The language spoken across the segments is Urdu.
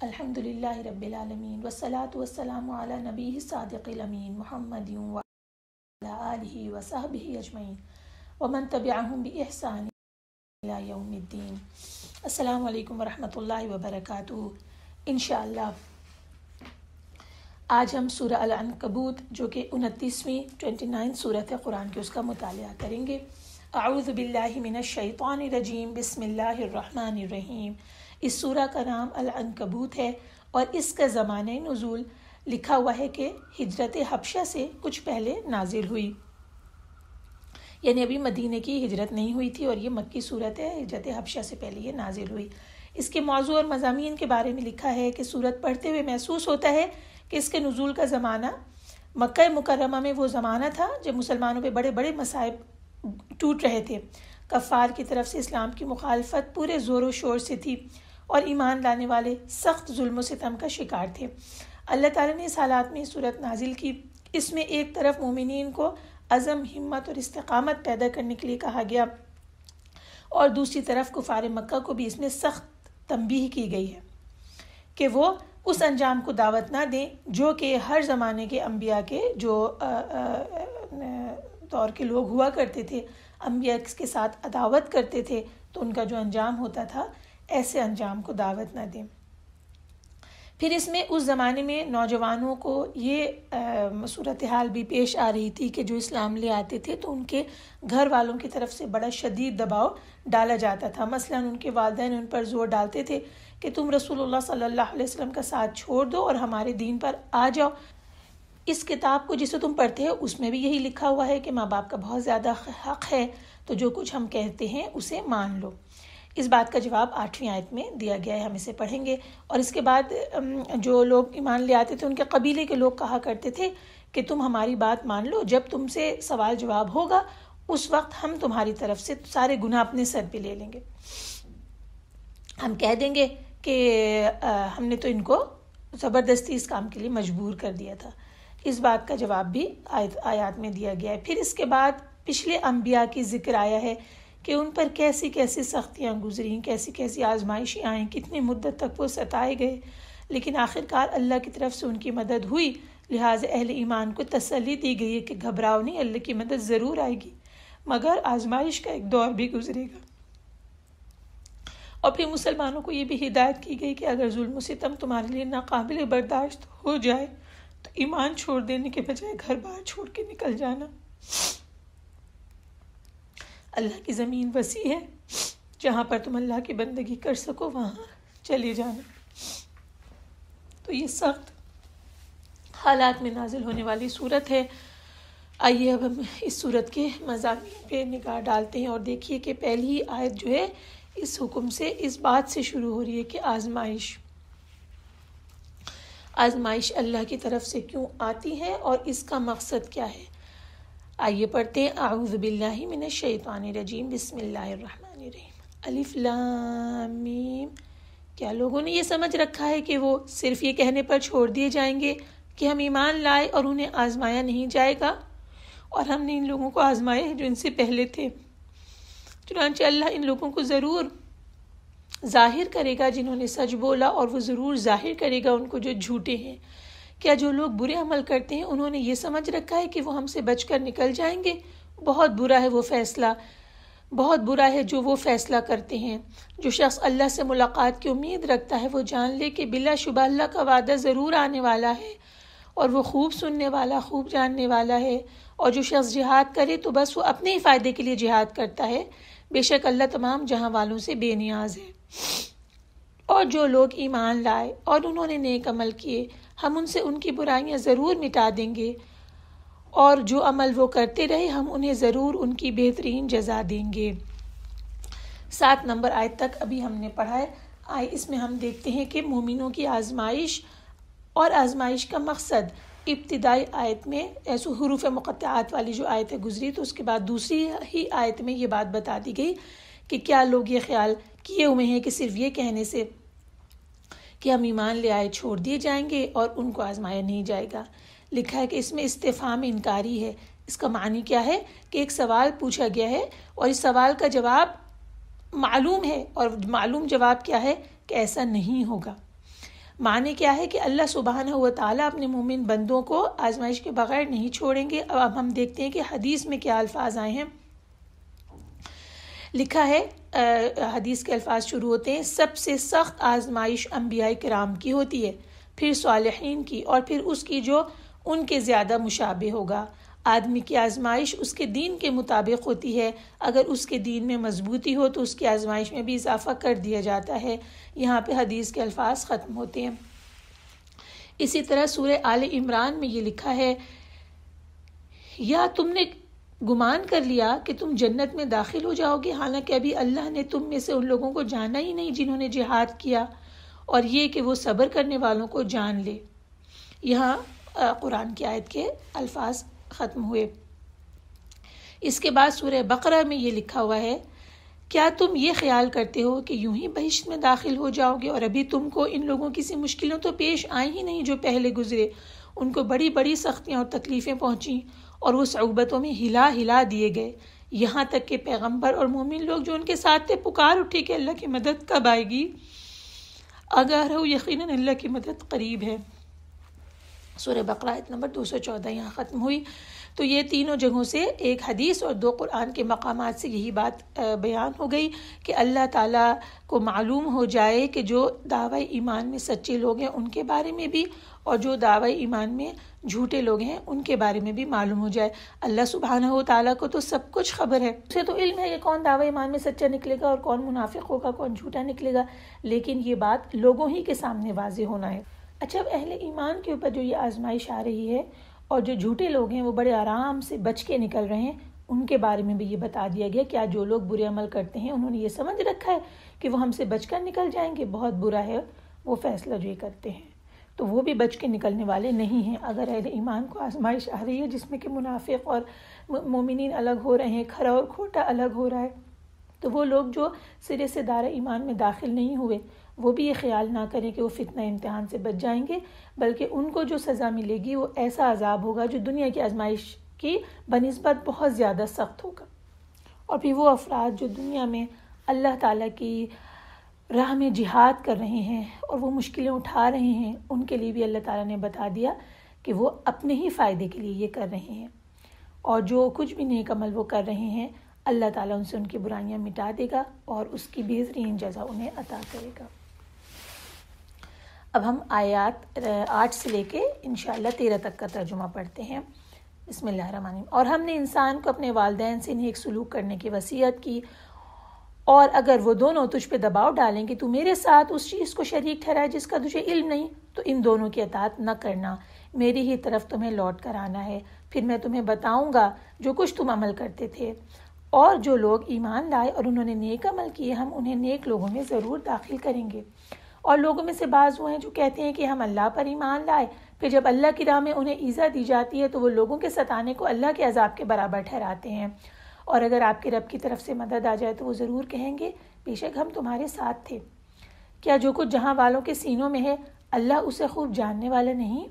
الحمدللہ رب العالمین والصلاة والسلام علی نبیہ الصادق الامین محمد وعلی آلہ وصحبہ اجمعین ومن تبعہم بإحسان الی یوم الدین۔ السلام علیکم ورحمۃ اللہ وبرکاتہ۔ انشاءاللہ آج ہم سورہ العنکبوت جو کہ 29 سورت قرآن کی اس کا مطالعہ کریں گے۔ اعوذ باللہ من الشیطان الرجیم، بسم اللہ الرحمن الرحیم۔ اس سورہ کا نام العنکبوت ہے اور اس کا زمانہ نزول لکھا ہوا ہے کہ ہجرت حبشہ سے کچھ پہلے نازل ہوئی، یعنی ابھی مدینہ کی ہجرت نہیں ہوئی تھی اور یہ مکی سورت ہے، ہجرت حبشہ سے پہلے یہ نازل ہوئی۔ اس کے موضوع اور مضامین کے بارے میں لکھا ہے کہ سورت پڑھتے ہوئے محسوس ہوتا ہے کہ اس کے نزول کا زمانہ مکہ مکرمہ میں وہ زمانہ تھا جب مسلمانوں پہ بڑے بڑے مصائب ٹوٹ رہے تھے، کفار کی طرف سے اسلام کی مخالفت پورے زور و شور سے تھی اور ایمان لانے والے سخت ظلم و ستم کا شکار تھے۔ اللہ تعالیٰ نے اس حالات میں صورت نازل کی۔ اس میں ایک طرف مومنین کو عزم، ہمت اور استقامت پیدا کرنے کے لیے کہا گیا اور دوسری طرف کفار مکہ کو بھی اس میں سخت تنبیہ کی گئی ہے کہ وہ اس انجام کو دعوت نہ دیں جو کہ ہر زمانے کے انبیاء کے جو دور کے لوگ ہوا کرتے تھے، انبیاء کے ساتھ عداوت کرتے تھے تو ان کا جو انجام ہوتا تھا ایسے انجام کو دعوت نہ دیں۔ پھر اس میں اس زمانے میں نوجوانوں کو یہ صورتحال بھی پیش آ رہی تھی کہ جو اسلام لے آتے تھے تو ان کے گھر والوں کی طرف سے بڑا شدید دباؤ ڈالا جاتا تھا۔ مثلا ان کے والدین ان پر زور ڈالتے تھے کہ تم رسول اللہ صلی اللہ علیہ وسلم کا ساتھ چھوڑ دو اور ہمارے دین پر آ جاؤ۔ اس کتاب کو جسے تم پڑھتے ہو اس میں بھی یہی لکھا ہوا ہے کہ ماں باپ کا بہت زیادہ حق ہے، تو جو کچھ ہم کہتے ہیں اسے مان لو۔ اس بات کا جواب 8ویں آیت میں دیا گیا ہے، ہم اسے پڑھیں گے۔ اور اس کے بعد جو لوگ ایمان لے آتے تھے ان کے قبیلے کے لوگ کہا کرتے تھے کہ تم ہماری بات مان لو، جب تم سے سوال جواب ہوگا اس وقت ہم تمہاری طرف سے سارے گناہ اپنے سر پہ لے لیں گے، ہم کہہ دیں گے کہ ہم نے تو ان کو زبردستی اس کام کے لیے مجبور کر دیا تھا۔ اس بات کا جواب بھی آیات میں دیا گیا ہے۔ پھر اس کے بعد پچھلے انبیاء کی ذکر آیا ہے کہ ان پر کیسی کیسی سختیاں گزریں، کیسی کیسی آزمائشیں آئیں، کتنی مدت تک وہ ستائے گئے، لیکن آخرکار اللہ کی طرف سے ان کی مدد ہوئی۔ لہٰذا اہل ایمان کو تسلی دی گئی ہے کہ گھبراؤ نہیں، اللہ کی مدد ضرور آئے گی، مگر آزمائش کا ایک دور بھی گزرے گا۔ اور پھر مسلمانوں کو یہ بھی ہدایت کی گئی کہ اگر ظلم و ستم تمہارے لیے ناقابل برداشت ہو جائے تو ایمان چھوڑ دینے کے بجائے گھر باہر چھوڑ کے نکل جانا۔ اللہ کی زمین وسیع ہے، جہاں پر تم اللہ کی بندگی کر سکو وہاں چلے جانا۔ تو یہ سخت حالات میں نازل ہونے والی صورت ہے۔ آئیے اب ہم اس صورت کے مضامین پہ نگاہ ڈالتے ہیں اور دیکھیے کہ پہلی ہی آیت جو ہے اس حکم سے، اس بات سے شروع ہو رہی ہے کہ آزمائش اللہ کی طرف سے کیوں آتی ہے اور اس کا مقصد کیا ہے۔ آئیے پڑھتے ہیں۔ اعوذ باللہ من الشیطان الرجیم، بسم اللہ الرحمن الرحیم۔ الف لام میم۔ کیا لوگوں نے یہ سمجھ رکھا ہے کہ وہ صرف یہ کہنے پر چھوڑ دیے جائیں گے کہ ہم ایمان لائے اور انہیں آزمایا نہیں جائے گا؟ اور ہم نے ان لوگوں کو آزمایا ہے جو ان سے پہلے تھے، چنانچہ اللہ ان لوگوں کو ضرور ظاہر کرے گا جنہوں نے سچ بولا، اور وہ ضرور ظاہر کرے گا ان کو جو جھوٹے ہیں۔ کیا جو لوگ برے عمل کرتے ہیں انہوں نے یہ سمجھ رکھا ہے کہ وہ ہم سے بچ کر نکل جائیں گے؟ بہت برا ہے وہ فیصلہ، بہت برا ہے جو وہ فیصلہ کرتے ہیں۔ جو شخص اللہ سے ملاقات کی امید رکھتا ہے وہ جان لے کہ بلا شبہ اللہ کا وعدہ ضرور آنے والا ہے اور وہ خوب سننے والا، خوب جاننے والا ہے۔ اور جو شخص جہاد کرے تو بس وہ اپنے ہی فائدے کے لیے جہاد کرتا ہے، بے شک اللہ تمام جہاں والوں سے بے نیاز ہے۔ اور جو لوگ ایمان لائے اور انہوں نے نیک عمل کیے ہم ان سے ان کی برائیاں ضرور مٹا دیں گے، اور جو عمل وہ کرتے رہے ہم انہیں ضرور ان کی بہترین جزا دیں گے۔ 7 نمبر آیت تک ابھی ہم نے پڑھا ہے۔ اس میں ہم دیکھتے ہیں کہ مومنوں کی آزمائش اور آزمائش کا مقصد ابتدائی آیت میں ایسو حروف مقطعات والی جو آیت گزری تو اس کے بعد دوسری ہی آیت میں یہ بات بتا دی گئی کہ کیا لوگ یہ خیال کیے ہوئے ہیں کہ صرف یہ کہنے سے کہ ہم ایمان لے آئے چھوڑ دیے جائیں گے اور ان کو آزمایا نہیں جائے گا۔ لکھا ہے کہ اس میں استفہام انکاری ہے۔ اس کا معنی کیا ہے کہ ایک سوال پوچھا گیا ہے اور اس سوال کا جواب معلوم ہے، اور معلوم جواب کیا ہے کہ ایسا نہیں ہوگا۔ معنی کیا ہے کہ اللہ سبحانہ و تعالیٰ اپنے مومن بندوں کو آزمائش کے بغیر نہیں چھوڑیں گے۔ اب ہم دیکھتے ہیں کہ حدیث میں کیا الفاظ آئے ہیں۔ لکھا ہے، حدیث کے الفاظ شروع ہوتے ہیں، سب سے سخت آزمائش انبیاء کرام کی ہوتی ہے، پھر صالحین کی، اور پھر اس کی جو ان کے زیادہ مشابہ ہوگا۔ آدمی کی آزمائش اس کے دین کے مطابق ہوتی ہے، اگر اس کے دین میں مضبوطی ہو تو اس کی آزمائش میں بھی اضافہ کر دیا جاتا ہے۔ یہاں پہ حدیث کے الفاظ ختم ہوتے ہیں۔ اسی طرح سورہ آل عمران میں یہ لکھا ہے، یا تم نے گمان کر لیا کہ تم جنت میں داخل ہو جاؤ گے، حالانکہ ابھی اللہ نے تم میں سے ان لوگوں کو جانا ہی نہیں جنہوں نے جہاد کیا، اور یہ کہ وہ صبر کرنے والوں کو جان لے۔ یہاں قرآن کی آیت کے الفاظ ختم ہوئے۔ اس کے بعد سورہ بقرہ میں یہ لکھا ہوا ہے، کیا تم یہ خیال کرتے ہو کہ یوں ہی بہشت میں داخل ہو جاؤ گے، اور ابھی تم کو ان لوگوں کی سی مشکلوں تو پیش آئی ہی نہیں جو پہلے گزرے، ان کو بڑی بڑی سختیاں اور تکلیفیں پہنچیں، اور وہ صعوبتوں میں ہلا ہلا دیے گئے، یہاں تک کہ پیغمبر اور مومن لوگ جو ان کے ساتھ تھے پکار اٹھے کہ اللہ کی مدد کب آئے گی، آگاہ رہو یقیناً اللہ کی مدد قریب ہے۔ سورہ بقرہ آیت نمبر 214 یہاں ختم ہوئی۔ تو یہ تینوں جگہوں سے، ایک حدیث اور دو قرآن کے مقامات سے یہی بات بیان ہو گئی کہ اللہ تعالیٰ کو معلوم ہو جائے کہ جو دعوی ایمان میں سچے لوگ ہیں ان کے بارے میں بھی، اور جو دعوی ایمان میں جھوٹے لوگ ہیں ان کے بارے میں بھی معلوم ہو جائے۔ اللہ سبحانہ و تعالیٰ کو تو سب کچھ خبر ہے، اسے تو علم ہے کہ کون دعوی ایمان میں سچا نکلے گا اور کون منافق ہوگا، کون جھوٹا نکلے گا، لیکن یہ بات لوگوں ہی کے سامنے واضح ہونا ہے۔ اچھا، اب اہل ایمان کے اوپر جو یہ آزمائش آ رہی ہے اور جو جھوٹے لوگ ہیں وہ بڑے آرام سے بچ کے نکل رہے ہیں، ان کے بارے میں بھی یہ بتا دیا گیا، کیا جو لوگ برے عمل کرتے ہیں انہوں نے یہ سمجھ رکھا ہے کہ وہ ہم سے بچ کر نکل جائیں گے؟ بہت برا ہے وہ فیصلہ جو یہ کرتے ہیں، تو وہ بھی بچ کے نکلنے والے نہیں ہیں۔ اگر اہل ایمان کو آزمائش آ رہی ہے جس میں کہ منافق اور مومنین الگ ہو رہے ہیں، کھرا اور کھوٹا الگ ہو رہا ہے، تو وہ لوگ جو سرے سے دار ایمان میں داخل نہیں ہوئے وہ بھی یہ خیال نہ کریں کہ وہ فتنہ امتحان سے بچ جائیں گے، بلکہ ان کو جو سزا ملے گی وہ ایسا عذاب ہوگا جو دنیا کی آزمائش کی بنسبت بہت زیادہ سخت ہوگا۔ اور پھر وہ افراد جو دنیا میں اللہ تعالیٰ کی راہ میں جہاد کر رہے ہیں اور وہ مشکلیں اٹھا رہے ہیں، ان کے لیے بھی اللہ تعالیٰ نے بتا دیا کہ وہ اپنے ہی فائدے کے لیے یہ کر رہے ہیں، اور جو کچھ بھی نیک عمل وہ کر رہے ہیں اللہ تعالیٰ ان سے ان کی برائیاں مٹا دے گا اور اس کی بہترین جزا انہیں عطا کرے گا۔ اب ہم آیات 8 سے لے کے انشاءاللہ 13 تک کا ترجمہ پڑھتے ہیں۔ بسم اللہ الرحمن الرحیم۔ اور ہم نے انسان کو اپنے والدین سے نیک سلوک کرنے کی وصیت کی، اور اگر وہ دونوں تجھ پہ دباؤ ڈالیں کہ تو میرے ساتھ اس چیز کو شریک ٹھہرائے جس کا تجھے علم نہیں، تو ان دونوں کی اطاعت نہ کرنا، میری ہی طرف تمہیں لوٹ کر آنا ہے، پھر میں تمہیں بتاؤں گا جو کچھ تم عمل کرتے تھے۔ اور جو لوگ ایمان لائے اور انہوں نے نیک عمل کیے، ہم انہیں نیک لوگوں میں ضرور داخل کریں گے۔ اور لوگوں میں سے بعض وہ ہیں جو کہتے ہیں کہ ہم اللہ پر ایمان لائے، پھر جب اللہ کی راہ میں انہیں ایذا دی جاتی ہے تو وہ لوگوں کے ستانے کو اللہ کے عذاب کے برابر ٹھہراتے ہیں، اور اگر آپ کے رب کی طرف سے مدد آ جائے تو وہ ضرور کہیں گے بے شک ہم تمہارے ساتھ تھے۔ کیا جو کچھ جہاں والوں کے سینوں میں ہے اللہ اسے خوب جاننے والا نہیں؟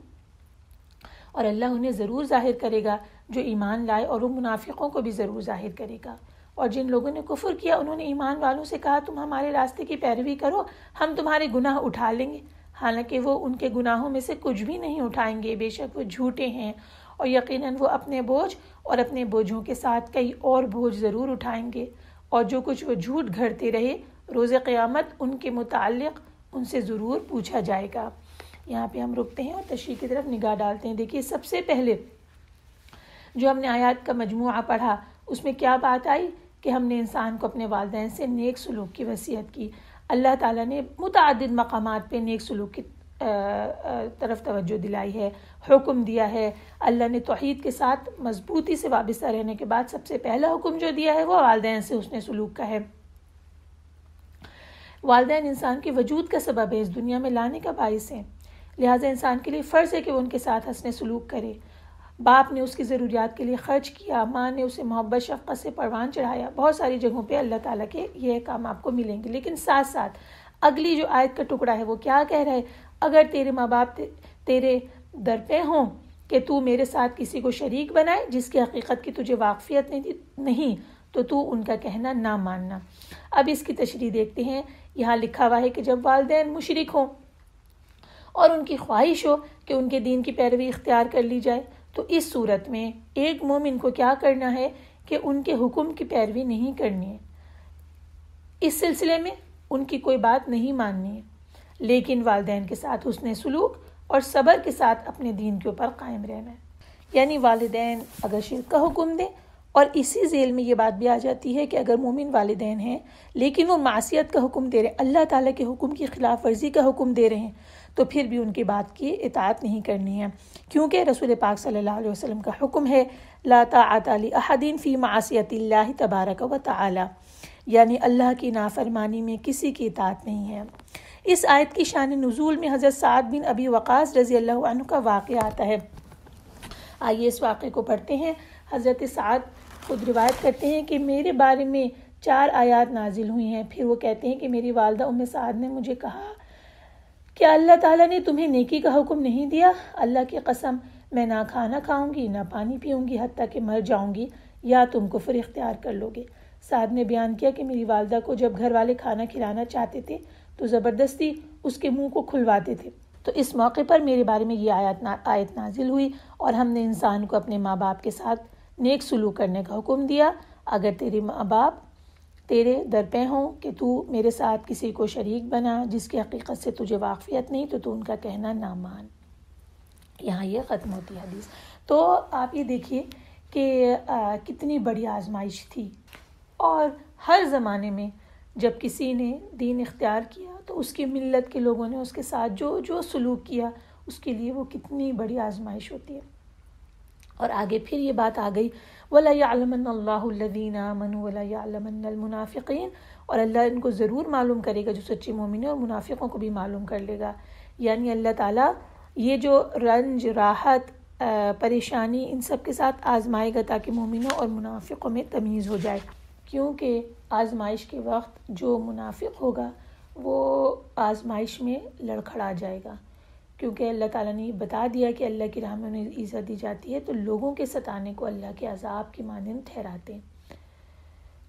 اور اللہ انہیں ضرور ظاہر کرے گا جو ایمان لائے، اور وہ منافقوں کو بھی ضرور ظاہر کرے گا۔ اور جن لوگوں نے کفر کیا انہوں نے ایمان والوں سے کہا تم ہمارے راستے کی پیروی کرو، ہم تمہارے گناہ اٹھا لیں گے، حالانکہ وہ ان کے گناہوں میں سے کچھ بھی نہیں اٹھائیں گے، بے شک وہ جھوٹے ہیں، اور یقیناً وہ اپنے بوجھ اور اپنے بوجھوں کے ساتھ کئی اور بوجھ ضرور اٹھائیں گے، اور جو کچھ وہ جھوٹ گھڑتے رہے روز قیامت ان کے متعلق ان سے ضرور پوچھا جائے گا۔ یہاں پہ ہم رکتے ہیں اور تشریح کی طرف نگاہ ڈالتے ہیں۔ دیکھیے، سب سے پہلے جو ہم نے آیات کا مجموعہ پڑھا اس میں کیا بات آئی کہ ہم نے انسان کو اپنے والدین سے نیک سلوک کی وصیت کی۔ اللہ تعالیٰ نے متعدد مقامات پہ نیک سلوک کی طرف توجہ دلائی ہے، حکم دیا ہے۔ اللہ نے توحید کے ساتھ مضبوطی سے وابستہ رہنے کے بعد سب سے پہلا حکم جو دیا ہے وہ والدین سے حسن سلوک کا ہے۔ والدین انسان کے وجود کا سبب ہے، اس دنیا میں لانے کا باعث ہے، لہٰذا انسان کے لیے فرض ہے کہ وہ ان کے ساتھ حسن سلوک کرے۔ باپ نے اس کی ضروریات کے لیے خرچ کیا، ماں نے اسے محبت شفقت سے پروان چڑھایا، بہت ساری جگہوں پہ اللہ تعالیٰ کے یہ کام آپ کو ملیں گے۔ لیکن ساتھ ساتھ اگلی جو آیت کا ٹکڑا ہے وہ کیا کہہ رہا ہے؟ اگر تیرے ماں باپ تیرے در پہ ہوں کہ تو میرے ساتھ کسی کو شریک بنائے جس کی حقیقت کی تجھے واقفیت نہیں، تو ان کا کہنا نہ ماننا۔ اب اس کی تشریح دیکھتے ہیں۔ یہاں لکھا ہوا ہے کہ جب والدین مشرک ہوں اور ان کی خواہش ہو کہ ان کے دین کی پیروی اختیار کر لی جائے، تو اس صورت میں ایک مومن کو کیا کرنا ہے کہ ان کے حکم کی پیروی نہیں کرنی ہے، اس سلسلے میں ان کی کوئی بات نہیں ماننی ہے، لیکن والدین کے ساتھ حسن سلوک اور صبر کے ساتھ اپنے دین کے اوپر قائم رہنا ہے۔ یعنی والدین اگر شرک کا حکم دیں، اور اسی ذیل میں یہ بات بھی آ جاتی ہے کہ اگر مومن والدین ہیں لیکن وہ معصیت کا حکم دے رہے ہیں، اللہ تعالیٰ کے حکم کی خلاف ورزی کا حکم دے رہے ہیں، تو پھر بھی ان کی بات کی اطاعت نہیں کرنی ہے، کیونکہ رسول پاک صلی اللہ علیہ وسلم کا حکم ہے لا طاعۃ لأحد فی معصیۃ اللہ تبارک و تعالی، یعنی اللہ کی نافرمانی میں کسی کی اطاعت نہیں ہے۔ اس آیت کی شان نزول میں حضرت سعد بن ابی وقاص رضی اللہ عنہ کا واقعہ آتا ہے۔ آئیے اس واقعے کو پڑھتے ہیں۔ حضرت سعد خود روایت کرتے ہیں کہ میرے بارے میں 4 آیات نازل ہوئی ہیں۔ پھر وہ کہتے ہیں کہ میری والدہ ام سعد نے مجھے کہا کیا اللہ تعالیٰ نے تمہیں نیکی کا حکم نہیں دیا؟ اللہ کی قسم میں نہ کھانا کھاؤں گی نہ پانی پیوں گی حتیٰ کہ مر جاؤں گی یا تم کفر اختیار کر لو گے۔ سعد نے بیان کیا کہ میری والدہ کو جب گھر والے کھانا کھلانا چاہتے تھے تو زبردستی اس کے منہ کو کھلواتے تھے، تو اس موقع پر میرے بارے میں یہ آیت نازل ہوئی اور ہم نے انسان کو اپنے ماں باپ کے ساتھ نیک سلوک کرنے کا حکم دیا۔ اگر تیرے ماں باپ تیرے درپے ہوں کہ تو میرے ساتھ کسی کو شریک بنا جس کی حقیقت سے تجھے واقفیت نہیں، تو ان کا کہنا نہ مان۔ یہاں یہ ختم ہوتی ہے حدیث۔ تو آپ یہ دیکھیے کہ کتنی بڑی آزمائش تھی، اور ہر زمانے میں جب کسی نے دین اختیار کیا تو اس کی ملت کے لوگوں نے اس کے ساتھ جو سلوک کیا اس کے لیے وہ کتنی بڑی آزمائش ہوتی ہے۔ اور آگے پھر یہ بات آ گئی وَلَا يَعْلَمَنَّ اللَّهُ الَّذِينَ آمَنُوا وَلَا يَعْلَمَنَّ الْمُنَافِقِينَ، اور اللہ ان کو ضرور معلوم کرے گا جو سچے مومن ہیں، اور منافقوں کو بھی معلوم کر لے گا۔ یعنی اللہ تعالیٰ یہ جو رنج، راحت، پریشانی ان سب کے ساتھ آزمائے گا تاکہ مومنوں اور منافقوں میں تمیز ہو جائے، کیونکہ آزمائش کے وقت جو منافق ہوگا وہ آزمائش میں لڑکھڑا جائے گا، کیونکہ اللہ تعالیٰ نے بتا دیا کہ اللہ کی راہ میں انہیں عزت دی جاتی ہے، تو لوگوں کے ستانے کو اللہ کے عذاب کی مانند ٹھہراتے ہیں،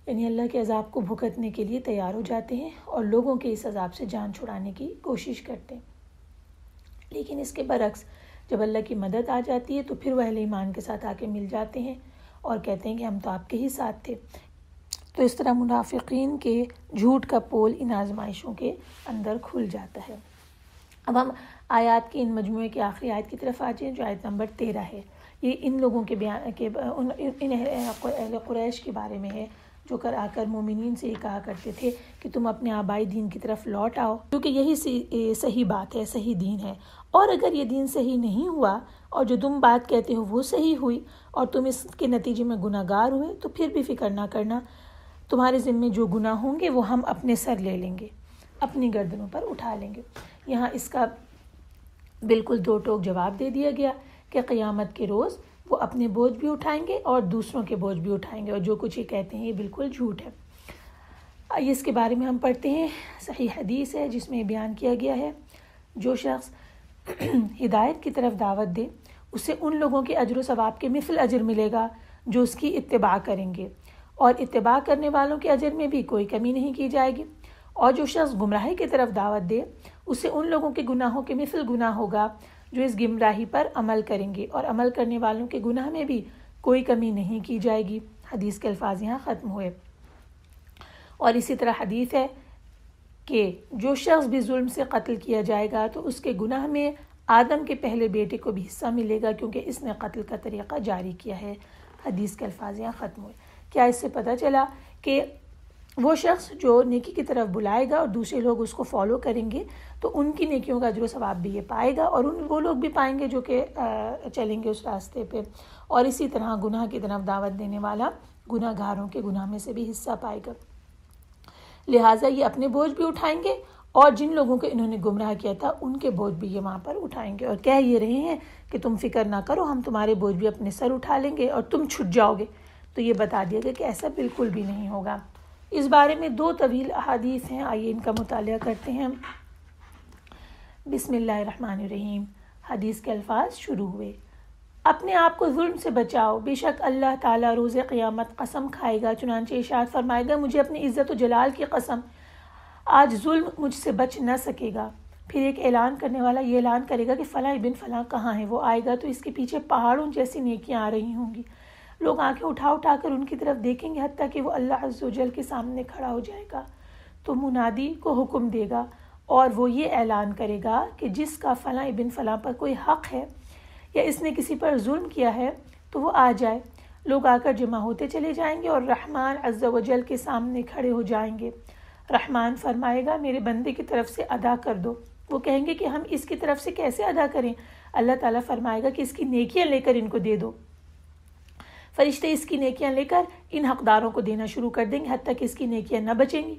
یعنی اللہ کے عذاب کو بھگتنے کے لیے تیار ہو جاتے ہیں اور لوگوں کے اس عذاب سے جان چھڑانے کی کوشش کرتے ہیں۔ لیکن اس کے برعکس جب اللہ کی مدد آ جاتی ہے تو پھر وہ اہل ایمان کے ساتھ آ کے مل جاتے ہیں اور کہتے ہیں کہ ہم تو آپ کے ہی ساتھ تھے۔ تو اس طرح منافقین کے جھوٹ کا پول ان آزمائشوں کے اندر کھل جاتا ہے۔ اب ہم آیات کی ان مجموعے کی آخری آیت کی طرف آ جائیں جو آیت نمبر 13 ہے۔ یہ ان لوگوں کے بیان کے ان اہل قریش کے بارے میں ہے جو آ کر مومنین سے یہ کہا کرتے تھے کہ تم اپنے آبائی دین کی طرف لوٹ آؤ، کیونکہ یہی صحیح بات ہے، صحیح دین ہے، اور اگر یہ دین صحیح نہیں ہوا اور جو تم بات کہتے ہو وہ صحیح ہوئی اور تم اس کے نتیجے میں گناہ گار ہوئے، تو پھر بھی فکر نہ کرنا، تمہارے ذمے جو گناہ ہوں گے وہ ہم اپنے سر لے لیں گے، اپنی گردنوں پر اٹھا لیں گے۔ یہاں اس کا بالکل 2 ٹوک جواب دے دیا گیا کہ قیامت کے روز وہ اپنے بوجھ بھی اٹھائیں گے اور دوسروں کے بوجھ بھی اٹھائیں گے، اور جو کچھ یہ کہتے ہیں یہ بالکل جھوٹ ہے۔ اس کے بارے میں ہم پڑھتے ہیں، صحیح حدیث ہے جس میں بیان کیا گیا ہے جو شخص ہدایت کی طرف دعوت دے اسے ان لوگوں کے اجر و ثواب کے مثل اجر ملے گا جو اس کی اتباع کریں گے، اور اتباع کرنے والوں کے اجر میں بھی کوئی کمی نہیں کی جائے گی، اور جو شخص گمراہی کی طرف دعوت دے اسے ان لوگوں کے گناہوں کے مثل گناہ ہوگا جو اس گمراہی پر عمل کریں گے، اور عمل کرنے والوں کے گناہ میں بھی کوئی کمی نہیں کی جائے گی۔ حدیث کے الفاظ یہاں ختم ہوئے۔ اور اسی طرح حدیث ہے کہ جو شخص بھی ظلم سے قتل کیا جائے گا تو اس کے گناہ میں آدم کے پہلے بیٹے کو بھی حصہ ملے گا، کیونکہ اس نے قتل کا طریقہ جاری کیا ہے۔ حدیث کے الفاظ یہاں ختم ہوئے۔ کیا اس سے پتہ چلا کہ وہ شخص جو نیکی کی طرف بلائے گا اور دوسرے لوگ اس کو فالو کریں گے تو ان کی نیکیوں کا اجر و ثواب بھی یہ پائے گا، اور وہ لوگ بھی پائیں گے جو کہ چلیں گے اس راستے پہ، اور اسی طرح گناہ کی طرف دعوت دینے والا گناہ گاروں کے گناہ میں سے بھی حصہ پائے گا۔ لہٰذا یہ اپنے بوجھ بھی اٹھائیں گے اور جن لوگوں کو انہوں نے گمراہ کیا تھا ان کے بوجھ بھی یہ وہاں پر اٹھائیں گے، اور کہہ یہ رہے ہیں کہ تم فکر نہ کرو، ہم تمہارے بوجھ بھی اپنے سر اٹھا لیں گے اور تم چھٹ جاؤ گے۔ تو یہ بتا دیا گیا کہ ایسا بالکل بھی نہیں ہوگا۔ اس بارے میں 2 طویل احادیث ہیں، آئیے ان کا مطالعہ کرتے ہیں۔ بسم اللہ الرحمن الرحیم۔ حدیث کے الفاظ شروع ہوئے، اپنے آپ کو ظلم سے بچاؤ، بے شک اللہ تعالیٰ روز قیامت قسم کھائے گا، چنانچہ ارشاد فرمائے گا، مجھے اپنی عزت و جلال کی قسم، آج ظلم مجھ سے بچ نہ سکے گا، پھر ایک اعلان کرنے والا یہ اعلان کرے گا کہ فلاں ابن فلاں کہاں ہے، وہ آئے گا تو اس کے پیچھے پہاڑوں جیسی نیکیاں آ رہی ہوں گی، لوگ آنکھیں اٹھا اٹھا کر ان کی طرف دیکھیں گے حتیٰ کہ وہ اللہ عز و جل کے سامنے کھڑا ہو جائے گا، تو منادی کو حکم دے گا اور وہ یہ اعلان کرے گا کہ جس کا فلاں ابن فلاں پر کوئی حق ہے یا اس نے کسی پر ظلم کیا ہے تو وہ آ جائے۔ لوگ آ کر جمع ہوتے چلے جائیں گے اور رحمان عز و جل کے سامنے کھڑے ہو جائیں گے۔ رحمان فرمائے گا میرے بندے کی طرف سے ادا کر دو۔ وہ کہیں گے کہ ہم اس کی طرف سے کیسے ادا کریں؟ اللہ تعالیٰ فرمائے گا کہ اس کی نیکیاں لے کر ان کو دے دو۔ فرشتے اس کی نیکیاں لے کر ان حقداروں کو دینا شروع کر دیں گے حتیٰ کہ اس کی نیکیاں نہ بچیں گی۔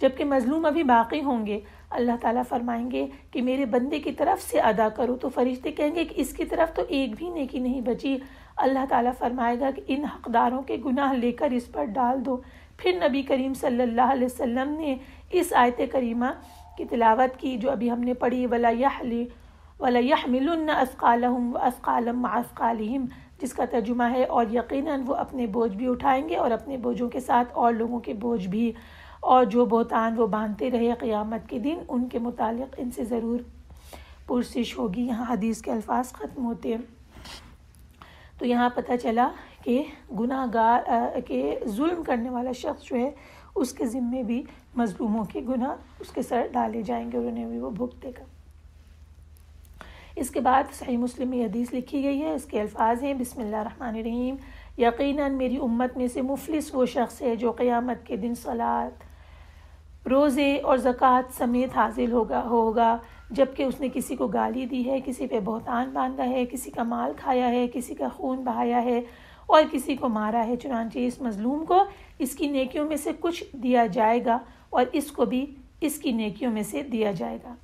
جبکہ مظلوم ابھی باقی ہوں گے، اللہ تعالیٰ فرمائیں گے کہ میرے بندے کی طرف سے ادا کرو، تو فرشتے کہیں گے کہ اس کی طرف تو ایک بھی نیکی نہیں بچی۔ اللہ تعالیٰ فرمائے گا کہ ان حقداروں کے گناہ لے کر اس پر ڈال دو۔ پھر نبی کریم صلی اللہ علیہ وسلم نے اس آیت کریمہ کی تلاوت کی جو ابھی ہم نے پڑھی، وَلَا يَحْمِلُنَّ أَثْقَالَهُمْ وَأَثْقَالًا مَعَ أَثْقَالِهِمْ، جس کا ترجمہ ہے اور یقیناً وہ اپنے بوجھ بھی اٹھائیں گے اور اپنے بوجھوں کے ساتھ اور لوگوں کے بوجھ بھی، اور جو بہتان وہ باندھتے رہے قیامت کے دن ان کے متعلق ان سے ضرور پرسش ہوگی۔ یہاں حدیث کے الفاظ ختم ہوتے ہیں۔ تو یہاں پتہ چلا کہ گناہ گار کے ظلم کرنے والا شخص جو ہے اس کے ذمے بھی مظلوموں کے گناہ اس کے سر ڈالے جائیں گے اور انہیں بھی وہ بھگتے گا۔ اس کے بعد صحیح مسلم میں حدیث لکھی گئی ہے، اس کے الفاظ ہیں بسم اللہ الرحمن الرحیم، یقیناً میری امت میں سے مفلس وہ شخص ہے جو قیامت کے دن صلاۃ، روزے اور زکوٰۃ سمیت حاصل ہوگا جبکہ اس نے کسی کو گالی دی ہے، کسی پہ بہتان باندھا ہے، کسی کا مال کھایا ہے، کسی کا خون بہایا ہے اور کسی کو مارا ہے۔ چنانچہ اس مظلوم کو اس کی نیکیوں میں سے کچھ دیا جائے گا اور اس کو بھی اس کی نیکیوں میں سے دیا جائے گا۔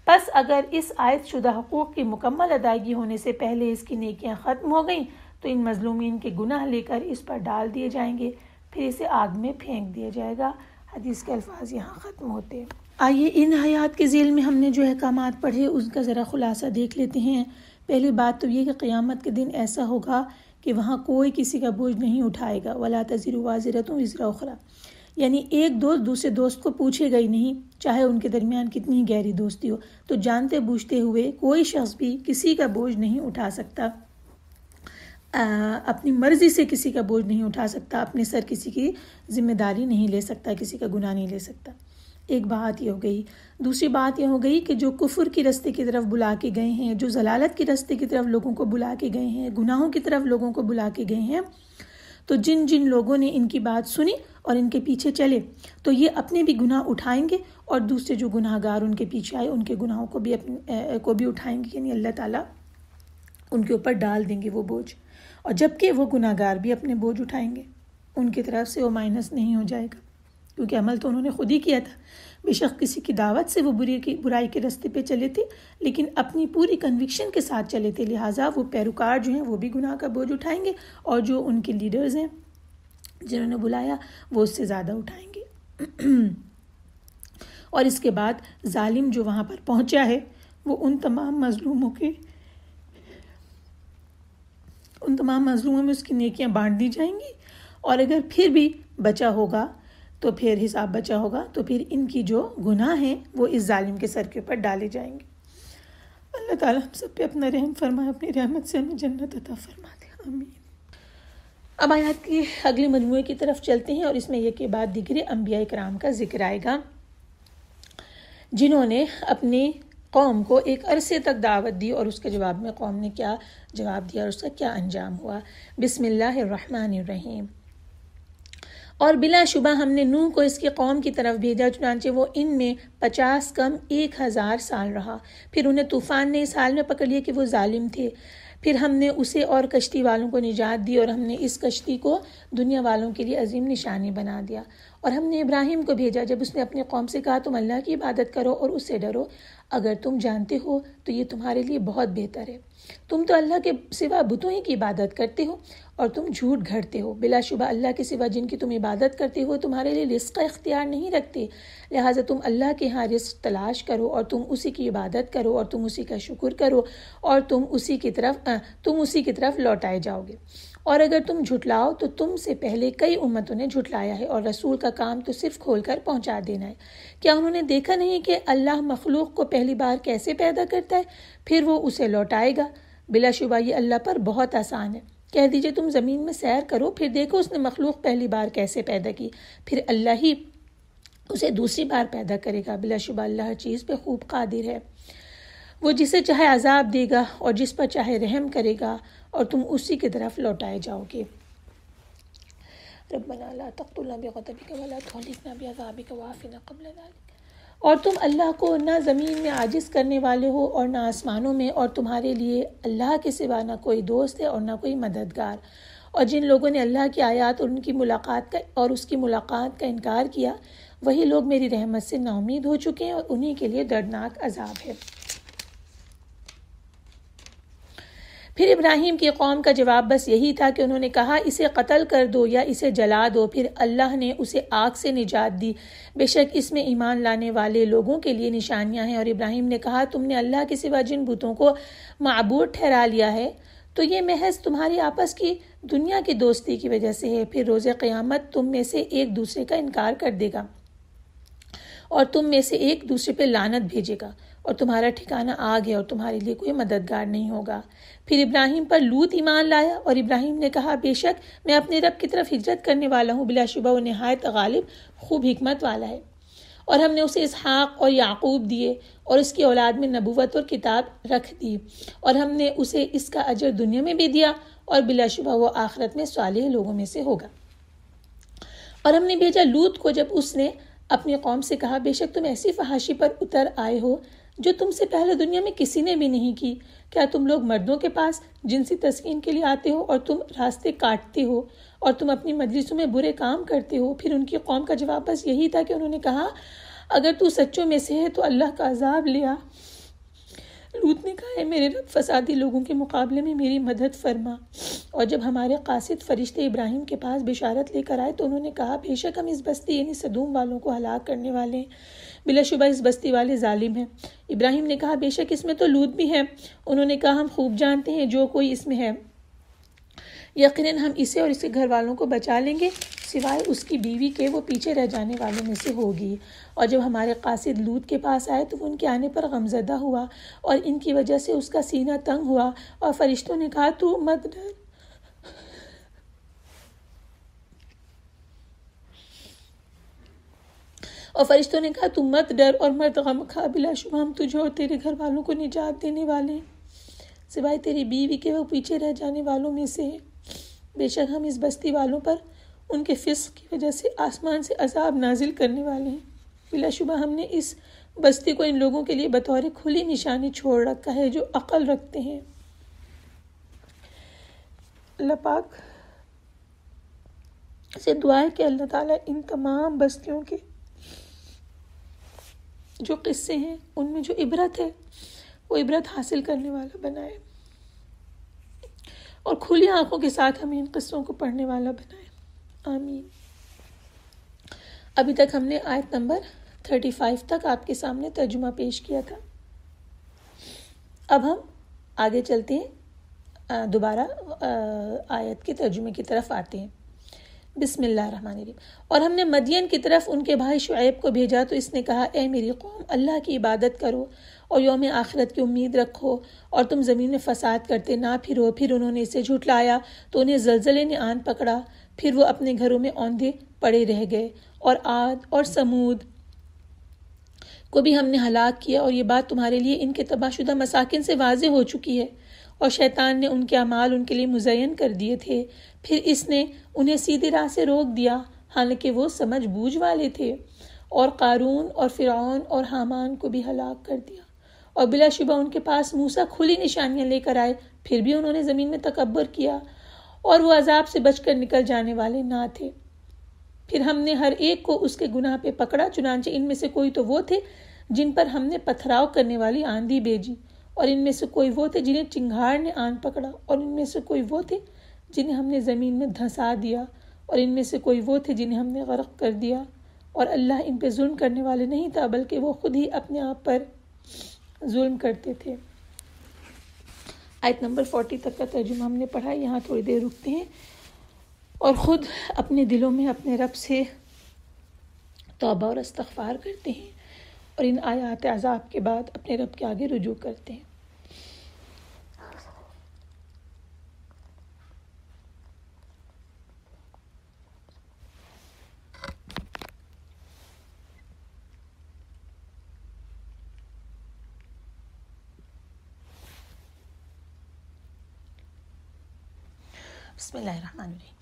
پس اگر اس عائد شدہ حقوق کی مکمل ادائیگی ہونے سے پہلے اس کی نیکیاں ختم ہو گئیں تو ان مظلومین کے گناہ لے کر اس پر ڈال دیے جائیں گے، پھر اسے آگ میں پھینک دیا جائے گا۔ حدیث کے الفاظ یہاں ختم ہوتے ہیں۔ آئیے ان آیات کے ذیل میں ہم نے جو احکامات پڑھے اس کا ذرا خلاصہ دیکھ لیتے ہیں۔ پہلی بات تو یہ کہ قیامت کے دن ایسا ہوگا کہ وہاں کوئی کسی کا بوجھ نہیں اٹھائے گا، وَلَا تَزِرُ وَازِرَةٌ وِزْرَ أُخْرَىٰ، یعنی ایک دوست دوسرے دوست کو پوچھے گا ہی نہیں، چاہے ان کے درمیان کتنی گہری دوستی ہو۔ تو جانتے بوجھتے ہوئے کوئی شخص بھی کسی کا بوجھ نہیں اٹھا سکتا، اپنی مرضی سے کسی کا بوجھ نہیں اٹھا سکتا، اپنے سر کسی کی ذمہ داری نہیں لے سکتا، کسی کا گناہ نہیں لے سکتا۔ ایک بات یہ ہو گئی۔ دوسری بات یہ ہو گئی کہ جو کفر کی رستے کی طرف بلا کے گئے ہیں، جو ضلالت کی رستے کی طرف لوگوں کو بلا کے گئے ہیں، گناہوں کی طرف لوگوں کو بلا کے گئے ہیں، تو جن جن لوگوں نے ان کی بات سنی اور ان کے پیچھے چلے تو یہ اپنے بھی گناہ اٹھائیں گے اور دوسرے جو گناہ گار ان کے پیچھے آئے ان کے گناہوں کو بھی اٹھائیں گے، یعنی اللہ تعالیٰ ان کے اوپر ڈال دیں گے وہ بوجھ، اور جبکہ وہ گناہ گار بھی اپنے بوجھ اٹھائیں گے، ان کی طرف سے وہ مائنس نہیں ہو جائے گا، کیونکہ عمل تو انہوں نے خود ہی کیا تھا۔ بے شک کسی کی دعوت سے وہ برائی کے راستے پہ چلے تھے، لیکن اپنی پوری کنوکشن کے ساتھ چلے تھے، لہٰذا وہ پیروکار جو ہیں وہ بھی گناہ کا بوجھ اٹھائیں گے، اور جو ان کے لیڈرز ہیں جنہوں نے بلایا وہ اس سے زیادہ اٹھائیں گے۔ اور اس کے بعد ظالم جو وہاں پر پہنچا ہے وہ ان تمام مظلوموں میں اس کی نیکیاں بانٹ دی جائیں گی، اور اگر پھر بھی بچا ہوگا تو پھر حساب بچا ہوگا تو پھر ان کی جو گناہ ہیں وہ اس ظالم کے سر کے اوپر ڈالے جائیں گے۔ اللہ تعالیٰ ہم سب پہ اپنا رحم فرمائے، اپنی رحمت سے ہمیں جنت عطا فرما دے، آمین۔ اب آیات کے اگلے مجموعے کی طرف چلتے ہیں، اور اس میں ایک کے بعد دیگر انبیاء کرام کا ذکر آئے گا جنہوں نے اپنی قوم کو ایک عرصے تک دعوت دی اور اس کے جواب میں قوم نے کیا جواب دیا اور اس کا کیا انجام ہوا۔ بسم اللہ الرحمن الرحیم۔ اور بلا شبہ ہم نے نوح کو اس کی قوم کی طرف بھیجا، چنانچہ وہ ان میں 50 کم 1000 سال رہا، پھر انہیں طوفان نے اس حال میں پکڑ لیا کہ وہ ظالم تھے، پھر ہم نے اسے اور کشتی والوں کو نجات دی اور ہم نے اس کشتی کو دنیا والوں کے لیے عظیم نشانی بنا دیا۔ اور ہم نے ابراہیم کو بھیجا جب اس نے اپنی قوم سے کہا تم اللہ کی عبادت کرو اور اس سے ڈرو، اگر تم جانتے ہو تو یہ تمہارے لیے بہت بہتر ہے، تم تو اللہ کے سوا بتوں ہی کی عبادت کرتے ہو اور تم جھوٹ گھڑتے ہو، بلا شبہ اللہ کے سوا جن کی تم عبادت کرتے ہو تمہارے لیے رزق اختیار نہیں رکھتے، لہٰذا تم اللہ کے ہاں رزق تلاش کرو اور تم اسی کی عبادت کرو اور تم اسی کا شکر کرو اور تم اسی کی طرف لوٹائے جاؤ گے۔ اور اگر تم جھٹلاؤ تو تم سے پہلے کئی امتوں نے جھٹلایا ہے، اور رسول کا کام تو صرف کھول کر پہنچا دینا ہے۔ کیا انہوں نے دیکھا نہیں کہ اللہ مخلوق کو پہلی بار کیسے پیدا کرتا ہے پھر وہ اسے لوٹائے گا، بلا شبہ یہ اللہ پر بہت آسان ہے۔ کہہ دیجئے تم زمین میں سیر کرو، پھر دیکھو اس نے مخلوق پہلی بار کیسے پیدا کی، پھر اللہ ہی اسے دوسری بار پیدا کرے گا۔ بلا شبہ اللہ ہر چیز پہ خوب قادر ہے، وہ جسے چاہے عذاب دے گا اور جس پر چاہے رحم کرے گا، اور تم اسی کی طرف لوٹائے جاؤ گے۔ ربنا لا تقتلنا بغضبک ولا تهلكنا بعذابک وعافنا قبل ذلك۔ اور تم اللہ کو نہ زمین میں عاجز کرنے والے ہو اور نہ آسمانوں میں، اور تمہارے لیے اللہ کے سوا نہ کوئی دوست ہے اور نہ کوئی مددگار۔ اور جن لوگوں نے اللہ کی آیات اور اس کی ملاقات کا انکار کیا، وہی لوگ میری رحمت سے نا امید ہو چکے ہیں اور انہی کے لیے دردناک عذاب ہے۔ پھر ابراہیم کی قوم کا جواب بس یہی تھا کہ انہوں نے کہا اسے قتل کر دو یا اسے جلا دو۔ پھر اللہ نے اسے آگ سے نجات دی، بے شک اس میں ایمان لانے والے لوگوں کے لیے نشانیاں ہیں۔ اور ابراہیم نے کہا تم نے اللہ کے سوا جن بتوں کو معبود ٹھہرا لیا ہے تو یہ محض تمہاری آپس کی دنیا کی دوستی کی وجہ سے ہے، پھر روز قیامت تم میں سے ایک دوسرے کا انکار کر دے گا اور تم میں سے ایک دوسرے پہ لعنت بھیجے گا، اور تمہارا ٹھکانہ آگ ہے اور تمہارے لیے کوئی مددگار نہیں ہوگا۔ پھر ابراہیم پر لوط ایمان لایا، اور ابراہیم نے کہا بے شک میں اپنے رب کی طرف ہجرت کرنے والا ہوں، بلا شبہ وہ نہایت غالب خوب حکمت والا ہے۔ اور ہم نے اسے اسحاق اور یعقوب دیے اور اس کی اولاد میں نبوت اور کتاب رکھ دی، اور ہم نے اسے اس کا اجر دنیا میں بھی دیا، اور بلا شبہ وہ آخرت میں صالح لوگوں میں سے ہوگا۔ اور ہم نے بھیجا لوط کو جب اس نے اپنی قوم سے کہا بے شک تم ایسی فحاشی پر اتر آئے ہو جو تم سے پہلے دنیا میں کسی نے بھی نہیں کی۔ کیا تم لوگ مردوں کے پاس جنسی تسکین کے لیے آتے ہو اور تم راستے کاٹتے ہو اور تم اپنی مجلسوں میں برے کام کرتے ہو؟ پھر ان کی قوم کا جواب بس یہی تھا کہ انہوں نے کہا اگر تو سچوں میں سے ہے تو اللہ کا عذاب لیا۔ لوط نے کہا اے میرے رب فسادی لوگوں کے مقابلے میں میری مدد فرما۔ اور جب ہمارے قاصد فرشتے ابراہیم کے پاس بشارت لے کر آئے تو انہوں نے کہا بے شک ہم اس بستی یعنی سدوم والوں کو ہلاک کرنے والے ہیں، بلا شبہ اس بستی والے ظالم ہیں۔ ابراہیم نے کہا بے شک اس میں تو لوط بھی ہے۔ انہوں نے کہا ہم خوب جانتے ہیں جو کوئی اس میں ہے، یقیناً ہم اسے اور اس کے گھر والوں کو بچا لیں گے، سوائے اس کی بیوی کے وہ پیچھے رہ جانے والوں میں سے ہوگی۔ اور جب ہمارے قاصد لوط کے پاس آئے تو وہ ان کے آنے پر غمزدہ ہوا اور ان کی وجہ سے اس کا سینہ تنگ ہوا، اور فرشتوں نے کہا تو مت ڈر، اور مت غم کھا، بلا شبہ ہم تجھے اور تیرے گھر والوں کو نجات دینے والے ہیں، سوائے تیری بیوی کے وہ پیچھے رہ جانے والوں میں سے ہے۔ بے شک ہم اس بستی والوں پر ان کے فسق کی وجہ سے آسمان سے عذاب نازل کرنے والے ہیں، بلا شبہ ہم نے اس بستی کو ان لوگوں کے لیے بطور کھلی نشانی چھوڑ رکھا ہے جو عقل رکھتے ہیں۔ اللہ پاک سے دعا ہے کہ اللہ تعالیٰ ان تمام بستیوں کے جو قصے ہیں ان میں جو عبرت ہے وہ عبرت حاصل کرنے والا بنائے، اور کھلی آنکھوں کے ساتھ ہمیں ان قصوں کو پڑھنے والا بنائے، آمین۔ ابھی تک ہم نے آیت نمبر 35 تک آپ کے سامنے ترجمہ پیش کیا تھا۔ اب ہم آگے چلتے ہیں، دوبارہ آیت کے ترجمے کی طرف آتے ہیں۔ بسم اللہ الرحمن الرحیم۔ اور ہم نے مدین کی طرف ان کے بھائی شعیب کو بھیجا تو اس نے کہا اے میری قوم اللہ کی عبادت کرو اور یوم آخرت کی امید رکھو، اور تم زمین میں فساد کرتے نہ پھرو۔ پھر انہوں نے اسے جھٹلایا تو انہیں زلزلے نے آن پکڑا، پھر وہ اپنے گھروں میں اوندھے پڑے رہ گئے۔ اور عاد اور سمود کو بھی ہم نے ہلاک کیا، اور یہ بات تمہارے لیے ان کے تباہ شدہ مساکن سے واضح ہو چکی ہے، اور شیطان نے ان کے اعمال ان کے لیے مزین کر دیے تھے، پھر اس نے انہیں سیدھی راہ سے روک دیا، حالانکہ وہ سمجھ بوجھ والے تھے۔ اور قارون اور فرعون اور حامان کو بھی ہلاک کر دیا، اور بلا شبہ ان کے پاس موسیٰ کھلی نشانیاں لے کر آئے، پھر بھی انہوں نے زمین میں تکبر کیا، اور وہ عذاب سے بچ کر نکل جانے والے نہ تھے۔ پھر ہم نے ہر ایک کو اس کے گناہ پہ پکڑا، چنانچہ ان میں سے کوئی تو وہ تھے جن پر ہم نے پتھراؤ کرنے والی آندھی بھیجی، اور ان میں سے کوئی وہ تھے جنہیں چنگھاڑ نے آن پکڑا، اور ان میں سے کوئی وہ تھے جنہیں ہم نے زمین میں دھنسا دیا، اور ان میں سے کوئی وہ تھے جنہیں ہم نے غرق کر دیا، اور اللہ ان پہ ظلم کرنے والے نہیں تھا بلکہ وہ خود ہی اپنے آپ پر ظلم کرتے تھے۔ آیت نمبر 40 تک کا ترجمہ ہم نے پڑھا، یہاں تھوڑی دیر رکتے ہیں اور خود اپنے دلوں میں اپنے رب سے توبہ اور استغفار کرتے ہیں اور ان آیات عذاب کے بعد اپنے رب کے آگے رجوع کرتے ہیں۔ بسم اللہ الرحمن الرحیم۔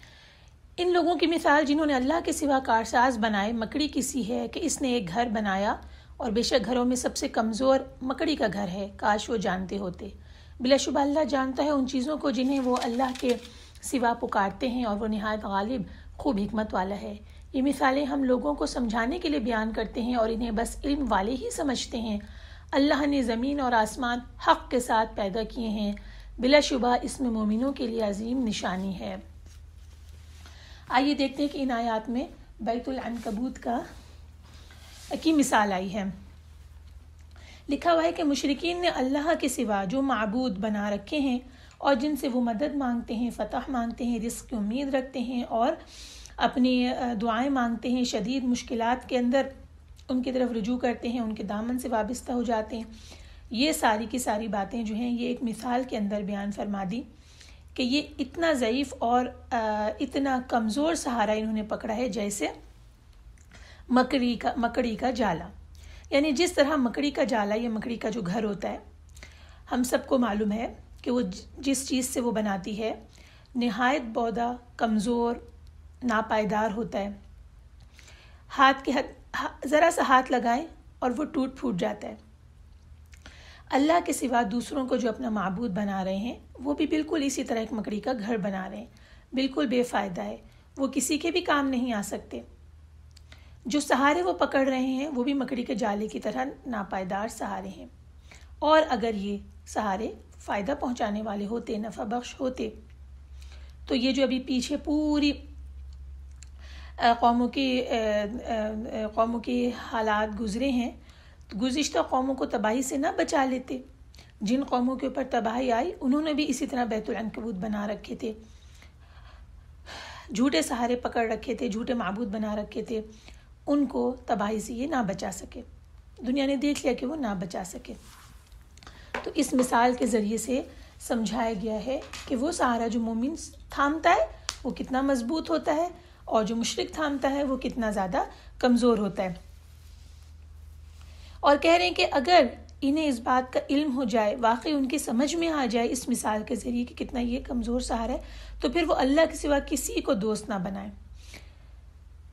ان لوگوں کی مثال جنہوں نے اللہ کے سوا کارساز بنائے مکڑی کی سی ہے کہ اس نے ایک گھر بنایا، اور بے شک گھروں میں سب سے کمزور مکڑی کا گھر ہے، کاش وہ جانتے ہوتے۔ بلا شبہ اللہ جانتا ہے ان چیزوں کو جنہیں وہ اللہ کے سوا پکارتے ہیں، اور وہ نہایت غالب خوب حکمت والا ہے۔ یہ مثالیں ہم لوگوں کو سمجھانے کے لیے بیان کرتے ہیں اور انہیں بس علم والے ہی سمجھتے ہیں۔ اللہ نے زمین اور آسمان حق کے ساتھ پیدا کیے ہیں، بلا شبہ اس میں مومنوں کے لیے عظیم نشانی ہے۔ آئیے دیکھتے ہیں کہ ان آیات میں بیت العنکبوت کی مثال آئی ہے۔ لکھا ہوا ہے کہ مشرکین نے اللہ کے سوا جو معبود بنا رکھے ہیں اور جن سے وہ مدد مانگتے ہیں، فتح مانگتے ہیں، رزق کی امید رکھتے ہیں اور اپنی دعائیں مانگتے ہیں، شدید مشکلات کے اندر ان کی طرف رجوع کرتے ہیں، ان کے دامن سے وابستہ ہو جاتے ہیں، یہ ساری کی ساری باتیں جو ہیں یہ ایک مثال کے اندر بیان فرما دی کہ یہ اتنا ضعیف اور اتنا کمزور سہارا انہوں نے پکڑا ہے جیسے مکڑی کا جالا۔ یعنی جس طرح مکڑی کا جالا یا مکڑی کا جو گھر ہوتا ہے، ہم سب کو معلوم ہے کہ وہ جس چیز سے وہ بناتی ہے نہایت بودا، کمزور، ناپائیدار ہوتا ہے، ذرا سا ہاتھ لگائیں اور وہ ٹوٹ پھوٹ جاتا ہے۔ اللہ کے سوا دوسروں کو جو اپنا معبود بنا رہے ہیں وہ بھی بالکل اسی طرح ایک مکڑی کا گھر بنا رہے ہیں، بالکل بے فائدہ ہے، وہ کسی کے بھی کام نہیں آ سکتے۔ جو سہارے وہ پکڑ رہے ہیں وہ بھی مکڑی کے جالے کی طرح ناپائیدار سہارے ہیں، اور اگر یہ سہارے فائدہ پہنچانے والے ہوتے، نفع بخش ہوتے، تو یہ جو ابھی پیچھے پوری قوموں کی حالات گزرے ہیں، گزشتہ قوموں کو تباہی سے نہ بچا لیتے۔ جن قوموں کے اوپر تباہی آئی انہوں نے بھی اسی طرح بیت العنکبوت بنا رکھے تھے، جھوٹے سہارے پکڑ رکھے تھے، جھوٹے معبود بنا رکھے تھے، ان کو تباہی سے یہ نہ بچا سکے، دنیا نے دیکھ لیا کہ وہ نہ بچا سکے۔ تو اس مثال کے ذریعے سے سمجھایا گیا ہے کہ وہ سہارا جو مومن تھامتا ہے وہ کتنا مضبوط ہوتا ہے، اور جو مشرک تھامتا ہے وہ کتنا زیادہ کمزور ہوتا ہے۔ اور کہہ رہے ہیں کہ اگر انہیں اس بات کا علم ہو جائے، واقعی ان کی سمجھ میں آ جائے اس مثال کے ذریعے کہ کتنا یہ کمزور سہارا ہے، تو پھر وہ اللہ کے سوا کسی کو دوست نہ بنائے۔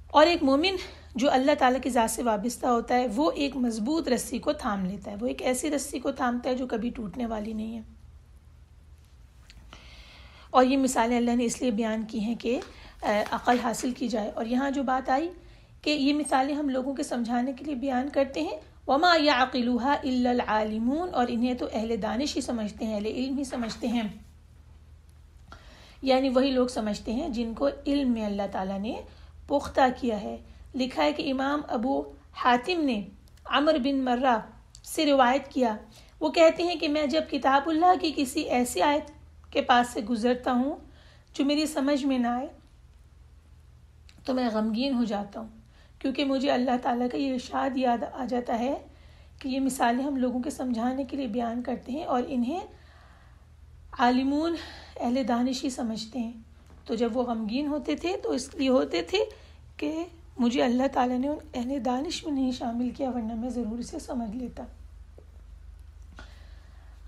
اور ایک مومن جو اللہ تعالیٰ کی ذات سے وابستہ ہوتا ہے وہ ایک مضبوط رسی کو تھام لیتا ہے، وہ ایک ایسی رسی کو تھامتا ہے جو کبھی ٹوٹنے والی نہیں ہے۔ اور یہ مثالیں اللہ نے اس لیے بیان کی ہیں کہ عقل حاصل کی جائے۔ اور یہاں جو بات آئی کہ یہ مثالیں ہم لوگوں کے سمجھانے کے لیے بیان کرتے ہیں، وَمَا يَعْقِلُهَا إِلَّا الْعَالِمُونَ، اور انہیں تو اہل دانش ہی سمجھتے ہیں، اہل علم ہی سمجھتے ہیں، یعنی وہی لوگ سمجھتے ہیں جن کو علم میں اللہ تعالیٰ نے پختہ کیا ہے۔ لکھا ہے کہ امام ابو حاتم نے عمر بن مرہ سے روایت کیا، وہ کہتے ہیں کہ میں جب کتاب اللہ کی کسی ایسی آیت کے پاس سے گزرتا ہوں جو میری سمجھ میں نہ آئے تو میں غمگین ہو جاتا ہوں، کیونکہ مجھے اللہ تعالیٰ کا یہ ارشاد یاد آ جاتا ہے کہ یہ مثالیں ہم لوگوں کے سمجھانے کے لیے بیان کرتے ہیں اور انہیں عالمون، اہل دانش ہی سمجھتے ہیں۔ تو جب وہ غمگین ہوتے تھے تو اس لیے ہوتے تھے کہ مجھے اللہ تعالیٰ نے ان اہل دانش میں نہیں شامل کیا، ورنہ میں ضرور اسے سمجھ لیتا۔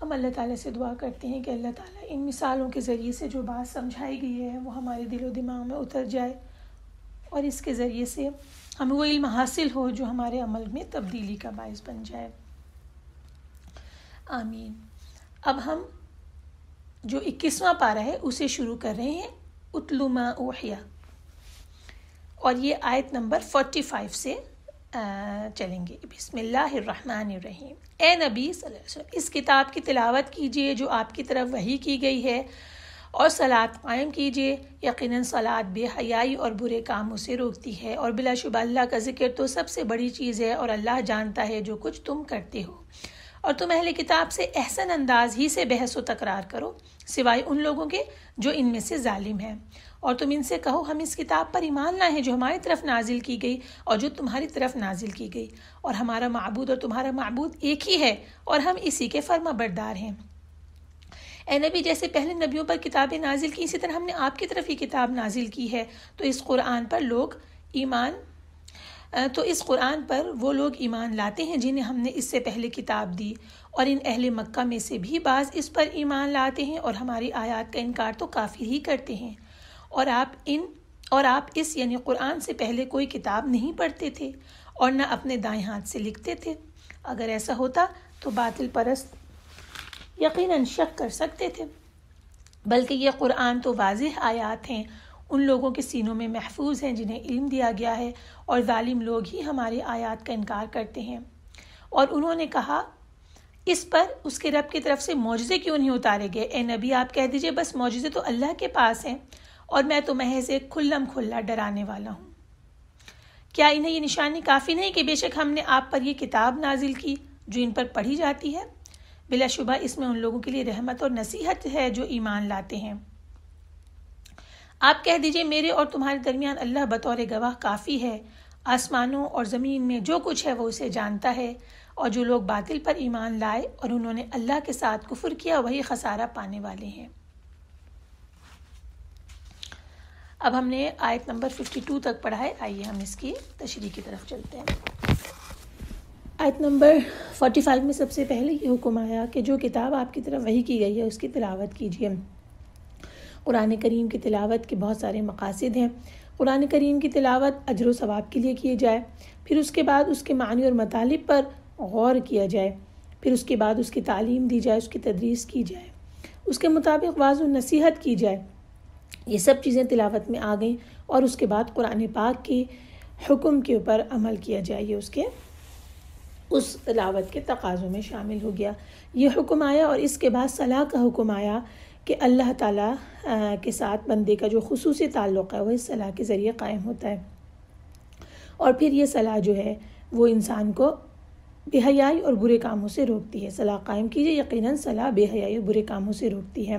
ہم اللہ تعالیٰ سے دعا کرتے ہیں کہ اللہ تعالیٰ ان مثالوں کے ذریعے سے جو بات سمجھائی گئی ہے وہ ہمارے دل و دماغ میں اتر جائے، اور اس کے ذریعے سے ہمیں وہ علم حاصل ہو جو ہمارے عمل میں تبدیلی کا باعث بن جائے۔ آمین۔ اب ہم جو 21واں پارہ ہے اسے شروع کر رہے ہیں، اتلو ما اوحیا، اور یہ آیت نمبر 45 سے چلیں گے۔ بسم اللہ الرحمن الرحیم۔ اے نبی صلی اللہ علیہ وسلم، اس کتاب کی تلاوت کیجئے جو آپ کی طرف وحی کی گئی ہے، اور صلاۃ قائم کیجئے، یقیناً صلاۃ بے حیائی اور برے کاموں سے روکتی ہے، اور بلا شبہ اللہ کا ذکر تو سب سے بڑی چیز ہے، اور اللہ جانتا ہے جو کچھ تم کرتے ہو۔ اور تم اہل کتاب سے احسن انداز ہی سے بحث و تکرار کرو، سوائے ان لوگوں کے جو ان میں سے ظالم ہیں، اور تم ان سے کہو ہم اس کتاب پر ایمان لائے ہیں جو ہماری طرف نازل کی گئی اور جو تمہاری طرف نازل کی گئی، اور ہمارا معبود اور تمہارا معبود ایک ہی ہے اور ہم اسی کے فرما بردار ہیں۔ اے نبی، جیسے پہلے نبیوں پر کتابیں نازل کی، اسی طرح ہم نے آپ کی طرف یہ کتاب نازل کی ہے، تو اس قرآن پر وہ لوگ ایمان لاتے ہیں جنہیں ہم نے اس سے پہلے کتاب دی، اور ان اہل مکہ میں سے بھی بعض اس پر ایمان لاتے ہیں اور ہماری آیات کا انکار تو کافر ہی کرتے ہیں، اور آپ اس یعنی قرآن سے پہلے کوئی کتاب نہیں پڑھتے تھے اور نہ اپنے دائیں ہاتھ سے لکھتے تھے۔ اگر ایسا ہوتا تو باطل پرست یقیناً شک کر سکتے تھے، بلکہ یہ قرآن تو واضح آیات ہیں، ان لوگوں کے سینوں میں محفوظ ہیں جنہیں علم دیا گیا ہے، اور ظالم لوگ ہی ہماری آیات کا انکار کرتے ہیں۔ اور انہوں نے کہا اس پر اس کے رب کی طرف سے معجزے کیوں نہیں اتارے گئے؟ اے نبی، آپ کہہ دیجئے بس معجزے تو اللہ کے پاس ہیں، اور میں تو محض ایک کھلم کھلا ڈرانے والا ہوں۔ کیا انہیں یہ نشانی کافی نہیں کہ بے شک ہم نے آپ پر یہ کتاب نازل کی جو ان پر پڑھی جاتی ہے؟ بلا شبہ اس میں ان لوگوں کے لیے رحمت اور نصیحت ہے جو ایمان لاتے ہیں۔ آپ کہہ دیجئے میرے اور تمہارے درمیان اللہ بطور گواہ کافی ہے، آسمانوں اور زمین میں جو کچھ ہے وہ اسے جانتا ہے، اور جو لوگ باطل پر ایمان لائے اور انہوں نے اللہ کے ساتھ کفر کیا وہی خسارہ پانے والے ہیں۔ اب ہم نے آیت نمبر 52 تک پڑھا ہے، آئیے ہم اس کی تشریح کی طرف چلتے ہیں۔ آیت نمبر 45 میں سب سے پہلے یہ حکم آیا کہ جو کتاب آپ کی طرف وحی کی گئی ہے اس کی تلاوت کیجیے۔ قرآن کریم کی تلاوت کے بہت سارے مقاصد ہیں۔ قرآن کریم کی تلاوت اجر و ثواب کے لیے کیے جائے، پھر اس کے بعد اس کے معنی اور مطالب پر غور کیا جائے، پھر اس کے بعد اس کی تعلیم دی جائے، اس کی تدریس کی جائے، اس کے مطابق واعظ و نصیحت کی جائے۔ یہ سب چیزیں تلاوت میں آ گئیں، اور اس کے بعد قرآن پاک کی حکم کے اوپر عمل کیا جائے، یہ اس تلاوت کے تقاضوں میں شامل ہو گیا۔ یہ حکم آیا، اور اس کے بعد صلاح کا حکم آیا کہ اللہ تعالیٰ کے ساتھ بندے کا جو خصوصی تعلق ہے وہ اس صلاح کے ذریعے قائم ہوتا ہے، اور پھر یہ صلاح جو ہے وہ انسان کو بے حیائی اور برے کاموں سے روکتی ہے۔ صلاح قائم کیجیے، یقیناً صلاح بے حیائی اور برے کاموں سے روکتی ہے۔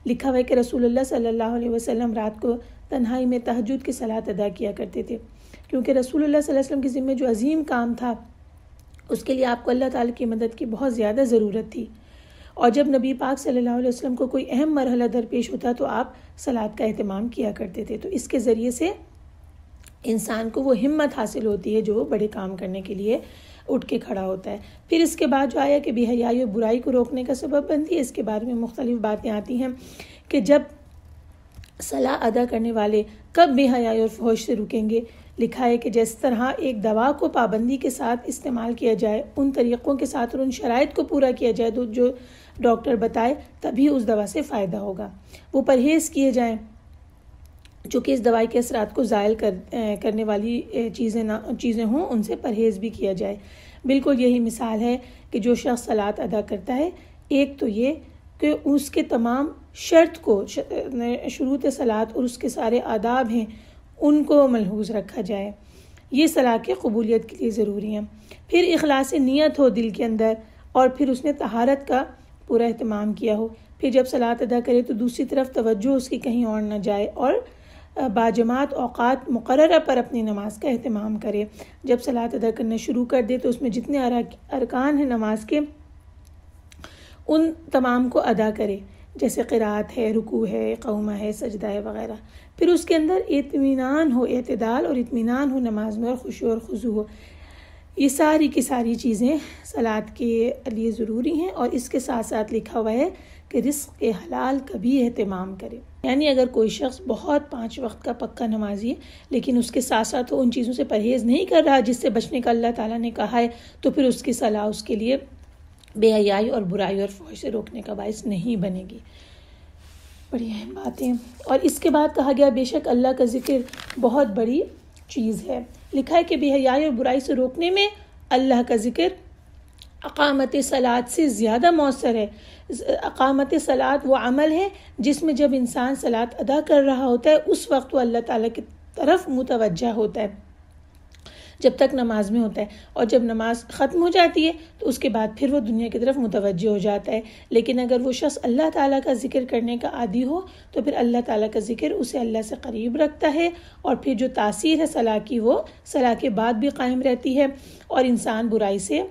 لکھا ہوا ہے کہ رسول اللہ صلی اللہ علیہ وسلم رات کو تنہائی میں تہجد کی صلاۃ ادا کیا کرتے تھے، کیونکہ رسول اللہ صلی اللہ علیہ وسلم کے ذمہ جو عظیم کام تھا اس کے لیے آپ کو اللہ تعالیٰ کی مدد کی بہت زیادہ ضرورت تھی، اور جب نبی پاک صلی اللہ علیہ وسلم کو کوئی اہم مرحلہ درپیش ہوتا تو آپ صلاۃ کا اہتمام کیا کرتے تھے۔ تو اس کے ذریعے سے انسان کو وہ ہمت حاصل ہوتی ہے جو وہ بڑے کام کرنے کے لیے اٹھ کے کھڑا ہوتا ہے۔ پھر اس کے بعد جو آیا کہ بے حیائی اور برائی کو روکنے کا سبب بنتی ہے، اس کے بارے میں مختلف باتیں آتی ہیں کہ جب صلاح ادا کرنے والے کب بے حیائی اور فحش سے رکیں گے۔ لکھا ہے کہ جس طرح ایک دوا کو پابندی کے ساتھ استعمال کیا جائے، ان طریقوں کے ساتھ اور ان شرائط کو پورا کیا جائے تو جو ڈاکٹر بتائے، تبھی اس دوا سے فائدہ ہوگا۔ وہ پرہیز کیے جائیں جو کہ اس دوائی کے اثرات کو زائل کرنے والی چیزیں ہوں، ان سے پرہیز بھی کیا جائے۔ بالکل یہی مثال ہے کہ جو شخص صلاۃ ادا کرتا ہے، ایک تو یہ کہ اس کے تمام شرط کو، شروط صلاۃ اور اس کے سارے آداب ہیں، ان کو ملحوظ رکھا جائے، یہ صلاح کی قبولیت کے لیے ضروری ہیں۔ پھر اخلاص نیت ہو دل کے اندر، اور پھر اس نے طہارت کا پورا اہتمام کیا ہو۔ پھر جب صلاۃ ادا کرے تو دوسری طرف توجہ اس کی کہیں اور نہ جائے، اور باجماعت اوقات مقررہ پر اپنی نماز کا اہتمام کرے۔ جب صلاۃ ادا کرنا شروع کر دے تو اس میں جتنے ارکان ہیں نماز کے، ان تمام کو ادا کرے، جیسے قرات ہے، رکوع ہے، قومہ ہے، سجدہ ہے وغیرہ۔ پھر اس کے اندر اطمینان ہو، اعتدال اور اطمینان ہو نماز میں، اور خشوع اور خضوع ہو۔ یہ ساری کی ساری چیزیں صلاۃ کے لیے ضروری ہیں، اور اس کے ساتھ ساتھ لکھا ہوا ہے کہ رزق کے حلال کا بھی اہتمام کرے۔ یعنی اگر کوئی شخص بہت 5 وقت کا پکا نمازی ہے، لیکن اس کے ساتھ ساتھ وہ ان چیزوں سے پرہیز نہیں کر رہا جس سے بچنے کا اللہ تعالیٰ نے کہا ہے، تو پھر اس کی صلاح اس کے لیے بے حیائی اور برائی اور فحش سے روکنے کا باعث نہیں بنے گی۔ بڑی اہم باتیں۔ اور اس کے بعد کہا گیا بے شک اللہ کا ذکر بہت بڑی چیز ہے۔ لکھا ہے کہ بے حیائی اور برائی سے روکنے میں اللہ کا ذکر اقامت صلاۃ سے زیادہ مؤثر ہے۔ اقامت صلاۃ وہ عمل ہے جس میں جب انسان صلاۃ ادا کر رہا ہوتا ہے اس وقت وہ اللہ تعالیٰ کی طرف متوجہ ہوتا ہے، جب تک نماز میں ہوتا ہے، اور جب نماز ختم ہو جاتی ہے تو اس کے بعد پھر وہ دنیا کی طرف متوجہ ہو جاتا ہے۔ لیکن اگر وہ شخص اللہ تعالیٰ کا ذکر کرنے کا عادی ہو تو پھر اللہ تعالیٰ کا ذکر اسے اللہ سے قریب رکھتا ہے، اور پھر جو تاثیر ہے صلاح کی وہ صلاح کے بعد بھی قائم رہتی ہے، اور انسان برائی سے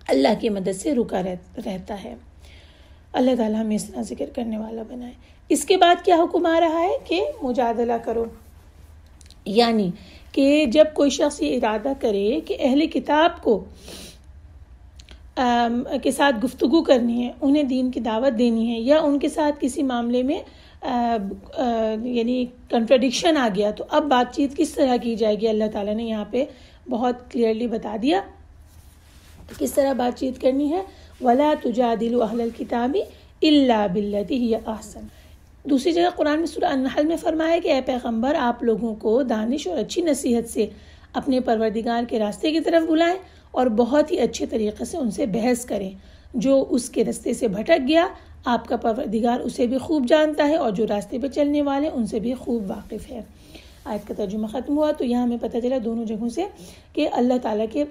اللہ کی مدد سے رکا رہتا ہے۔ اللہ تعالیٰ ہمیں اس طرح ذکر کرنے والا بنائے۔ اس کے بعد کیا حکم آ رہا ہے کہ مجادلہ کرو، یعنی کہ جب کوئی شخص یہ ارادہ کرے کہ اہل کتاب کو کے ساتھ گفتگو کرنی ہے، انہیں دین کی دعوت دینی ہے، یا ان کے ساتھ کسی معاملے میں یعنی کنٹراڈکشن آ گیا، تو اب بات چیت کس طرح کی جائے گی۔ اللہ تعالیٰ نے یہاں پہ بہت کلیئرلی بتا دیا کس طرح بات چیت کرنی ہے۔ وَلَا تُجَادِلُوا أَهْلَ الْكِتَابِ إِلَّا بِالَّتِي هِيَ أَحْسَنُ۔ دوسری جگہ قرآن میں سورہ النحل میں فرمایا کہ اے پیغمبر آپ لوگوں کو دانش اور اچھی نصیحت سے اپنے پروردگار کے راستے کی طرف بلائیں، اور بہت ہی اچھے طریقے سے ان سے بحث کریں۔ جو اس کے راستے سے بھٹک گیا آپ کا پروردگار اسے بھی خوب جانتا ہے، اور جو راستے پہ چلنے والے ان سے بھی خوب واقف ہے۔ آیت کا ترجمہ ختم ہوا۔ تو یہاں ہمیں پتہ چلا دونوں جگہوں سے کہ اللہ تعالیٰ کے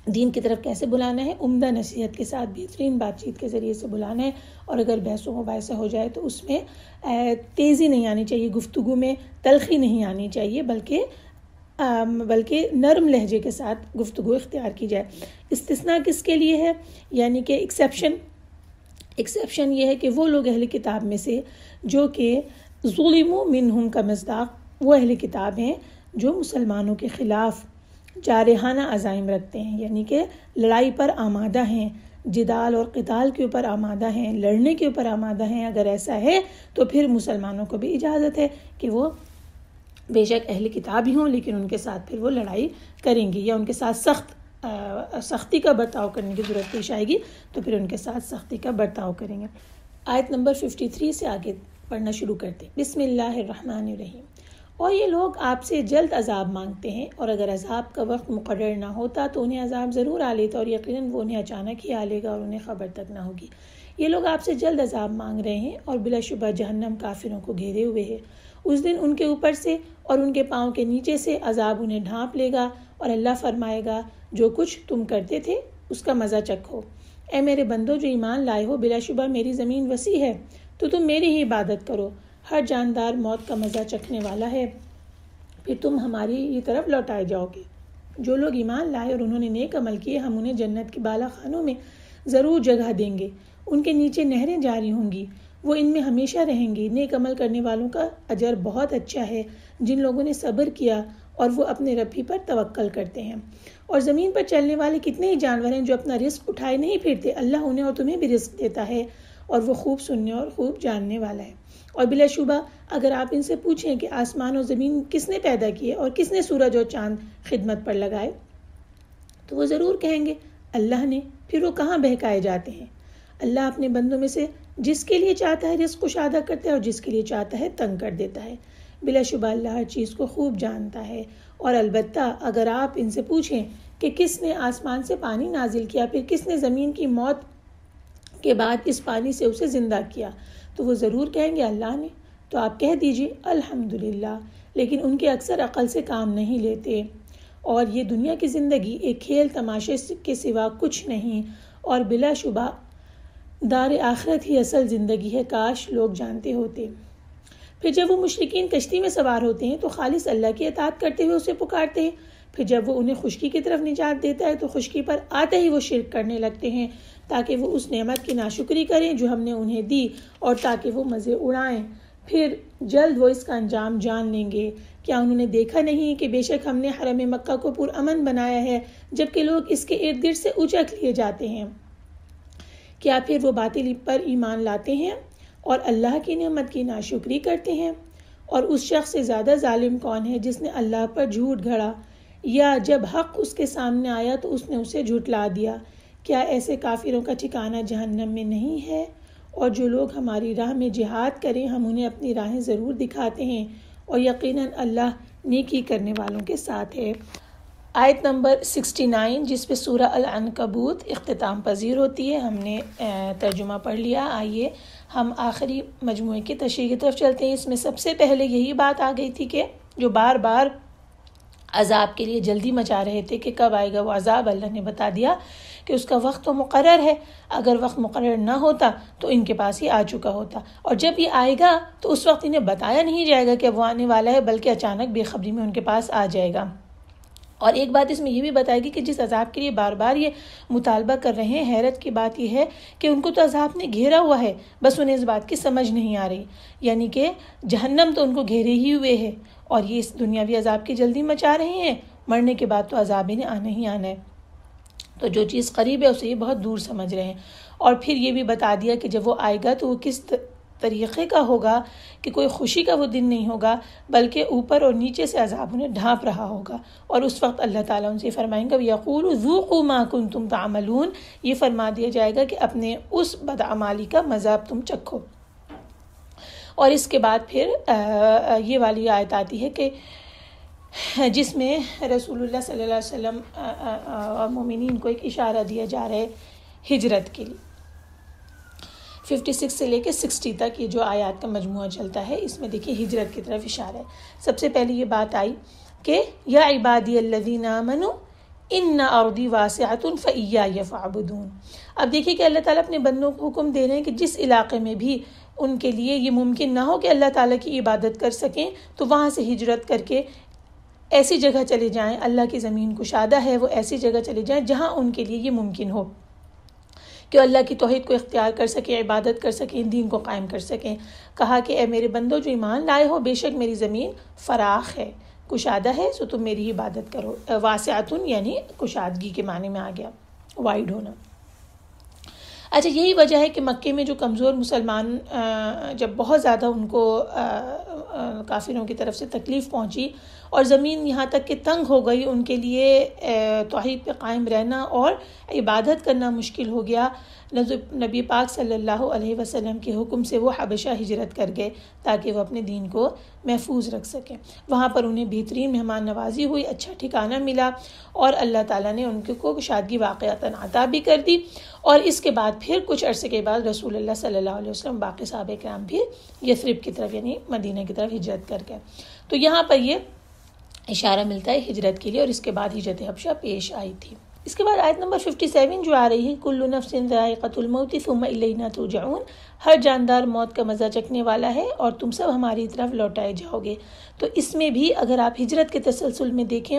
دین کی طرف کیسے بلانا ہے، عمدہ نصیحت کے ساتھ بہترین بات چیت کے ذریعے سے بلانا ہے، اور اگر بحث و مباحثہ ہو جائے تو اس میں تیزی نہیں آنی چاہیے، گفتگو میں تلخی نہیں آنی چاہیے، بلکہ نرم لہجے کے ساتھ گفتگو اختیار کی جائے۔ استثناء کس کے لیے ہے، یعنی کہ ایکسیپشن یہ ہے کہ وہ لوگ اہل کتاب میں سے جو کہ ظلموا منہم کا مصداق وہ اہل کتاب ہیں جو مسلمانوں کے خلاف جارحانہ عزائم رکھتے ہیں، یعنی کہ لڑائی پر آمادہ ہیں، جدال اور قتال کے اوپر آمادہ ہیں، لڑنے کے اوپر آمادہ ہیں۔ اگر ایسا ہے تو پھر مسلمانوں کو بھی اجازت ہے کہ وہ بے شک اہل کتاب ہی ہوں، لیکن ان کے ساتھ پھر وہ لڑائی کریں گے، یا ان کے ساتھ سختی کا برتاؤ کرنے کی ضرورت پیش آئے گی تو پھر ان کے ساتھ سختی کا برتاؤ کریں گے۔ آیت نمبر 53 سے آگے پڑھنا شروع کرتے۔ بسم اللہ الرحمن الرحیم۔ اور یہ لوگ آپ سے جلد عذاب مانگتے ہیں، اور اگر عذاب کا وقت مقرر نہ ہوتا تو انہیں عذاب ضرور آ لیتا، اور یقیناً وہ انہیں اچانک ہی آ لے گا اور انہیں خبر تک نہ ہوگی۔ یہ لوگ آپ سے جلد عذاب مانگ رہے ہیں، اور بلا شبہ جہنم کافروں کو گھیرے ہوئے ہے۔ اس دن ان کے اوپر سے اور ان کے پاؤں کے نیچے سے عذاب انہیں ڈھانپ لے گا، اور اللہ فرمائے گا جو کچھ تم کرتے تھے اس کا مزہ چکھو۔ اے میرے بندو جو ایمان لائے ہو، بلا شبہ میری زمین وسیع ہے تو تم میری ہی عبادت کرو۔ ہر جاندار موت کا مزہ چکھنے والا ہے، پھر تم ہماری ہی طرف لوٹائے جاؤ گے۔ جو لوگ ایمان لائے اور انہوں نے نیک عمل کیے، ہم انہیں جنت کے بالا خانوں میں ضرور جگہ دیں گے، ان کے نیچے نہریں جاری ہوں گی، وہ ان میں ہمیشہ رہیں گے۔ نیک عمل کرنے والوں کا اجر بہت اچھا ہے، جن لوگوں نے صبر کیا اور وہ اپنے رب ہی پر توکل کرتے ہیں۔ اور زمین پر چلنے والے کتنے ہی جانور ہیں جو اپنا رزق اٹھائے نہیں پھرتے، اللہ انہیں اور تمہیں بھی رزق دیتا ہے، اور وہ خوب سننے اور خوب جاننے والا ہے۔ اور بلا شبہ اگر آپ ان سے پوچھیں کہ آسمان اور زمین کس نے پیدا کیے اور کس نے سورج اور چاند خدمت پر لگائے، تو وہ ضرور کہیں گے اللہ نے۔ پھر وہ کہاں بہکائے جاتے ہیں۔ اللہ اپنے بندوں میں سے جس کے لیے چاہتا ہے رزق کشادہ کرتا ہے، اور جس کے لیے چاہتا ہے تنگ کر دیتا ہے۔ بلا شبہ اللہ ہر چیز کو خوب جانتا ہے۔ اور البتہ اگر آپ ان سے پوچھیں کہ کس نے آسمان سے پانی نازل کیا، پھر کس نے زمین کی موت کے بعد اس پانی سے اسے زندہ کیا، تو وہ ضرور کہیں گے اللہ نے۔ تو آپ کہہ دیجئے الحمدللہ، لیکن ان کے اکثر عقل سے کام نہیں لیتے، اور یہ دنیا کی زندگی ایک کھیل تماشے کے سوا کچھ نہیں، اور بلا شبہ دار آخرت ہی اصل زندگی ہے، کاش لوگ جانتے ہوتے۔ پھر جب وہ مشرکین کشتی میں سوار ہوتے ہیں تو خالص اللہ کی اطاعت کرتے ہوئے اسے پکارتے ہیں، پھر جب وہ انہیں خشکی کی طرف نجات دیتا ہے تو خشکی پر آتے ہی وہ شرک کرنے لگتے ہیں، تاکہ وہ اس نعمت کی ناشکری کریں جو ہم نے انہیں دی، اور تاکہ وہ مزے اڑائیں۔ پھر جلد وہ اس کا انجام جان لیں گے۔ کیا انہوں نے دیکھا نہیں کہ بے شک ہم نے حرم مکہ کو پرامن بنایا ہے، جبکہ لوگ اس کے ارد گرد سے اچک لیے جاتے ہیں۔ کیا پھر وہ باطل پر ایمان لاتے ہیں اور اللہ کی نعمت کی ناشکری کرتے ہیں؟ اور اس شخص سے زیادہ ظالم کون ہے جس نے اللہ پر جھوٹ گھڑا، یا جب حق اس کے سامنے آیا تو اس نے اسے جھٹلا دیا؟ کیا ایسے کافروں کا ٹھکانہ جہنم میں نہیں ہے؟ اور جو لوگ ہماری راہ میں جہاد کریں ہم انہیں اپنی راہیں ضرور دکھاتے ہیں، اور یقیناً اللہ نیکی کرنے والوں کے ساتھ ہے۔ آیت نمبر 69 جس پہ سورہ العنکبوت اختتام پذیر ہوتی ہے، ہم نے ترجمہ پڑھ لیا۔ آئیے ہم آخری مجموعے کی تشریح کی طرف چلتے ہیں۔ اس میں سب سے پہلے یہی بات آ گئی تھی کہ جو بار بار عذاب کے لیے جلدی مچا رہے تھے کہ کب آئے گا وہ عذاب. اللہ نے بتا دیا کہ اس کا وقت تو مقرر ہے. اگر وقت مقرر نہ ہوتا تو ان کے پاس یہ آ چکا ہوتا, اور جب یہ آئے گا تو اس وقت انہیں بتایا نہیں جائے گا کہ وہ آنے والا ہے, بلکہ اچانک بے خبری میں ان کے پاس آ جائے گا. اور ایک بات اس میں یہ بھی بتائے گی کہ جس عذاب کے لیے بار بار یہ مطالبہ کر رہے ہیں, حیرت کی بات یہ ہے کہ ان کو تو عذاب نے گھیرا ہوا ہے, بس انہیں اس بات کی سمجھ نہیں آ رہی. یعنی کہ جہنم تو ان کو گھیرے ہی ہوئے ہے, اور یہ اس دنیاوی عذاب کی جلدی مچا رہے ہیں, مرنے کے بعد تو عذاب انہیں آنا ہی آنا ہے. تو جو چیز قریب ہے اسے یہ بہت دور سمجھ رہے ہیں. اور پھر یہ بھی بتا دیا کہ جب وہ آئے گا تو وہ کس طریقے کا ہوگا, کہ کوئی خوشی کا وہ دن نہیں ہوگا, بلکہ اوپر اور نیچے سے عذاب انہیں ڈھانپ رہا ہوگا. اور اس وقت اللہ تعالیٰ ان سے فرمائیں گا وَيَقُولُ ذُوقُوا مَا كُنْتُمْ تَعْمَلُونَ, یہ فرما دیا جائے گا کہ اپنے اس بدعمالی کا مزہ تم چکھو. اور اس کے بعد پھر یہ والی آیت آتی ہے کہ جس میں رسول اللہ صلی اللہ علیہ وسلم اور مومنین کو ایک اشارہ دیا جا رہا ہے ہجرت کے لیے. 56 سے لے کے 60 تک یہ جو آیات کا مجموعہ چلتا ہے, اس میں دیکھیں ہجرت کی طرف اشارہ ہے. سب سے پہلے یہ بات آئی کہ یا عبادی الذین آمنوا ان ارضی واسعۃ فإیایا فاعبدون. اب دیکھیے کہ اللہ تعالیٰ اپنے بندوں کو حکم دے رہے ہیں کہ جس علاقے میں بھی ان کے لیے یہ ممکن نہ ہو کہ اللہ تعالیٰ کی عبادت کر سکیں, تو وہاں سے ہجرت کر کے ایسی جگہ چلے جائیں. اللہ کی زمین کشادہ ہے, وہ ایسی جگہ چلے جائیں جہاں ان کے لیے یہ ممکن ہو کہ اللہ کی توحید کو اختیار کر سکیں, عبادت کر سکیں, دین کو قائم کر سکیں. کہا کہ اے میرے بندو جو ایمان لائے ہو, بے شک میری زمین فراخ ہے, کشادہ ہے, سو تم میری عبادت کرو. واسعتن یعنی کشادگی کے معنی میں آ گیا, وائڈ ہونا. اچھا, یہی وجہ ہے کہ مکے میں جو کمزور مسلمان جب بہت زیادہ ان کو کافروں کی طرف سے تکلیف پہنچی اور زمین یہاں تک کہ تنگ ہو گئی, ان کے لیے توحید پہ قائم رہنا اور عبادت کرنا مشکل ہو گیا, نبی پاک صلی اللہ علیہ وسلم کے حکم سے وہ حبشہ ہجرت کر گئے تاکہ وہ اپنے دین کو محفوظ رکھ سکیں. وہاں پر انہیں بہترین مہمان نوازی ہوئی, اچھا ٹھکانہ ملا, اور اللہ تعالیٰ نے ان کو کشادگی واقعتاً عطا بھی کر دی. اور اس کے بعد پھر کچھ عرصے کے بعد رسول اللہ صلی اللہ علیہ وسلم باقی صحابہ کرام بھی یثرب کی طرف یعنی مدینہ کی طرف ہجرت کر گئے. تو یہاں پر یہ اشارہ ملتا ہے ہجرت کے لیے, اور اس کے بعد ہجرت حبشہ پیش آئی تھی. اس کے بعد آیت نمبر 57 جو آ رہی ہے, کل نفس ذائقۃ الموت ثم الینا ترجعون, ہر جاندار موت کا مزہ چکھنے والا ہے اور تم سب ہماری طرف لوٹائے جاؤ گے. تو اس میں بھی اگر آپ ہجرت کے تسلسل میں دیکھیں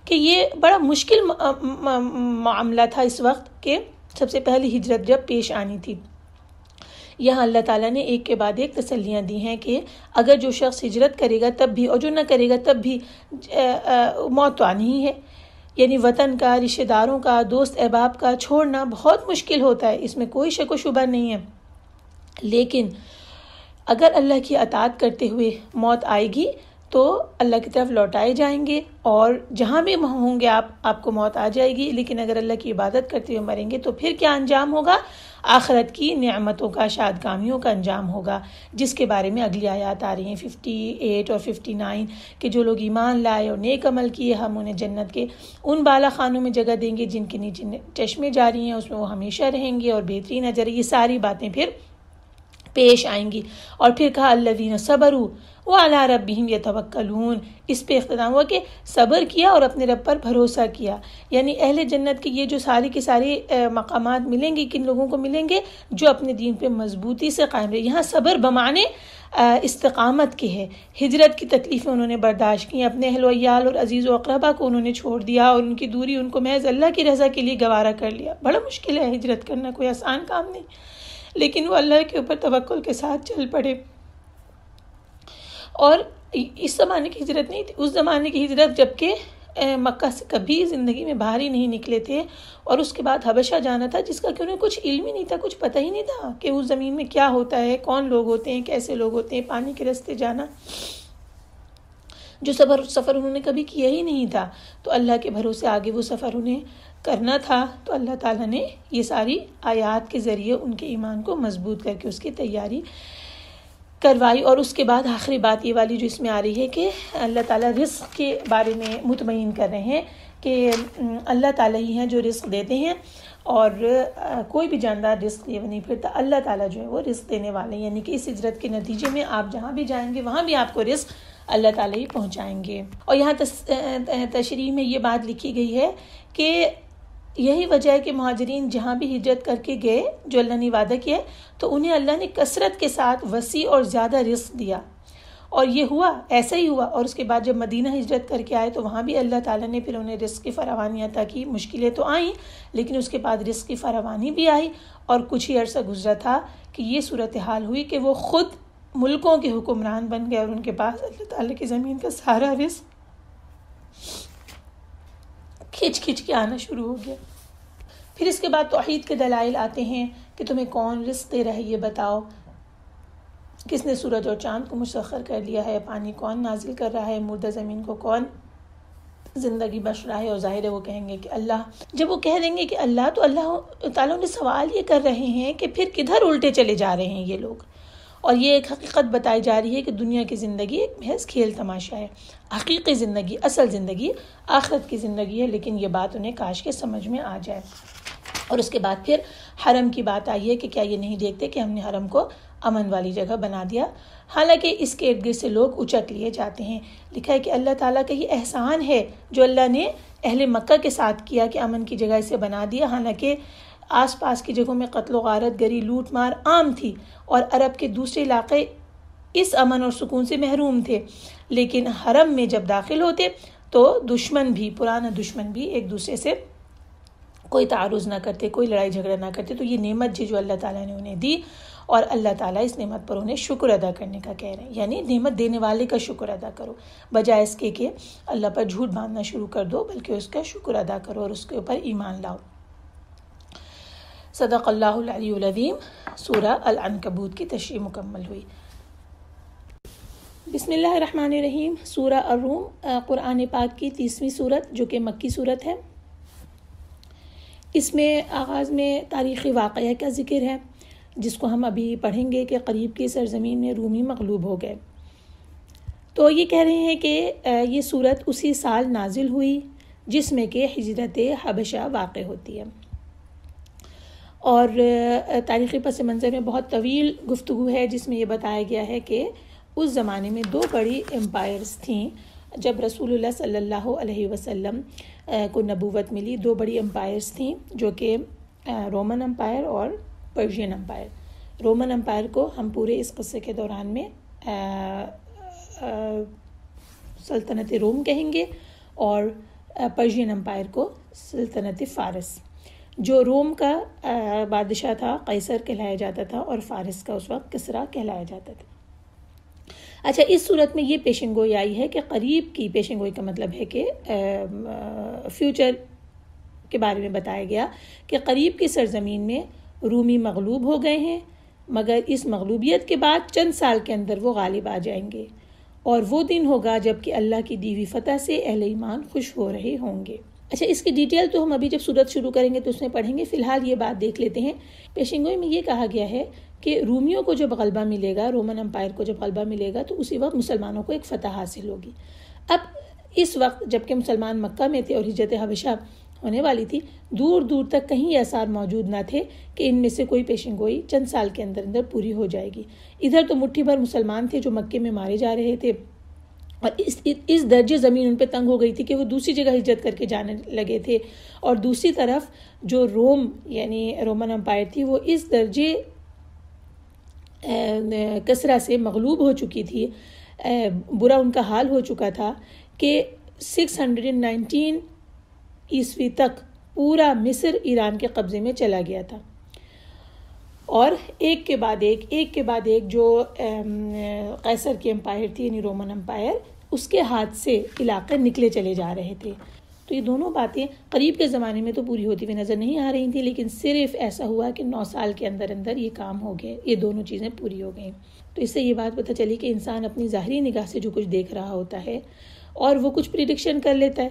کہ یہ بڑا مشکل معاملہ تھا اس وقت, کہ سب سے پہلی ہجرت جب پیش آنی تھی. یہاں اللہ تعالیٰ نے ایک کے بعد ایک تسلیاں دی ہیں کہ اگر جو شخص ہجرت کرے گا تب بھی, اور جو نہ کرے گا تب بھی موت تو آنی ہی ہے. یعنی وطن کا, رشتہ داروں کا, دوست احباب کا چھوڑنا بہت مشکل ہوتا ہے, اس میں کوئی شک و شبہ نہیں ہے. لیکن اگر اللہ کی اطاعت کرتے ہوئے موت آئے گی تو اللہ کی طرف لوٹائے جائیں گے, اور جہاں بھی ہوں گے آپ کو موت آ جائے گی. لیکن اگر اللہ کی عبادت کرتے ہوئے مریں گے تو پھر کیا انجام ہوگا؟ آخرت کی نعمتوں کا, شاد کامیوں کا انجام ہوگا, جس کے بارے میں اگلی آیات آ رہی ہیں 58 اور 59 کہ جو لوگ ایمان لائے اور نیک عمل کیے ہم انہیں جنت کے ان بالا خانوں میں جگہ دیں گے جن کے نیچے چشمے جاری ہیں, اس میں وہ ہمیشہ رہیں گے اور بہترین اجر. یہ ساری باتیں پھر پیش آئیں گی. اور پھر کہا الذین صبروا وعلی ربہم یتوکلون, اس پہ اختتام ہوا کہ صبر کیا اور اپنے رب پر بھروسہ کیا. یعنی اہل جنت کی یہ جو ساری کی ساری مقامات ملیں گی, کن لوگوں کو ملیں گے؟ جو اپنے دین پہ مضبوطی سے قائم رہے. یہاں صبر بمعنی استقامت کے ہے. ہجرت کی تکلیفیں انہوں نے برداشت کی, اپنے اہل و عیال اور عزیز و اقربا کو انہوں نے چھوڑ دیا, اور ان کی دوری ان کو محض اللہ کی رضا کے لیے گوارا کر لیا. بڑا مشکل ہے ہجرت کرنا, کوئی آسان کام نہیں, لیکن وہ اللہ کے اوپر توکل کے ساتھ چل پڑے. اور اس زمانے کی ہجرت نہیں تھی, اس زمانے کی ہجرت جب کہ مکہ سے کبھی زندگی میں باہر ہی نہیں نکلے تھے, اور اس کے بعد حبشہ جانا تھا جس کا کہ انہیں کچھ علم ہی نہیں تھا, کچھ پتہ ہی نہیں تھا کہ اس زمین میں کیا ہوتا ہے, کون لوگ ہوتے ہیں, کیسے لوگ ہوتے ہیں, پانی کے راستے جانا, جو سفر انہوں نے کبھی کیا ہی نہیں تھا. تو اللہ کے بھروسے آگے وہ سفر انہیں کرنا تھا. تو اللہ تعالیٰ نے یہ ساری آیات کے ذریعے ان کے ایمان کو مضبوط کر کے اس کی تیاری کروائی. اور اس کے بعد آخری بات یہ والی جو اس میں آ رہی ہے کہ اللہ تعالیٰ رزق کے بارے میں مطمئن کر رہے ہیں کہ اللہ تعالیٰ ہی ہیں جو رزق دیتے ہیں, اور کوئی بھی جاندار رزق لیے نہیں پھرتا. اللہ تعالیٰ جو ہے وہ رزق دینے والے ہیں. یعنی کہ اس ہجرت کے نتیجے میں آپ جہاں بھی جائیں گے وہاں بھی آپ کو رزق اللہ تعالیٰ ہی پہنچائیں گے۔ اور یہاں تشریح میں یہ بات لکھی گئی ہے کہ یہی وجہ ہے کہ مہاجرین جہاں بھی ہجرت کر کے گئے جو اللہ نے وعدہ کیا تو انہیں اللہ نے کثرت کے ساتھ وسیع اور زیادہ رزق دیا، اور یہ ہوا، ایسا ہی ہوا۔ اور اس کے بعد جب مدینہ ہجرت کر کے آئے تو وہاں بھی اللہ تعالیٰ نے پھر انہیں رزق کی فراوانی عطا کی۔ مشکلیں تو آئیں لیکن اس کے بعد رزق کی فراوانی بھی آئی، اور کچھ ہی عرصہ گزرا تھا کہ یہ صورتحال ہوئی کہ وہ خود ملکوں کے حکمران بن گئے، اور ان کے پاس اللہ تعالیٰ کی زمین کا سارا رزق کھچ کھچ کے آنا شروع ہو گیا۔ پھر اس کے بعد توحید کے دلائل آتے ہیں کہ تمہیں کون رزق دے رہا ہے یہ بتاؤ، کس نے سورج اور چاند کو مسخر کر لیا ہے، پانی کون نازل کر رہا ہے، مردہ زمین کو کون زندگی بخش رہا ہے۔ اور ظاہر ہے وہ کہیں گے کہ اللہ، جب وہ کہہ دیں گے کہ اللہ، تو اللہ تعالیٰ نے سوال یہ کر رہے ہیں کہ پھر کدھر الٹے چلے جا رہے ہیں یہ لوگ۔ اور یہ ایک حقیقت بتائی جا رہی ہے کہ دنیا کی زندگی ایک محض کھیل تماشا ہے، حقیقی زندگی، اصل زندگی آخرت کی زندگی ہے، لیکن یہ بات انہیں کاش کے سمجھ میں آ جائے۔ اور اس کے بعد پھر حرم کی بات آئی ہے کہ کیا یہ نہیں دیکھتے کہ ہم نے حرم کو امن والی جگہ بنا دیا، حالانکہ اس کے ارد گرد سے لوگ اچک لیے جاتے ہیں۔ لکھا ہے کہ اللہ تعالیٰ کا یہ احسان ہے جو اللہ نے اہل مکہ کے ساتھ کیا کہ امن کی جگہ اسے بنا دیا، حالانکہ آس پاس کی جگہوں میں قتل و غارت گری لوٹ مار عام تھی، اور عرب کے دوسرے علاقے اس امن اور سکون سے محروم تھے، لیکن حرم میں جب داخل ہوتے تو دشمن بھی، پرانا دشمن بھی ایک دوسرے سے کوئی تعارض نہ کرتے، کوئی لڑائی جھگڑا نہ کرتے۔ تو یہ نعمت جو اللہ تعالیٰ نے انہیں دی، اور اللہ تعالیٰ اس نعمت پر انہیں شکر ادا کرنے کا کہہ رہے ہیں، یعنی نعمت دینے والے کا شکر ادا کرو، بجائے اس کے کہ اللہ پر جھوٹ باندھنا شروع کر دو، بلکہ اس کا شکر ادا کرو اور اس کے اوپر ایمان لاؤ۔ صدق اللہ العلی العظیم۔ سورہ العنکبوت کی تشریح مکمل ہوئی۔ بسم اللہ الرحمن الرحیم۔ سورہ الروم قرآن پاک کی 30ویں سورت جو کہ مکی سورت ہے۔ اس میں آغاز میں تاریخی واقعہ کا ذکر ہے جس کو ہم ابھی پڑھیں گے کہ قریب کی سرزمین میں رومی مغلوب ہو گئے۔ تو یہ کہہ رہے ہیں کہ یہ سورت اسی سال نازل ہوئی جس میں کہ ہجرت حبشہ واقع ہوتی ہے، اور تاریخی پس منظر میں بہت طویل گفتگو ہے جس میں یہ بتایا گیا ہے کہ اس زمانے میں دو بڑی امپائرز تھیں۔ جب رسول اللہ صلی اللہ علیہ وسلم کو نبوت ملی، دو بڑی امپائرز تھیں جو کہ رومن امپائر اور پرشین امپائر۔ رومن امپائر کو ہم پورے اس قصے کے دوران میں سلطنت روم کہیں گے، اور پرشین امپائر کو سلطنت فارس۔ جو روم کا بادشاہ تھا قیصر کہلایا جاتا تھا، اور فارس کا اس وقت کسریٰ کہلایا جاتا تھا۔ اچھا، اس صورت میں یہ پیشن گوئی آئی ہے کہ قریب کی، پیشن گوئی کا مطلب ہے کہ فیوچر کے بارے میں بتایا گیا کہ قریب کی سرزمین میں رومی مغلوب ہو گئے ہیں، مگر اس مغلوبیت کے بعد چند سال کے اندر وہ غالب آ جائیں گے، اور وہ دن ہوگا جب کہ اللہ کی دی ہوئی فتح سے اہل ایمان خوش ہو رہے ہوں گے۔ اچھا، اس کی ڈیٹیل تو ہم ابھی جب سورت شروع کریں گے تو اس میں پڑھیں گے، فی الحال یہ بات دیکھ لیتے ہیں۔ پیشن گوئی میں یہ کہا گیا ہے کہ رومیوں کو جب غلبہ ملے گا، رومن امپائر کو جب غلبہ ملے گا، تو اسی وقت مسلمانوں کو ایک فتح حاصل ہوگی۔ اب اس وقت جب کہ مسلمان مکہ میں تھے اور ہجرت حبشہ ہونے والی تھی، دور دور تک کہیں آثار موجود نہ تھے کہ ان میں سے کوئی پیشن گوئی چند سال کے اندر اندر پوری ہو جائے گی۔ ادھر تو مٹھی بھر مسلمان تھے جو مکے میں مارے جا رہے تھے، اور اس درجے زمین ان پہ تنگ ہو گئی تھی کہ وہ دوسری جگہ ہجرت کر کے جانے لگے تھے، اور دوسری طرف جو روم یعنی رومن امپائر تھی وہ اس درجے کسریٰ سے مغلوب ہو چکی تھی، برا ان کا حال ہو چکا تھا کہ 619 عیسوی تک پورا مصر ایران کے قبضے میں چلا گیا تھا، اور ایک کے بعد ایک جو قیصر کی امپائر تھی یعنی رومن امپائر، اس کے ہاتھ سے علاقے نکلے چلے جا رہے تھے۔ تو یہ دونوں باتیں قریب کے زمانے میں تو پوری ہوتی ہوئی نظر نہیں آ رہی تھیں، لیکن صرف ایسا ہوا کہ 9 سال کے اندر اندر یہ کام ہو گئے، یہ دونوں چیزیں پوری ہو گئیں۔ تو اس سے یہ بات پتہ چلی کہ انسان اپنی ظاہری نگاہ سے جو کچھ دیکھ رہا ہوتا ہے اور وہ کچھ پریڈکشن کر لیتا ہے،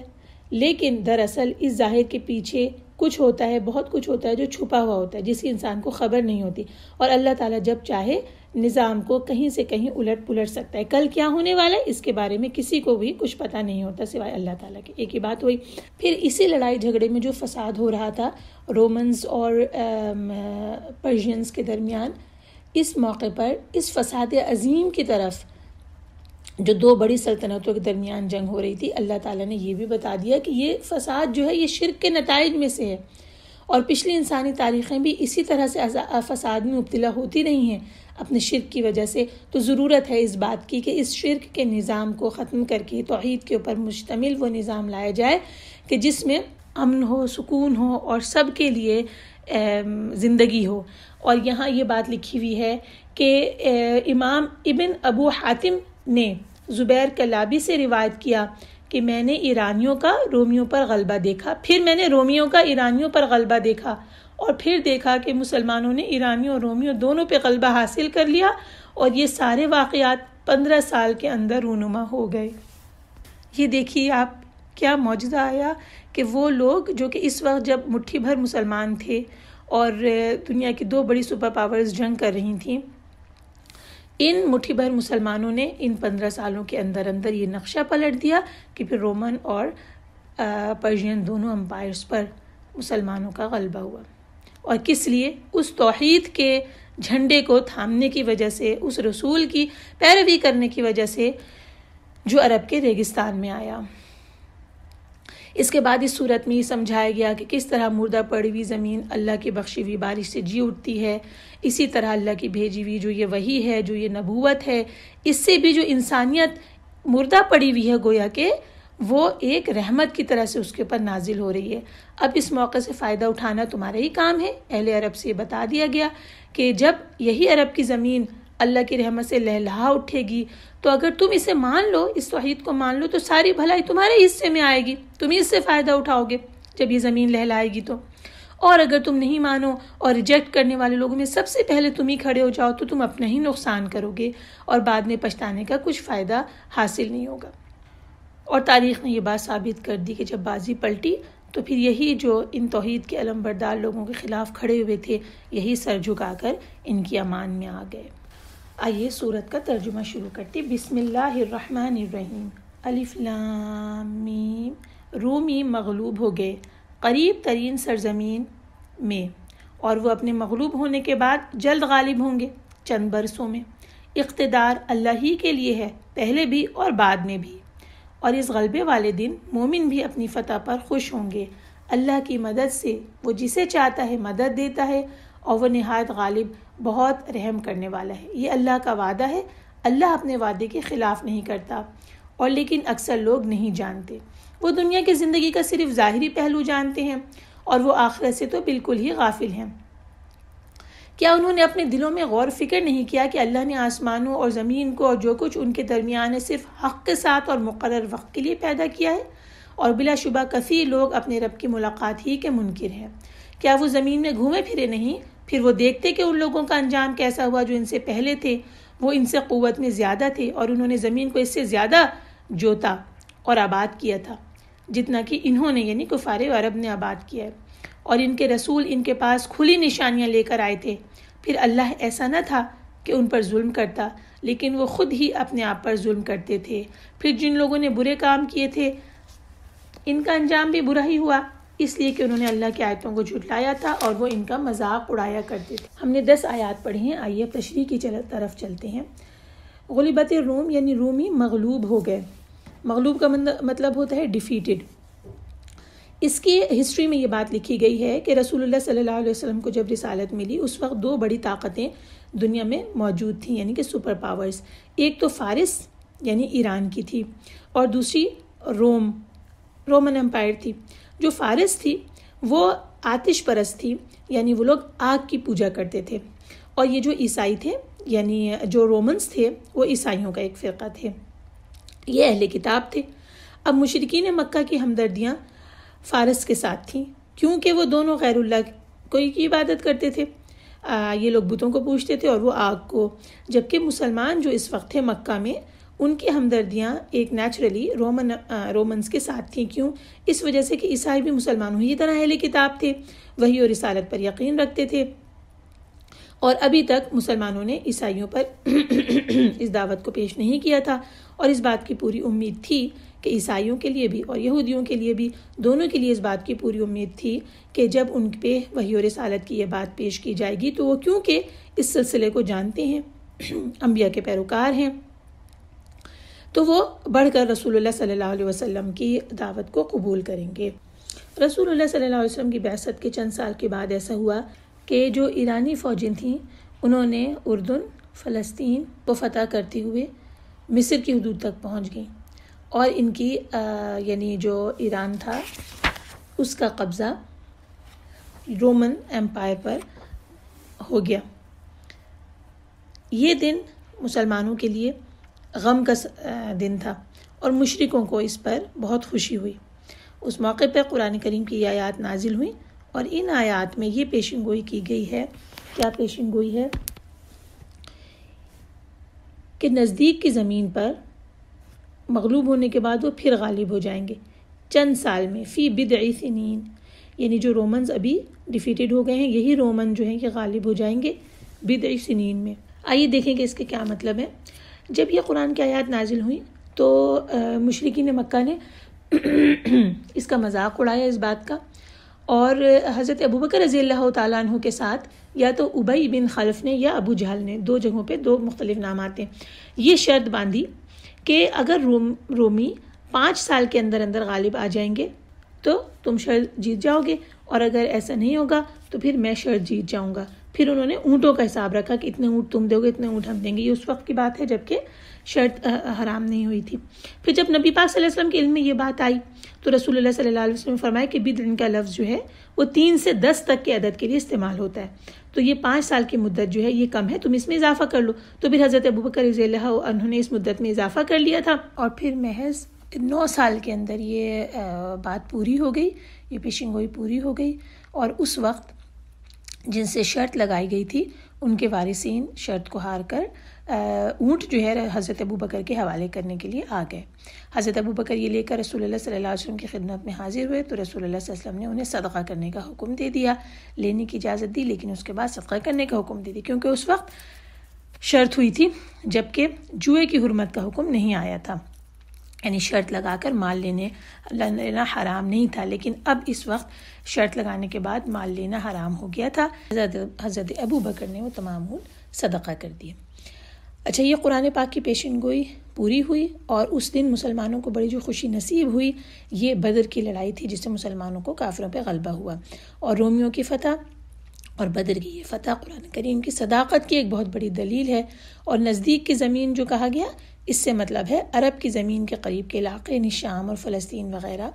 لیکن دراصل اس ظاہر کے پیچھے کچھ ہوتا ہے، بہت کچھ ہوتا ہے جو چھپا ہوا ہوتا ہے، جس کی انسان کو خبر نہیں ہوتی، اور اللہ تعالیٰ جب چاہے نظام کو کہیں سے کہیں الٹ پلٹ سکتا ہے۔ کل کیا ہونے والا ہے اس کے بارے میں کسی کو بھی کچھ پتہ نہیں ہوتا سوائے اللہ تعالیٰ کے۔ ایک ہی بات ہوئی۔ پھر اسی لڑائی جھگڑے میں جو فساد ہو رہا تھا رومنز اور پرشینز کے درمیان، اس موقع پر اس فساد عظیم کی طرف جو دو بڑی سلطنتوں کے درمیان جنگ ہو رہی تھی، اللہ تعالیٰ نے یہ بھی بتا دیا کہ یہ فساد جو ہے یہ شرک کے نتائج میں سے ہے، اور پچھلی انسانی تاریخیں بھی اسی طرح سے فساد میں مبتلا ہوتی رہی ہیں اپنے شرک کی وجہ سے۔ تو ضرورت ہے اس بات کی کہ اس شرک کے نظام کو ختم کر کے توحید کے اوپر مشتمل وہ نظام لایا جائے کہ جس میں امن ہو، سکون ہو اور سب کے لیے زندگی ہو۔ اور یہاں یہ بات لکھی ہوئی ہے کہ امام ابن ابو حاتم نے زبیر کلابی سے روایت کیا کہ میں نے ایرانیوں کا رومیوں پر غلبہ دیکھا، پھر میں نے رومیوں کا ایرانیوں پر غلبہ دیکھا، اور پھر دیکھا کہ مسلمانوں نے ایرانیوں اور رومیوں دونوں پہ غلبہ حاصل کر لیا، اور یہ سارے واقعات 15 سال کے اندر رونما ہو گئے۔ یہ دیکھیے آپ کیا معجزہ آیا کہ وہ لوگ جو کہ اس وقت جب مٹھی بھر مسلمان تھے اور دنیا کی دو بڑی سپر پاورز جنگ کر رہی تھیں، ان مٹھی بھر مسلمانوں نے ان 15 سالوں کے اندر اندر یہ نقشہ پلٹ دیا کہ پھر رومن اور پرشین دونوں امپائرز پر مسلمانوں کا غلبہ ہوا۔ اور کس لیے؟ اس توحید کے جھنڈے کو تھامنے کی وجہ سے، اس رسول کی پیروی کرنے کی وجہ سے جو عرب کے ریگستان میں آیا۔ اس کے بعد اس صورت میں یہ سمجھایا گیا کہ کس طرح مردہ پڑی ہوئی زمین اللہ کی بخشی ہوئی بارش سے جی اٹھتی ہے، اسی طرح اللہ کی بھیجی ہوئی جو یہ وحی ہے، جو یہ نبوت ہے، اس سے بھی جو انسانیت مردہ پڑی ہوئی ہے گویا کہ وہ ایک رحمت کی طرح سے اس کے اوپر نازل ہو رہی ہے۔ اب اس موقع سے فائدہ اٹھانا تمہارا ہی کام ہے۔ اہل عرب سے بتا دیا گیا کہ جب یہی عرب کی زمین اللہ کی رحمت سے لہلہا اٹھے گی تو اگر تم اسے مان لو، اس توحید کو مان لو، تو ساری بھلائی تمہارے حصے میں آئے گی، تم اس سے فائدہ اٹھاؤ گے جب یہ زمین لہلائے گی تو۔ اور اگر تم نہیں مانو اور ریجیکٹ کرنے والے لوگوں میں سب سے پہلے تم ہی کھڑے ہو جاؤ تو تم اپنا ہی نقصان کرو گے اور بعد میں پچھتانے کا کچھ فائدہ حاصل نہیں ہوگا۔ اور تاریخ نے یہ بات ثابت کر دی کہ جب بازی پلٹی تو پھر یہی جو ان توحید کے علم بردار لوگوں کے خلاف کھڑے ہوئے تھے، یہی سر جھکا کر ان کی امان میں آ گئے۔ آئیے سورت کا ترجمہ شروع کرتے۔ بسم اللہ الرحمن الرحیم۔ الف لام میم۔ رومی مغلوب ہو گئے قریب ترین سرزمین میں، اور وہ اپنے مغلوب ہونے کے بعد جلد غالب ہوں گے چند برسوں میں۔ اقتدار اللہ ہی کے لیے ہے، پہلے بھی اور بعد میں بھی، اور اس غلبے والے دن مومن بھی اپنی فتح پر خوش ہوں گے۔ اللہ کی مدد سے وہ جسے چاہتا ہے مدد دیتا ہے، اور وہ نہایت غالب بہت رحم کرنے والا ہے۔ یہ اللہ کا وعدہ ہے، اللہ اپنے وعدے کے خلاف نہیں کرتا، اور لیکن اکثر لوگ نہیں جانتے۔ وہ دنیا کی زندگی کا صرف ظاہری پہلو جانتے ہیں اور وہ آخرت سے تو بالکل ہی غافل ہیں۔ کیا انہوں نے اپنے دلوں میں غور فکر نہیں کیا کہ اللہ نے آسمانوں اور زمین کو اور جو کچھ ان کے درمیان ہے صرف حق کے ساتھ اور مقرر وقت کے لیے پیدا کیا ہے؟ اور بلا شبہ کثیر لوگ اپنے رب کی ملاقات ہی کے منکر ہیں۔ کیا وہ زمین میں گھومے پھرے نہیں؟ پھر وہ دیکھتے کہ ان لوگوں کا انجام کیسا ہوا جو ان سے پہلے تھے۔ وہ ان سے قوت میں زیادہ تھے اور انہوں نے زمین کو اس سے زیادہ جوتا اور آباد کیا تھا جتنا کہ انہوں نے یعنی کفار عرب نے آباد کیا ہے، اور ان کے رسول ان کے پاس کھلی نشانیاں لے کر آئے تھے۔ پھر اللہ ایسا نہ تھا کہ ان پر ظلم کرتا، لیکن وہ خود ہی اپنے آپ پر ظلم کرتے تھے۔ پھر جن لوگوں نے برے کام کیے تھے ان کا انجام بھی برا ہی ہوا، اس لیے کہ انہوں نے اللہ کی آیتوں کو جھٹلایا تھا اور وہ ان کا مذاق اڑایا کرتے تھے۔ ہم نے 10 آیات پڑھی ہیں، آئیے تشریح کی طرف چلتے ہیں۔ غلبت الروم یعنی رومی مغلوب ہو گئے۔ مغلوب کا مطلب ہوتا ہے ڈیفیٹڈ۔ اس کی ہسٹری میں یہ بات لکھی گئی ہے کہ رسول اللہ صلی اللہ علیہ وسلم کو جب رسالت ملی اس وقت 2 بڑی طاقتیں دنیا میں موجود تھیں یعنی کہ سپر پاورز۔ ایک تو فارس یعنی ایران کی تھی اور دوسری رومن امپائر تھی۔ جو فارس تھی وہ آتش پرست تھی یعنی وہ لوگ آگ کی پوجا کرتے تھے، اور یہ جو عیسائی تھے یعنی جو رومنز تھے وہ عیسائیوں کا ایک فرقہ تھے، یہ اہل کتاب تھے۔ اب مشرکین مکہ کی ہمدردیاں فارس کے ساتھ تھیں کیونکہ وہ دونوں غیر اللہ کوئی کی عبادت کرتے تھے، یہ لوگ بتوں کو پوجتے تھے اور وہ آگ کو، جبکہ مسلمان جو اس وقت تھے مکہ میں ان کی ہمدردیاں ایک نیچرلی رومنز کے ساتھ تھیں۔ کیوں؟ اس وجہ سے کہ عیسائی بھی مسلمانوں ہی طرح اہل کتاب تھے، وحی اور رسالت پر یقین رکھتے تھے، اور ابھی تک مسلمانوں نے عیسائیوں پر اس دعوت کو پیش نہیں کیا تھا، اور اس بات کی پوری امید تھی کہ عیسائیوں کے لیے بھی اور یہودیوں کے لیے بھی دونوں کے لیے اس بات کی پوری امید تھی کہ جب ان پہ وحی و رسالت کی یہ بات پیش کی جائے گی تو وہ کیونکہ اس سلسلے کو جانتے ہیں، انبیاء کے پیروکار ہیں، تو وہ بڑھ کر رسول اللہ صلی اللہ علیہ وسلم کی دعوت کو قبول کریں گے۔ رسول اللہ صلی اللہ علیہ وسلم کی بعثت کے چند سال کے بعد ایسا ہوا کہ جو ایرانی فوجیں تھیں انہوں نے اردن، فلسطین کو فتح کرتے ہوئے مصر کی حدود تک پہنچ گئیں، اور ان کی یعنی جو ایران تھا اس کا قبضہ رومن ایمپائر پر ہو گیا۔ یہ دن مسلمانوں کے لیے غم کا دن تھا اور مشرکوں کو اس پر بہت خوشی ہوئی۔ اس موقع پر قرآن کریم کی یہ آیات نازل ہوئیں، اور ان آیات میں یہ پیشن گوئی کی گئی ہے، کیا پیشن گوئی ہے؟ کہ نزدیک کی زمین پر مغلوب ہونے کے بعد وہ پھر غالب ہو جائیں گے چند سال میں، فی بضع سنین، یعنی جو رومنز ابھی ڈیفیٹڈ ہو گئے ہیں یہی رومن جو ہیں کہ غالب ہو جائیں گے بضع سنین میں۔ آئیے دیکھیں کہ اس کے کیا مطلب ہے۔ جب یہ قرآن کی آیات نازل ہوئی تو مشرکین مکہ نے اس کا مذاق اڑایا اس بات کا، اور حضرت ابوبکر رضی اللہ تعالیٰ عنہ کے ساتھ یا تو ابی بن خلف نے یا ابو جہل نے، دو جگہوں پہ دو مختلف نام آتے ہیں، یہ شرط باندھی کہ اگر رومی 5 سال کے اندر اندر غالب آ جائیں گے تو تم شرط جیت جاؤ گے، اور اگر ایسا نہیں ہوگا تو پھر میں شرط جیت جاؤں گا۔ پھر انہوں نے اونٹوں کا حساب رکھا کہ اتنے اونٹ تم دو گے، اتنے اونٹ ہم دیں گے۔ یہ اس وقت کی بات ہے جب کہ شرط حرام نہیں ہوئی تھی۔ پھر جب نبی پاک صلی اللہ علیہ وسلم کے علم میں یہ بات آئی تو رسول اللہ صلی اللہ علیہ وسلم نے فرمایا کہ بدع کا لفظ جو ہے وہ 3 سے 10 تک کے عدد کے لیے استعمال ہوتا ہے، تو یہ 5 سال کی مدت جو ہے یہ کم ہے، تم اس میں اضافہ کر لو۔ تو پھر حضرت ابوبکر رضی اللہ عنہ نے اس مدت میں اضافہ کر لیا تھا، اور پھر محض 9 سال کے اندر یہ بات پوری ہو گئی، یہ پیشن گوئی پوری ہو گئی، اور اس وقت جن سے شرط لگائی گئی تھی ان کے وارثین شرط کو ہار کر اونٹ جو ہے حضرت ابوبکر کے حوالے کرنے کے لیے آ گئے۔ حضرت ابوبکر یہ لے کر رسول اللہ صلی اللہ علیہ وسلم کی خدمت میں حاضر ہوئے تو رسول اللہ صلی اللہ علیہ وسلم نے انہیں صدقہ کرنے کا حکم دے دیا، لینے کی اجازت دی، لیکن اس کے بعد صدقہ کرنے کا حکم دے دیا، کیونکہ اس وقت شرط ہوئی تھی جبکہ جوئے کی حرمت کا حکم نہیں آیا تھا، یعنی شرط لگا کر مال لینا حرام نہیں تھا، لیکن اب اس وقت شرط لگانے کے بعد مال لینا حرام ہو گیا تھا۔ حضرت ابوبکر نے وہ تمام صدقہ کر دیے۔ اچھا، یہ قرآن پاک کی پیشن گوئی پوری ہوئی، اور اس دن مسلمانوں کو بڑی جو خوشی نصیب ہوئی یہ بدر کی لڑائی تھی جس سے مسلمانوں کو کافروں پہ غلبہ ہوا، اور رومیوں کی فتح اور بدر کی یہ فتح قرآن کریم کی صداقت کی ایک بہت بڑی دلیل ہے۔ اور نزدیک کی زمین جو کہا گیا اس سے مطلب ہے عرب کی زمین کے قریب کے علاقے، یعنی شام اور فلسطین وغیرہ،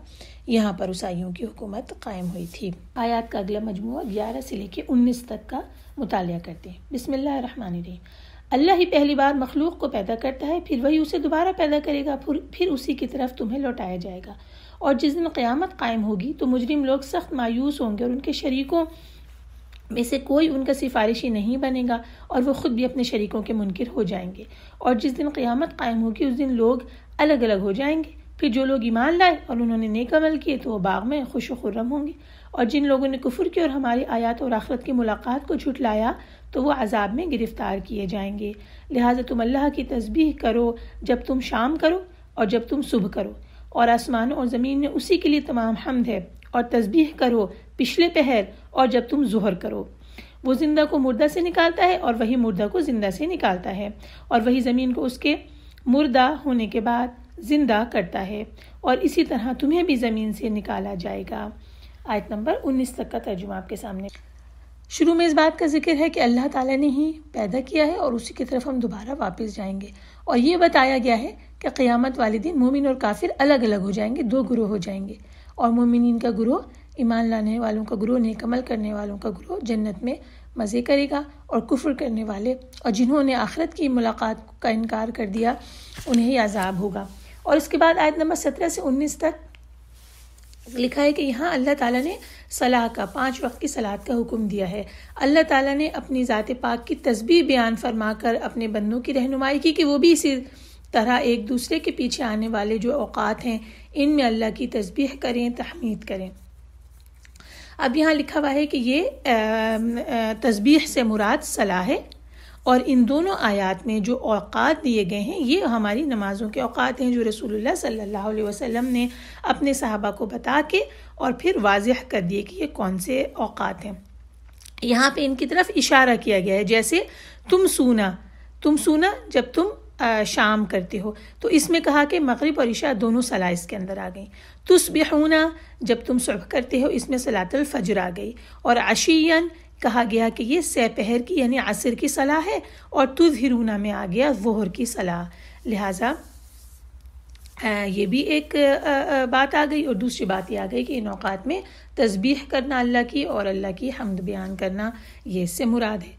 یہاں پر عیسائیوں کی حکومت قائم ہوئی تھی۔ آیات کا اگلا مجموعہ 11 سے لے کے 19 تک کا مطالعہ کرتے ہیں۔ بسم اللہ الرحمن الرحیم۔ اللہ ہی پہلی بار مخلوق کو پیدا کرتا ہے، پھر وہی اسے دوبارہ پیدا کرے گا، پھر اسی کی طرف تمہیں لوٹایا جائے گا۔ اور جس دن قیامت قائم ہوگی تو مجرم لوگ سخت مایوس ہوں گے، اور ان کے شریکوں میں سے کوئی ان کا سفارشی نہیں بنے گا، اور وہ خود بھی اپنے شریکوں کے منکر ہو جائیں گے۔ اور جس دن قیامت قائم ہوگی اس دن لوگ الگ الگ ہو جائیں گے، پھر جو لوگ ایمان لائے اور انہوں نے نیک عمل کیے تو وہ باغ میں خوش و خرم ہوں گے، اور جن لوگوں نے کفر کیا اور ہماری آیات اور آخرت کی ملاقات کو جھٹلایا تو وہ عذاب میں گرفتار کیے جائیں گے۔ لہٰذا تم اللہ کی تسبیح کرو جب تم شام کرو اور جب تم صبح کرو، اور آسمانوں اور زمین میں اسی کے لیے تمام حمد ہے، اور تسبیح کرو پچھلے پہر اور جب تم ظہر کرو۔ وہ زندہ کو مردہ سے نکالتا ہے اور وہی مردہ کو زندہ سے نکالتا ہے، اور وہی زمین کو اس کے مردہ ہونے کے بعد زندہ کرتا ہے، اور اسی طرح تمہیں بھی زمین سے نکالا جائے گا۔ آیت نمبر 19 تک کا ترجمہ آپ کے سامنے۔ شروع میں اس بات کا ذکر ہے کہ اللہ تعالیٰ نے ہی پیدا کیا ہے اور اسی کی طرف ہم دوبارہ واپس جائیں گے، اور یہ بتایا گیا ہے کہ قیامت والے دن مومن اور کافر الگ الگ ہو جائیں گے، 2 گروہ ہو جائیں گے، اور مومنین کا گروہ، ایمان لانے والوں کا گروہ، نیک عمل کرنے والوں کا گروہ جنت میں مزے کرے گا، اور کفر کرنے والے اور جنہوں نے آخرت کی ملاقات کا انکار کر دیا انہیں ہی عذاب ہوگا۔ اور اس کے بعد آیت نمبر 17 سے 19 تک لکھا ہے کہ یہاں اللہ تعالیٰ نے صلاح کا 5 وقت کی صلاۃ کا حکم دیا ہے۔ اللہ تعالیٰ نے اپنی ذات پاک کی تسبیح بیان فرما کر اپنے بندوں کی رہنمائی کی کہ وہ بھی اسی طرح ایک دوسرے کے پیچھے آنے والے جو اوقات ہیں ان میں اللہ کی تسبیح کریں، تحمید کریں۔ اب یہاں لکھا ہوا ہے کہ یہ تسبیح سے مراد صلاح ہے، اور ان دونوں آیات میں جو اوقات دیے گئے ہیں یہ ہماری نمازوں کے اوقات ہیں جو رسول اللہ صلی اللہ علیہ وسلم نے اپنے صحابہ کو بتا کے اور پھر واضح کر دیے کہ یہ کون سے اوقات ہیں۔ یہاں پہ ان کی طرف اشارہ کیا گیا ہے، جیسے تم سونا جب تم شام کرتے ہو. تو اس میں کہا کہ مغرب اور عشاء دونوں صلاح اس کے اندر آ گئیں. تصبحون جب تم صبح کرتے ہو اس میں صلاۃ الفجر آ گئی. اور عشیاً کہا گیا کہ یہ سہ پہر کی یعنی عصر کی صلاح ہے. اور تظہرون میں آ گیا ظہر کی صلاح. لہٰذا یہ بھی ایک بات آ گئی. اور دوسری بات یہ آ گئی کہ ان اوقات میں تسبیح کرنا اللہ کی اور اللہ کی حمد بیان کرنا یہ اس سے مراد ہے.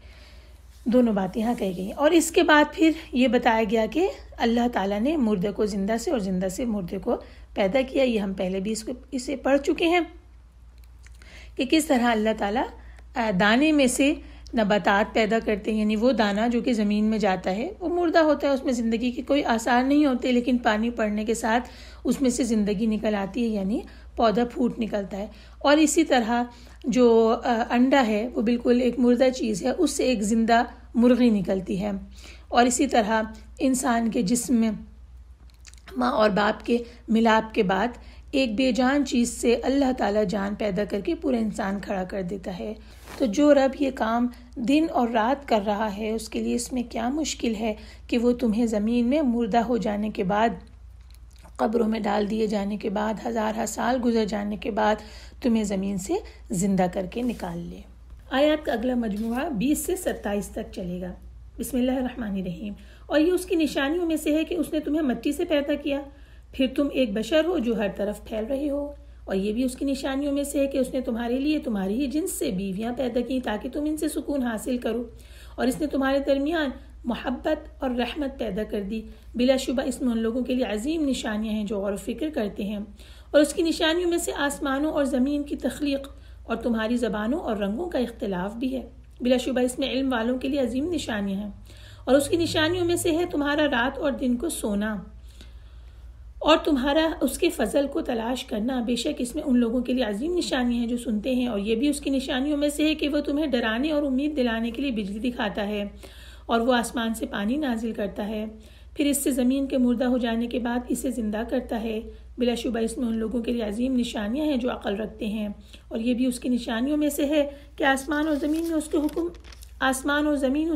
دونوں باتیں یہاں کہی گئی. اور اس کے بعد پھر یہ بتایا گیا کہ اللہ تعالیٰ نے مردے کو زندہ سے اور زندہ سے مردے کو پیدا کیا. یہ ہم پہلے بھی اسے پڑھ چکے ہیں کہ کس طرح اللہ تعالیٰ دانے میں سے نباتات پیدا کرتے ہیں. یعنی وہ دانہ جو کہ زمین میں جاتا ہے وہ مردہ ہوتا ہے, اس میں زندگی کے کوئی آثار نہیں ہوتے, لیکن پانی پڑنے کے ساتھ اس میں سے زندگی نکل آتی ہے, یعنی پودا پھوٹ نکلتا ہے. اور اسی طرح جو انڈا ہے وہ بالکل ایک مردہ چیز ہے, اس سے ایک زندہ مرغی نکلتی ہے. اور اسی طرح انسان کے جسم میں ماں اور باپ کے ملاپ کے بعد ایک بے جان چیز سے اللہ تعالیٰ جان پیدا کر کے پورا انسان کھڑا کر دیتا ہے. تو جو رب یہ کام دن اور رات کر رہا ہے اس کے لیے اس میں کیا مشکل ہے کہ وہ تمہیں زمین میں مردہ ہو جانے کے بعد, قبروں میں ڈال دیے جانے کے بعد, ہزارہ سال گزر جانے کے بعد تمہیں زمین سے زندہ کر کے نکال لے. آیات کا اگلا مجموعہ 20 سے 27 تک چلے گا. بسم اللہ الرحمن الرحیم. اور یہ اس کی نشانیوں میں سے ہے کہ اس نے تمہیں مٹی سے پیدا کیا, پھر تم ایک بشر ہو جو ہر طرف پھیل رہے ہو. اور یہ بھی اس کی نشانیوں میں سے ہے کہ اس نے تمہارے لیے تمہاری ہی جنس سے بیویاں پیدا کی تاکہ تم ان سے سکون حاصل کرو. اور اس نے تمہارے درمیان محبت اور رحمت پیدا کر دی. بلا شبہ اس میں ان لوگوں کے لیے عظیم نشانیاں ہیں جو غور و فکر کرتے ہیں. اور اس کی نشانیوں میں سے آسمانوں اور زمین کی تخلیق اور تمہاری زبانوں اور رنگوں کا اختلاف بھی ہے. بلا شبہ اس میں علم والوں کے لیے عظیم نشانیاں ہیں. اور اس کی نشانیوں میں سے ہے تمہارا رات اور دن کو سونا اور تمہارا اس کے فضل کو تلاش کرنا. بے شک اس میں ان لوگوں کے لیے عظیم نشانیاں ہیں جو سنتے ہیں. اور یہ بھی اس کی نشانیوں میں سے ہے کہ وہ تمہیں ڈرانے اور امید دلانے کے لیے بجلی دکھاتا ہے اور وہ آسمان سے پانی نازل کرتا ہے, پھر اس سے زمین کے مردہ ہو جانے کے بعد اسے زندہ کرتا ہے. بلا شبہ اس میں ان لوگوں کے لیے عظیم نشانیاں ہیں جو عقل رکھتے ہیں. اور یہ بھی اس کی نشانیوں میں سے ہے کہ آسمان اور زمین اس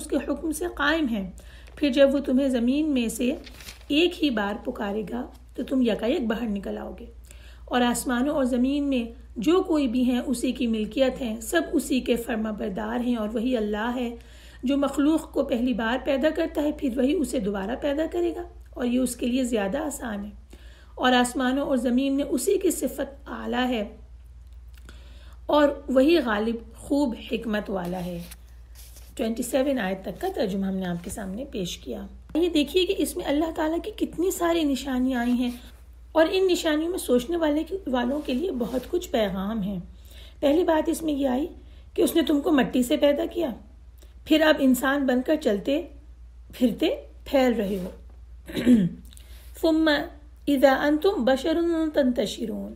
کے حکم سے قائم ہیں. پھر جب وہ تمہیں زمین میں سے ایک ہی بار پکارے گا تو تم یکایک باہر نکل آؤ گے. اور آسمانوں اور زمین میں جو کوئی بھی ہیں اسی کی ملکیت ہیں, سب اسی کے فرما بردار ہیں. اور وہی اللہ ہے جو مخلوق کو پہلی بار پیدا کرتا ہے, پھر وہی اسے دوبارہ پیدا کرے گا, اور یہ اس کے لیے زیادہ آسان ہے. اور آسمانوں اور زمین میں اسی کی صفت اعلیٰ ہے اور وہی غالب خوب حکمت والا ہے. 27 آیت تک کا ترجمہ ہم نے آپ کے سامنے پیش کیا. یہ دیکھیے کہ اس میں اللہ تعالیٰ کی کتنی ساری نشانیاں آئی ہیں, اور ان نشانیوں میں سوچنے والوں کے لیے بہت کچھ پیغام ہیں. پہلی بات اس میں یہ آئی کہ اس نے تم کو مٹی سے پیدا کیا, پھر اب انسان بن کر چلتے پھرتے پھیل رہے ہو. ثم اذا انتم بشر تنتشرون,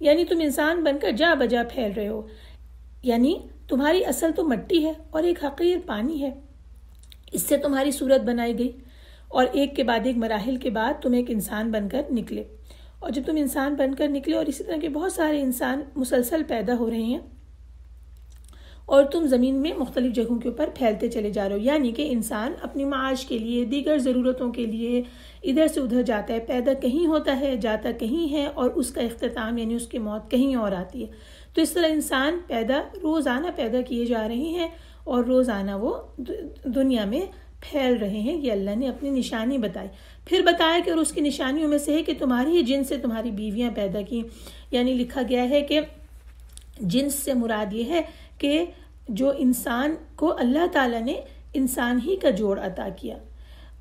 یعنی تم انسان بن کر جا بجا پھیل رہے ہو. یعنی تمہاری اصل تو مٹی ہے اور ایک حقیر پانی ہے, اس سے تمہاری صورت بنائی گئی اور ایک کے بعد ایک مراحل کے بعد تم ایک انسان بن کر نکلے. اور جب تم انسان بن کر نکلے اور اسی طرح کے بہت سارے انسان مسلسل پیدا ہو رہے ہیں اور تم زمین میں مختلف جگہوں کے اوپر پھیلتے چلے جا رہے ہو. یعنی کہ انسان اپنی معاش کے لیے دیگر ضرورتوں کے لیے ادھر سے ادھر جاتا ہے, پیدا کہیں ہوتا ہے جاتا کہیں ہے, اور اس کا اختتام یعنی اس کی موت کہیں اور آتی ہے. تو اس طرح انسان روزانہ پیدا کیے جا رہے ہیں اور روزانہ وہ دنیا میں پھیل رہے ہیں. یہ اللہ نے اپنی نشانی بتائی. پھر بتایا کہ اور اس کی نشانیوں میں سے ہے کہ تمہاری ہی جنس سے تمہاری بیویاں پیدا کی. یعنی لکھا گیا ہے کہ جنس سے مراد یہ ہے کہ جو انسان کو اللہ تعالیٰ نے انسان ہی کا جوڑ عطا کیا,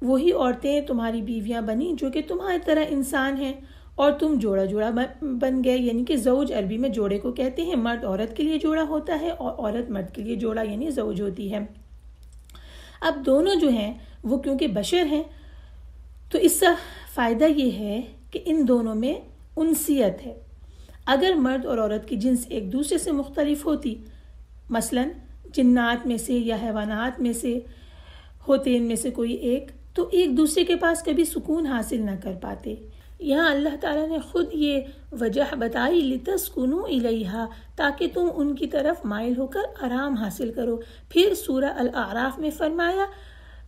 وہی عورتیں تمہاری بیویاں بنی جو کہ تمہاری طرح انسان ہیں, اور تم جوڑا جوڑا بن گئے. یعنی کہ زوج عربی میں جوڑے کو کہتے ہیں. مرد عورت کے لیے جوڑا ہوتا ہے اور عورت مرد کے لیے جوڑا یعنی زوج ہوتی ہے. اب دونوں جو ہیں وہ کیونکہ بشر ہیں تو اس کا فائدہ یہ ہے کہ ان دونوں میں انسیت ہے. اگر مرد اور عورت کی جنس ایک دوسرے سے مختلف ہوتی, مثلا جنات میں سے یا حیوانات میں سے ہوتے ان میں سے کوئی ایک, تو ایک دوسرے کے پاس کبھی سکون حاصل نہ کر پاتے. یہاں اللہ تعالیٰ نے خود یہ وجہ بتائی لِتَسْكُنُوا إِلَيْهَا, تاکہ تم ان کی طرف مائل ہو کر آرام حاصل کرو. پھر سورہ الاعراف میں فرمایا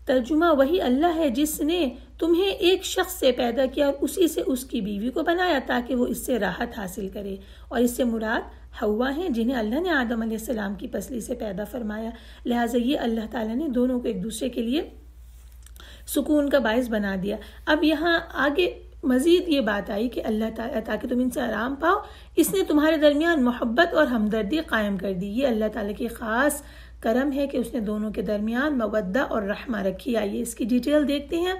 ترجمہ وہی اللہ ہے جس نے تمہیں ایک شخص سے پیدا کیا اور اسی سے اس کی بیوی کو بنایا تاکہ وہ اس سے راحت حاصل کرے، اور اس سے مراد حوا ہیں جنہیں اللہ نے آدم علیہ السلام کی پسلی سے پیدا فرمایا، لہٰذا یہ اللہ تعالیٰ نے دونوں کو ایک دوسرے کے لیے سکون کا باعث بنا دیا۔ اب یہاں آگے مزید یہ بات آئی کہ اللہ تعالیٰ تاکہ تم ان سے آرام پاؤ، اس نے تمہارے درمیان محبت اور ہمدردی قائم کر دی۔ یہ اللہ تعالیٰ کی خاص کرم ہے کہ اس نے دونوں کے درمیان مودہ اور رحمہ رکھی۔ آئیے اس کی ڈیٹیل دیکھتے ہیں۔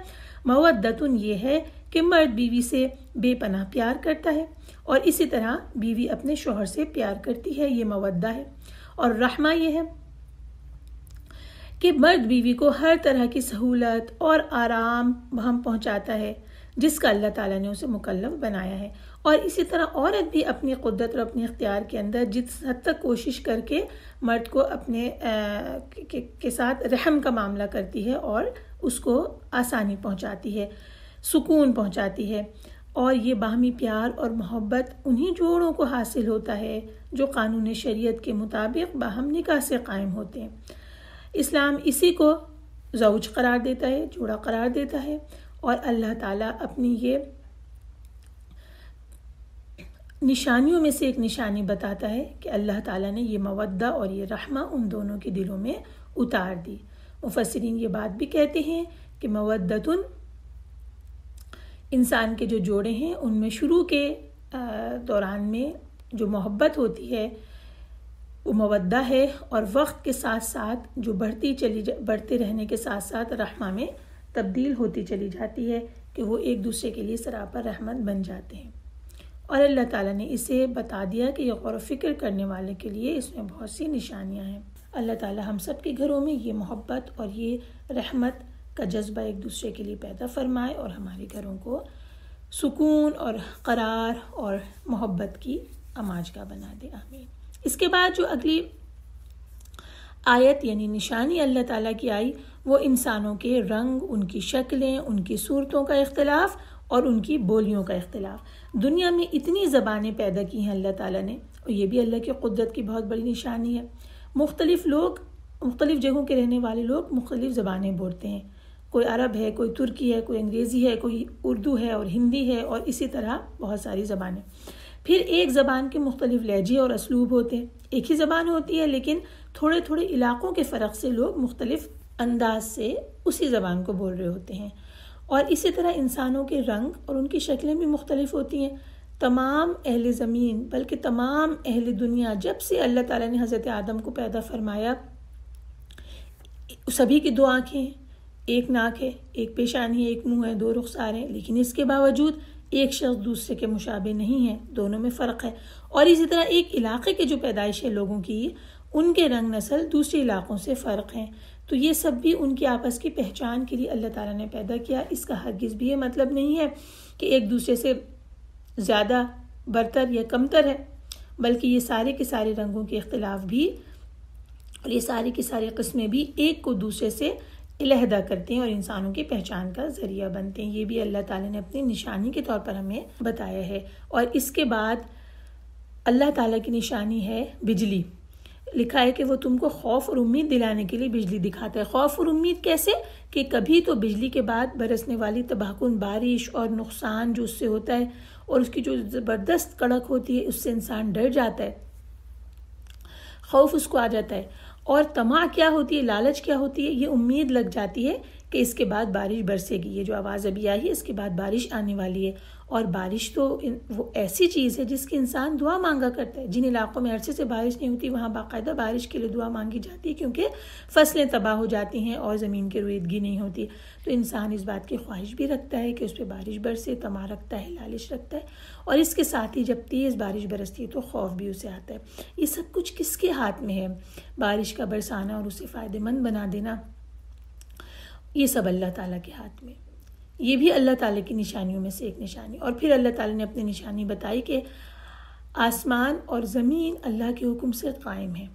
مودتن یہ ہے کہ مرد بیوی سے بے پناہ پیار کرتا ہے اور اسی طرح بیوی اپنے شوہر سے پیار کرتی ہے، یہ مودہ ہے۔ اور رحمہ یہ ہے کہ مرد بیوی کو ہر طرح کی سہولت اور آرام ہم پہنچاتا ہے جس کا اللہ تعالیٰ نے اسے مکلف بنایا ہے، اور اسی طرح عورت بھی اپنی قدرت اور اپنے اختیار کے اندر جس حد تک کوشش کر کے مرد کو اپنے کے ساتھ رحم کا معاملہ کرتی ہے اور اس کو آسانی پہنچاتی ہے، سکون پہنچاتی ہے، اور یہ باہمی پیار اور محبت انہی جوڑوں کو حاصل ہوتا ہے جو قانون شریعت کے مطابق باہم نکاح سے قائم ہوتے ہیں۔ اسلام اسی کو زوج قرار دیتا ہے، جوڑا قرار دیتا ہے، اور اللہ تعالیٰ اپنی یہ نشانیوں میں سے ایک نشانی بتاتا ہے کہ اللہ تعالیٰ نے یہ مودہ اور یہ رحمہ ان دونوں کے دلوں میں اتار دی۔ مفسرین یہ بات بھی کہتے ہیں کہ مودتن انسان کے جو جوڑے ہیں ان میں شروع کے دوران میں جو محبت ہوتی ہے وہ مودہ ہے، اور وقت کے ساتھ ساتھ جو بڑھتے رہنے کے ساتھ ساتھ رحمہ میں تبدیل ہوتی چلی جاتی ہے کہ وہ ایک دوسرے کے لیے سراپا رحمت بن جاتے ہیں۔ اور اللہ تعالیٰ نے اسے بتا دیا کہ یہ غور و فکر کرنے والے کے لیے اس میں بہت سی نشانیاں ہیں۔ اللہ تعالیٰ ہم سب کے گھروں میں یہ محبت اور یہ رحمت کا جذبہ ایک دوسرے کے لیے پیدا فرمائے اور ہمارے گھروں کو سکون اور قرار اور محبت کی آماجگاہ بنا دے، آمین۔ اس کے بعد جو اگلی آیت یعنی نشانی اللہ تعالیٰ کی آئی وہ انسانوں کے رنگ، ان کی شکلیں، ان کی صورتوں کا اختلاف اور ان کی بولیوں کا اختلاف۔ دنیا میں اتنی زبانیں پیدا کی ہیں اللہ تعالیٰ نے، اور یہ بھی اللہ کی قدرت کی بہت بڑی نشانی ہے۔ مختلف لوگ، مختلف جگہوں کے رہنے والے لوگ مختلف زبانیں بولتے ہیں، کوئی عرب ہے، کوئی ترکی ہے، کوئی انگریزی ہے، کوئی اردو ہے اور ہندی ہے، اور اسی طرح بہت ساری زبانیں۔ پھر ایک زبان کے مختلف لہجے اور اسلوب ہوتے ہیں، ایک ہی زبان ہوتی ہے لیکن تھوڑے تھوڑے علاقوں کے فرق سے لوگ مختلف انداز سے اسی زبان کو بول رہے ہوتے ہیں، اور اسی طرح انسانوں کے رنگ اور ان کی شکلیں بھی مختلف ہوتی ہیں۔ تمام اہل زمین بلکہ تمام اہل دنیا جب سے اللہ تعالیٰ نے حضرت آدم کو پیدا فرمایا، سبھی کی دو آنکھیں، ایک ناک ہے، ایک پیشانی ہے، ایک منہ ہے، دو رخسار ہیں، لیکن اس کے باوجود ایک شخص دوسرے کے مشابہ نہیں ہے، دونوں میں فرق ہے۔ اور اسی طرح ایک علاقے کے جو پیدائش ہے لوگوں کی، ان کے رنگ نسل دوسرے علاقوں سے فرق ہیں، تو یہ سب بھی ان کی آپس کی پہچان کے لیے اللہ تعالیٰ نے پیدا کیا۔ اس کا ہرگز بھی یہ مطلب نہیں ہے کہ ایک دوسرے سے زیادہ برتر یا کمتر ہے، بلکہ یہ سارے کے سارے رنگوں کے اختلاف بھی اور یہ ساری کی ساری قسمیں بھی ایک کو دوسرے سے علیحدہ کرتے ہیں اور انسانوں کی پہچان کا ذریعہ بنتے ہیں۔ یہ بھی اللہ تعالیٰ نے اپنی نشانی کے طور پر ہمیں بتایا ہے۔ اور اس کے بعد اللہ تعالیٰ کی نشانی ہے بجلی۔ لکھا ہے کہ وہ تم کو خوف اور امید دلانے کے لیے بجلی دکھاتا ہے۔ خوف اور امید کیسے؟ کہ کبھی تو بجلی کے بعد برسنے والی تباہ کن بارش اور نقصان جو اس سے ہوتا ہے اور اس کی جو زبردست کڑک ہوتی ہے اس سے انسان ڈر جاتا ہے، خوف اس کو آ جاتا ہے۔ اور طمع کیا ہوتی ہے، لالچ کیا ہوتی ہے، یہ امید لگ جاتی ہے کہ اس کے بعد بارش برسے گی، یہ جو آواز ابھی آئی ہے اس کے بعد بارش آنے والی ہے۔ اور بارش تو وہ ایسی چیز ہے جس کی انسان دعا مانگا کرتا ہے۔ جن علاقوں میں عرصے سے بارش نہیں ہوتی وہاں باقاعدہ بارش کے لیے دعا مانگی جاتی ہے، کیونکہ فصلیں تباہ ہو جاتی ہیں اور زمین کی رویدگی نہیں ہوتی، تو انسان اس بات کی خواہش بھی رکھتا ہے کہ اس پہ بارش برسے، طمع رکھتا ہے، لالچ رکھتا ہے، اور اس کے ساتھ ہی جب تیز بارش برستی ہے تو خوف بھی اسے آتا ہے۔ یہ سب کچھ کس کے ہاتھ میں ہے؟ بارش کا برسانا اور اسے فائدہ مند بنا دینا، یہ سب اللہ تعالیٰ کے ہاتھ میں۔ یہ بھی اللہ تعالیٰ کی نشانیوں میں سے ایک نشانی۔ اور پھر اللہ تعالیٰ نے اپنی نشانی بتائی کہ آسمان اور زمین اللہ کے حکم سے قائم ہے،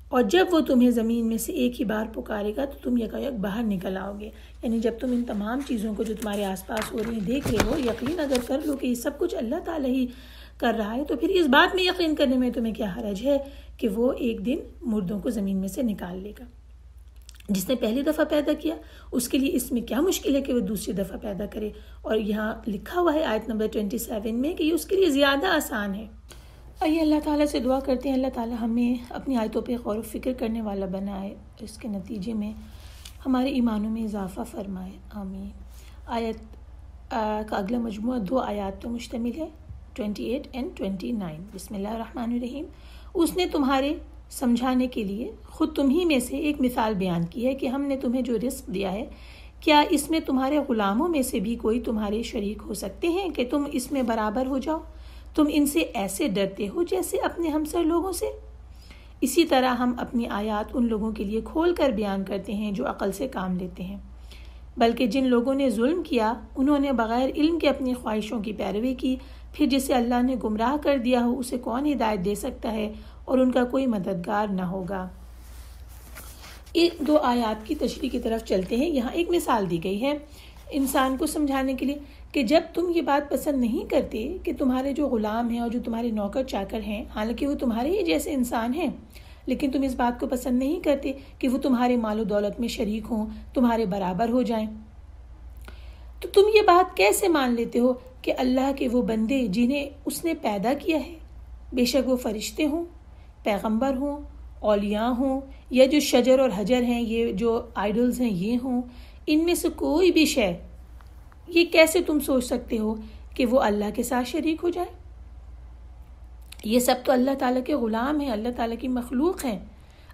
اور جب وہ تمہیں زمین میں سے ایک ہی بار پکارے گا تو تم یکایک باہر نکل آؤ گے۔ یعنی جب تم ان تمام چیزوں کو جو تمہارے آس پاس ہو رہی ہیں دیکھ رہے ہو، یقین اگر کر لو کہ یہ سب کچھ اللہ تعالیٰ ہی کر رہا ہے، تو پھر اس بات میں یقین کرنے میں تمہیں کیا حرج ہے کہ وہ ایک دن مردوں کو زمین میں سے نکال لے گا۔ جس نے پہلی دفعہ پیدا کیا اس کے لیے اس میں کیا مشکل ہے کہ وہ دوسری دفعہ پیدا کرے؟ اور یہاں لکھا ہوا ہے آیت نمبر 27 میں کہ یہ اس کے لیے زیادہ آسان ہے۔ آئیے اللہ تعالیٰ سے دعا کرتے ہیں، اللہ تعالیٰ ہمیں اپنی آیتوں پہ غور و فکر کرنے والا بنائے، اس کے نتیجے میں ہمارے ایمانوں میں اضافہ فرمائے، آمین۔ آیت کا اگلا مجموعہ 2 آیات پر مشتمل ہے، 28 and 29۔ بسم اللہ الرحمن الرحیم۔ اس نے تمہارے سمجھانے کے لیے خود تمہیں میں سے ایک مثال بیان کی ہے کہ ہم نے تمہیں جو رزق دیا ہے، کیا اس میں تمہارے غلاموں میں سے بھی کوئی تمہارے شریک ہو سکتے ہیں کہ تم اس میں برابر ہو جاؤ؟ تم ان سے ایسے ڈرتے ہو جیسے اپنے ہمسر لوگوں سے۔ اسی طرح ہم اپنی آیات ان لوگوں کے لیے کھول کر بیان کرتے ہیں جو عقل سے کام لیتے ہیں، بلکہ جن لوگوں نے ظلم کیا انہوں نے بغیر علم کے اپنی خواہشوں کی پیروی کی، پھر جسے اللہ نے گمراہ کر دیا ہو اسے کون ہدایت دے سکتا ہے، اور ان کا کوئی مددگار نہ ہوگا۔ یہ 2 آیات کی تشریح کی طرف چلتے ہیں۔ یہاں ایک مثال دی گئی ہے انسان کو سمجھانے کے لیے کہ جب تم یہ بات پسند نہیں کرتے کہ تمہارے جو غلام ہیں اور جو تمہارے نوکر چاکر ہیں، حالانکہ وہ تمہارے ہی جیسے انسان ہیں، لیکن تم اس بات کو پسند نہیں کرتے کہ وہ تمہارے مال و دولت میں شریک ہوں، تمہارے برابر ہو جائیں، تو تم یہ بات کیسے مان لیتے ہو کہ اللہ کے وہ بندے جنہیں اس نے پیدا کیا ہے، بے شک وہ فرشتے ہوں، پیغمبر ہوں، اولیاء ہوں، یا جو شجر اور حجر ہیں، یہ جو آئیڈلز ہیں یہ ہوں، ان میں سے کوئی بھی شے، یہ کیسے تم سوچ سکتے ہو کہ وہ اللہ کے ساتھ شریک ہو جائے؟ یہ سب تو اللہ تعالیٰ کے غلام ہیں، اللہ تعالیٰ کی مخلوق ہیں۔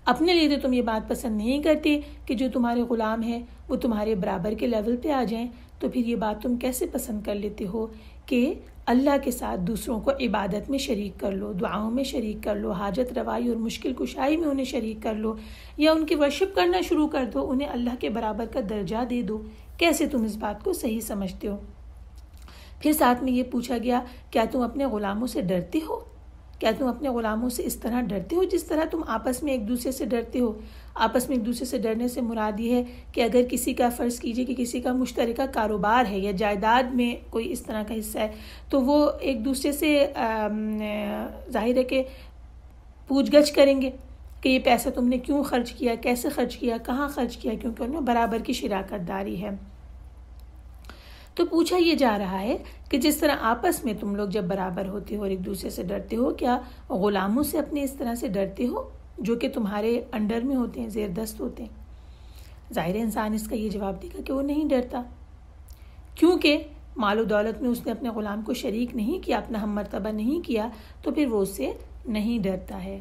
اپنے لیے تو تم یہ بات پسند نہیں کرتے کہ جو تمہارے غلام ہیں وہ تمہارے برابر کے لیول پہ آ جائیں، تو پھر یہ بات تم کیسے پسند کر لیتے ہو کہ اللہ کے ساتھ دوسروں کو عبادت میں شریک کر لو، دعاؤں میں شریک کر لو، حاجت روائی اور مشکل کشائی میں انہیں شریک کر لو، یا ان کی ورشپ کرنا شروع کر دو، انہیں اللہ کے برابر کا درجہ دے دو؟ کیسے تم اس بات کو صحیح سمجھتے ہو؟ پھر ساتھ میں یہ پوچھا گیا، کیا تم اپنے غلاموں سے ڈرتے ہو؟ کیا تم اپنے غلاموں سے اس طرح ڈرتے ہو جس طرح تم آپس میں ایک دوسرے سے ڈرتے ہو؟ آپس میں ایک دوسرے سے ڈرنے سے مراد یہ ہے کہ اگر کسی کا، فرض کیجئے کہ کسی کا مشترکہ کاروبار ہے یا جائیداد میں کوئی اس طرح کا حصہ ہے، تو وہ ایک دوسرے سے ظاہر ہے کہ پوچھ گچھ کریں گے کہ یہ پیسہ تم نے کیوں خرچ کیا، کیسے خرچ کیا، کہاں خرچ کیا، کیونکہ ان میں برابر کی شراکت داری ہے۔ تو پوچھا یہ جا رہا ہے کہ جس طرح آپس میں تم لوگ جب برابر ہوتے ہو اور ایک دوسرے سے ڈرتے ہو، کیا غلاموں سے اپنے اس طرح سے ڈرتے ہو جو کہ تمہارے انڈر میں ہوتے ہیں، زیر دست ہوتے ہیں؟ ظاہر انسان اس کا یہ جواب دے گا کہ وہ نہیں ڈرتا، کیونکہ مال و دولت میں اس نے اپنے غلام کو شریک نہیں کیا، اپنا ہم مرتبہ نہیں کیا، تو پھر وہ اس سے نہیں ڈرتا ہے۔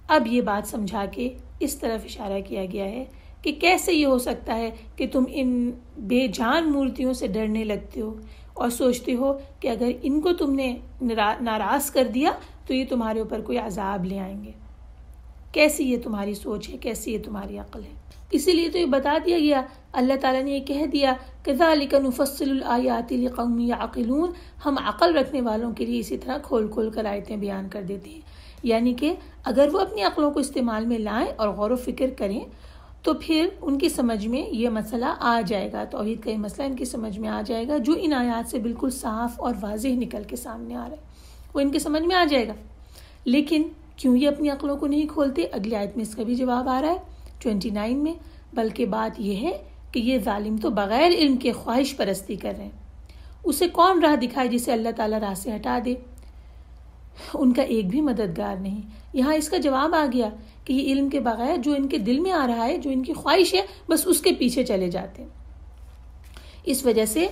اب یہ بات سمجھا کے اس طرف اشارہ کیا گیا ہے کہ کیسے یہ ہو سکتا ہے کہ تم ان بے جان مورتیوں سے ڈرنے لگتے ہو اور سوچتے ہو کہ اگر ان کو تم نے ناراض کر دیا تو یہ تمہارے اوپر کوئی عذاب لے آئیں گے۔ کیسی یہ تمہاری سوچ ہے، کیسی یہ تمہاری عقل ہے؟ اسی لیے تو یہ بتا دیا گیا، اللہ تعالیٰ نے یہ کہہ دیا کذالک نفصل الآیات لقوم یعقلون، ہم عقل رکھنے والوں کے لیے اسی طرح کھول کھول کر آیتیں بیان کر دیتے ہیں۔ یعنی کہ اگر وہ اپنی عقلوں کو استعمال میں لائیں اور غور و فکر کریں تو پھر ان کی سمجھ میں یہ مسئلہ آ جائے گا، توحید کا یہ مسئلہ ان کی سمجھ میں آ جائے گا جو ان آیات سے بالکل صاف اور واضح نکل کے سامنے آ رہا ہے، وہ ان کی سمجھ میں آ جائے گا۔ لیکن کیوں یہ اپنی عقلوں کو نہیں کھولتے؟ اگلی آیت میں اس کا بھی جواب آ رہا ہے 29 میں، بلکہ بات یہ ہے کہ یہ ظالم تو بغیر علم کے خواہش پرستی کر رہے ہیں، اسے کون راہ دکھائے جسے اللہ تعالیٰ راہ سے ہٹا دے؟ ان کا ایک بھی مددگار نہیں۔ یہاں اس کا جواب آ گیا کہ یہ علم کے بغیر جو ان کے دل میں آ رہا ہے، جو ان کی خواہش ہے، بس اس کے پیچھے چلے جاتے ہیں، اس وجہ سے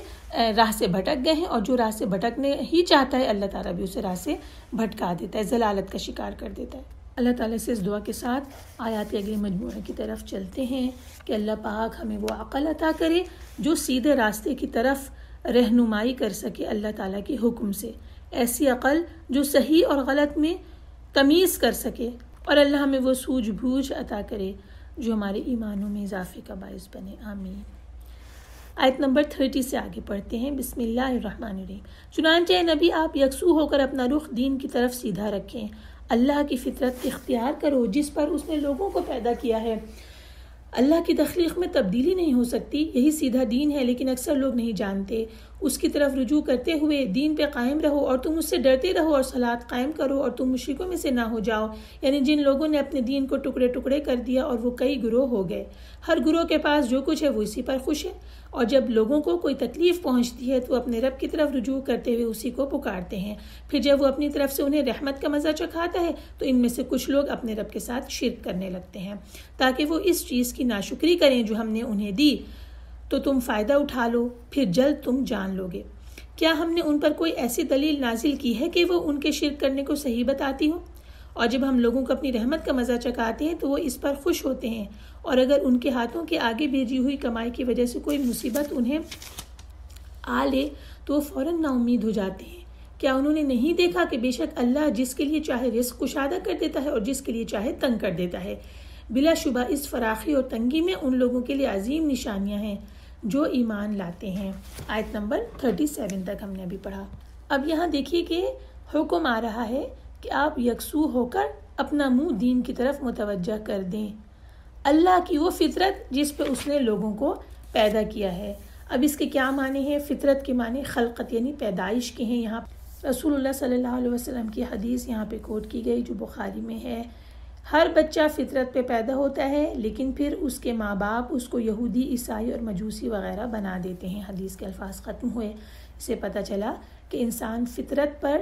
راہ سے بھٹک گئے ہیں، اور جو راہ سے بھٹکنے ہی چاہتا ہے اللہ تعالیٰ بھی اسے راہ سے بھٹکا دیتا ہے، ضلالت کا شکار کر دیتا ہے۔ اللہ تعالیٰ سے اس دعا کے ساتھ آیات کے اگلے مجموعے کی طرف چلتے ہیں کہ اللہ پاک ہمیں وہ عقل عطا کرے جو سیدھے راستے کی طرف رہنمائی کر سکے اللہ تعالیٰ کے حکم سے، ایسی عقل جو صحیح اور غلط میں تمیز کر سکے، اور اللہ ہمیں وہ سوجھ بوجھ عطا کرے جو ہمارے ایمانوں میں اضافے کا باعث بنے، آمین۔ آیت نمبر 30 سے آگے پڑھتے ہیں، بسم اللہ الرحمن الرحیم۔ چنانچہ نبی آپ یکسو ہو کر اپنا رخ دین کی طرف سیدھا رکھیں، اللہ کی فطرت اختیار کرو جس پر اس نے لوگوں کو پیدا کیا ہے، اللہ کی تخلیق میں تبدیلی نہیں ہو سکتی، یہی سیدھا دین ہے، لیکن اکثر لوگ نہیں جانتے۔ اس کی طرف رجوع کرتے ہوئے دین پہ قائم رہو اور تم اس سے ڈرتے رہو اور صلاۃ قائم کرو اور تم مشرکوں میں سے نہ ہو جاؤ، یعنی جن لوگوں نے اپنے دین کو ٹکڑے ٹکڑے کر دیا اور وہ کئی گروہ ہو گئے۔ ہر گروہ کے پاس جو کچھ ہے وہ اسی پر خوش ہے، اور جب لوگوں کو کوئی تکلیف پہنچتی ہے تو اپنے رب کی طرف رجوع کرتے ہوئے اسی کو پکارتے ہیں، پھر جب وہ اپنی طرف سے انہیں رحمت کا مزہ چکھاتا ہے تو ان میں سے کچھ لوگ اپنے رب کے ساتھ شرک کرنے لگتے ہیں تاکہ وہ اس چیز کی ناشکری کریں جو ہم نے انہیں دی، تو تم فائدہ اٹھا لو، پھر جلد تم جان لو گے۔ کیا ہم نے ان پر کوئی ایسی دلیل نازل کی ہے کہ وہ ان کے شرک کرنے کو صحیح بتاتی ہو؟ اور جب ہم لوگوں کو اپنی رحمت کا مزہ چکھاتے ہیں تو وہ اس پر خوش ہوتے ہیں، اور اگر ان کے ہاتھوں کے آگے بھیجی ہوئی کمائی کی وجہ سے کوئی مصیبت انہیں آ لے تو وہ فوراً نا امید ہو جاتے ہیں۔ کیا انہوں نے نہیں دیکھا کہ بے شک اللہ جس کے لیے چاہے رزق کشادہ کر دیتا ہے اور جس کے لیے چاہے تنگ کر دیتا ہے؟ بلا شبہ اس فراخی اور تنگی میں ان لوگوں کے لیے عظیم نشانیاں ہیں جو ایمان لاتے ہیں۔ آیت نمبر 37 تک ہم نے ابھی پڑھا۔ اب یہاں دیکھیے کہ حکم آ رہا ہے کہ آپ یکسو ہو کر اپنا منہ دین کی طرف متوجہ کر دیں، اللہ کی وہ فطرت جس پہ اس نے لوگوں کو پیدا کیا ہے۔ اب اس کے کیا معنی ہیں؟ فطرت کے معنی خلقت یعنی پیدائش کے ہیں۔ یہاں رسول اللہ صلی اللہ علیہ وسلم کی حدیث یہاں پہ کوٹ کی گئی جو بخاری میں ہے، ہر بچہ فطرت پہ پیدا ہوتا ہے لیکن پھر اس کے ماں باپ اس کو یہودی، عیسائی اور مجوسی وغیرہ بنا دیتے ہیں۔ حدیث کے الفاظ ختم ہوئے، اس سے پتہ چلا کہ انسان فطرت پر،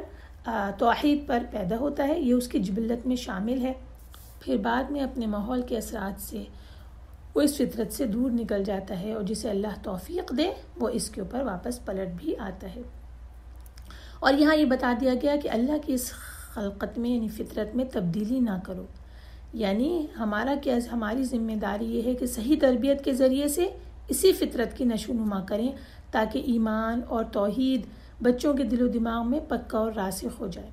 توحید پر پیدا ہوتا ہے، یہ اس کی جبلت میں شامل ہے، پھر بعد میں اپنے ماحول کے اثرات سے وہ اس فطرت سے دور نکل جاتا ہے، اور جسے اللہ توفیق دے وہ اس کے اوپر واپس پلٹ بھی آتا ہے۔ اور یہاں یہ بتا دیا گیا کہ اللہ کی اس خلقت میں یعنی فطرت میں تبدیلی نہ کرو، یعنی ہماری ذمہ داری یہ ہے کہ صحیح تربیت کے ذریعے سے اسی فطرت کی نشو و نما کریں تاکہ ایمان اور توحید بچوں کے دل و دماغ میں پکا اور راسخ ہو جائے۔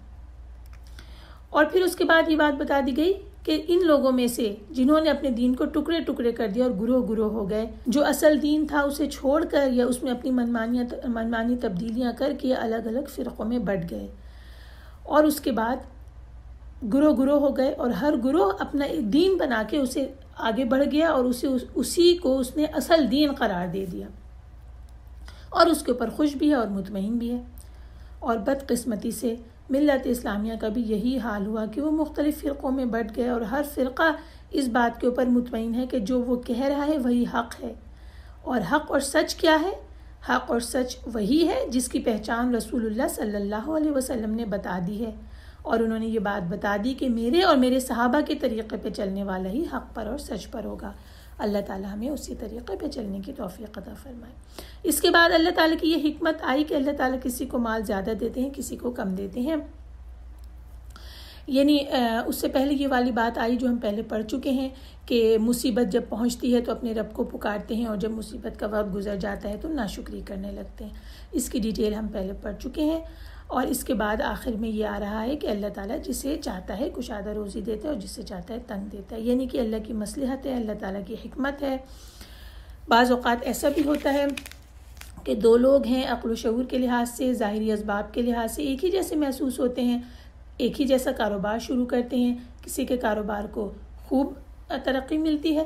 اور پھر اس کے بعد یہ بات بتا دی گئی کہ ان لوگوں میں سے جنہوں نے اپنے دین کو ٹکڑے ٹکڑے کر دیا اور گروہ گروہ ہو گئے، جو اصل دین تھا اسے چھوڑ کر یا اس میں اپنی منمانی تبدیلیاں کر کے الگ الگ فرقوں میں بٹ گئے، اور اس کے بعد گروہ گروہ ہو گئے، اور ہر گروہ اپنا ایک دین بنا کے اسے آگے بڑھ گیا اور اسی کو اس نے اصل دین قرار دے دیا، اور اس کے اوپر خوش بھی ہے اور مطمئن بھی ہے۔ اور بدقسمتی سے ملت اسلامیہ کا بھی یہی حال ہوا کہ وہ مختلف فرقوں میں بٹ گئے، اور ہر فرقہ اس بات کے اوپر مطمئن ہے کہ جو وہ کہہ رہا ہے وہی حق ہے۔ اور حق اور سچ کیا ہے؟ حق اور سچ وہی ہے جس کی پہچان رسول اللہ صلی اللہ علیہ وسلم نے بتا دی ہے، اور انہوں نے یہ بات بتا دی کہ میرے اور میرے صحابہ کے طریقے پہ چلنے والا ہی حق پر اور سچ پر ہوگا۔ اللہ تعالیٰ ہمیں اسی طریقے پہ چلنے کی توفیق عطا فرمائے۔ اس کے بعد اللہ تعالیٰ کی یہ حکمت آئی کہ اللہ تعالیٰ کسی کو مال زیادہ دیتے ہیں، کسی کو کم دیتے ہیں، یعنی اس سے پہلے یہ والی بات آئی جو ہم پہلے پڑھ چکے ہیں کہ مصیبت جب پہنچتی ہے تو اپنے رب کو پکارتے ہیں، اور جب مصیبت کا وقت گزر جاتا ہے تو ناشکری کرنے لگتے ہیں۔ اس کی ڈیٹیل ہم پہلے پڑھ چکے ہیں، اور اس کے بعد آخر میں یہ آ رہا ہے کہ اللہ تعالیٰ جسے چاہتا ہے کشادہ روزی دیتا ہے اور جسے چاہتا ہے تنگ دیتا ہے، یعنی کہ اللہ کی مصلحت ہے، اللہ تعالیٰ کی حکمت ہے۔ بعض اوقات ایسا بھی ہوتا ہے کہ دو لوگ ہیں، عقل و شعور کے لحاظ سے، ظاہری اسباب کے لحاظ سے ایک ہی جیسے محسوس ہوتے ہیں، ایک ہی جیسا کاروبار شروع کرتے ہیں، کسی کے کاروبار کو خوب ترقی ملتی ہے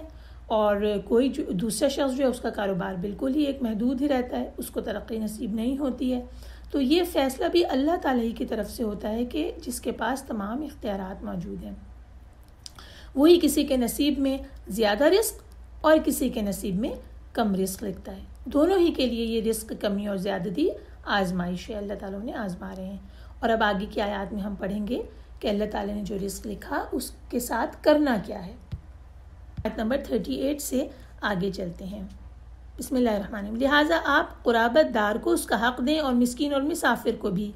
اور کوئی دوسرا شخص جو ہے اس کا کاروبار بالکل ہی ایک محدود ہی رہتا ہے، اس کو ترقی نصیب نہیں ہوتی ہے۔ تو یہ فیصلہ بھی اللہ تعالیٰ ہی کی طرف سے ہوتا ہے کہ جس کے پاس تمام اختیارات موجود ہیں، وہی کسی کے نصیب میں زیادہ رزق اور کسی کے نصیب میں کم رزق لکھتا ہے۔ دونوں ہی کے لیے یہ رزق کمی اور زیادتی آزمائش ہے، اللہ تعالیٰ نے آزما رہے ہیں۔ اور اب آگے کی آیات میں ہم پڑھیں گے کہ اللہ تعالیٰ نے جو رزق لکھا اس کے ساتھ کرنا کیا ہے۔ آیت نمبر 38 سے آگے چلتے ہیں۔ بسم اللہ الرحمن الرحیم۔ لہٰذا آپ قرابت دار کو اس کا حق دیں اور مسکین اور مسافر کو بھی،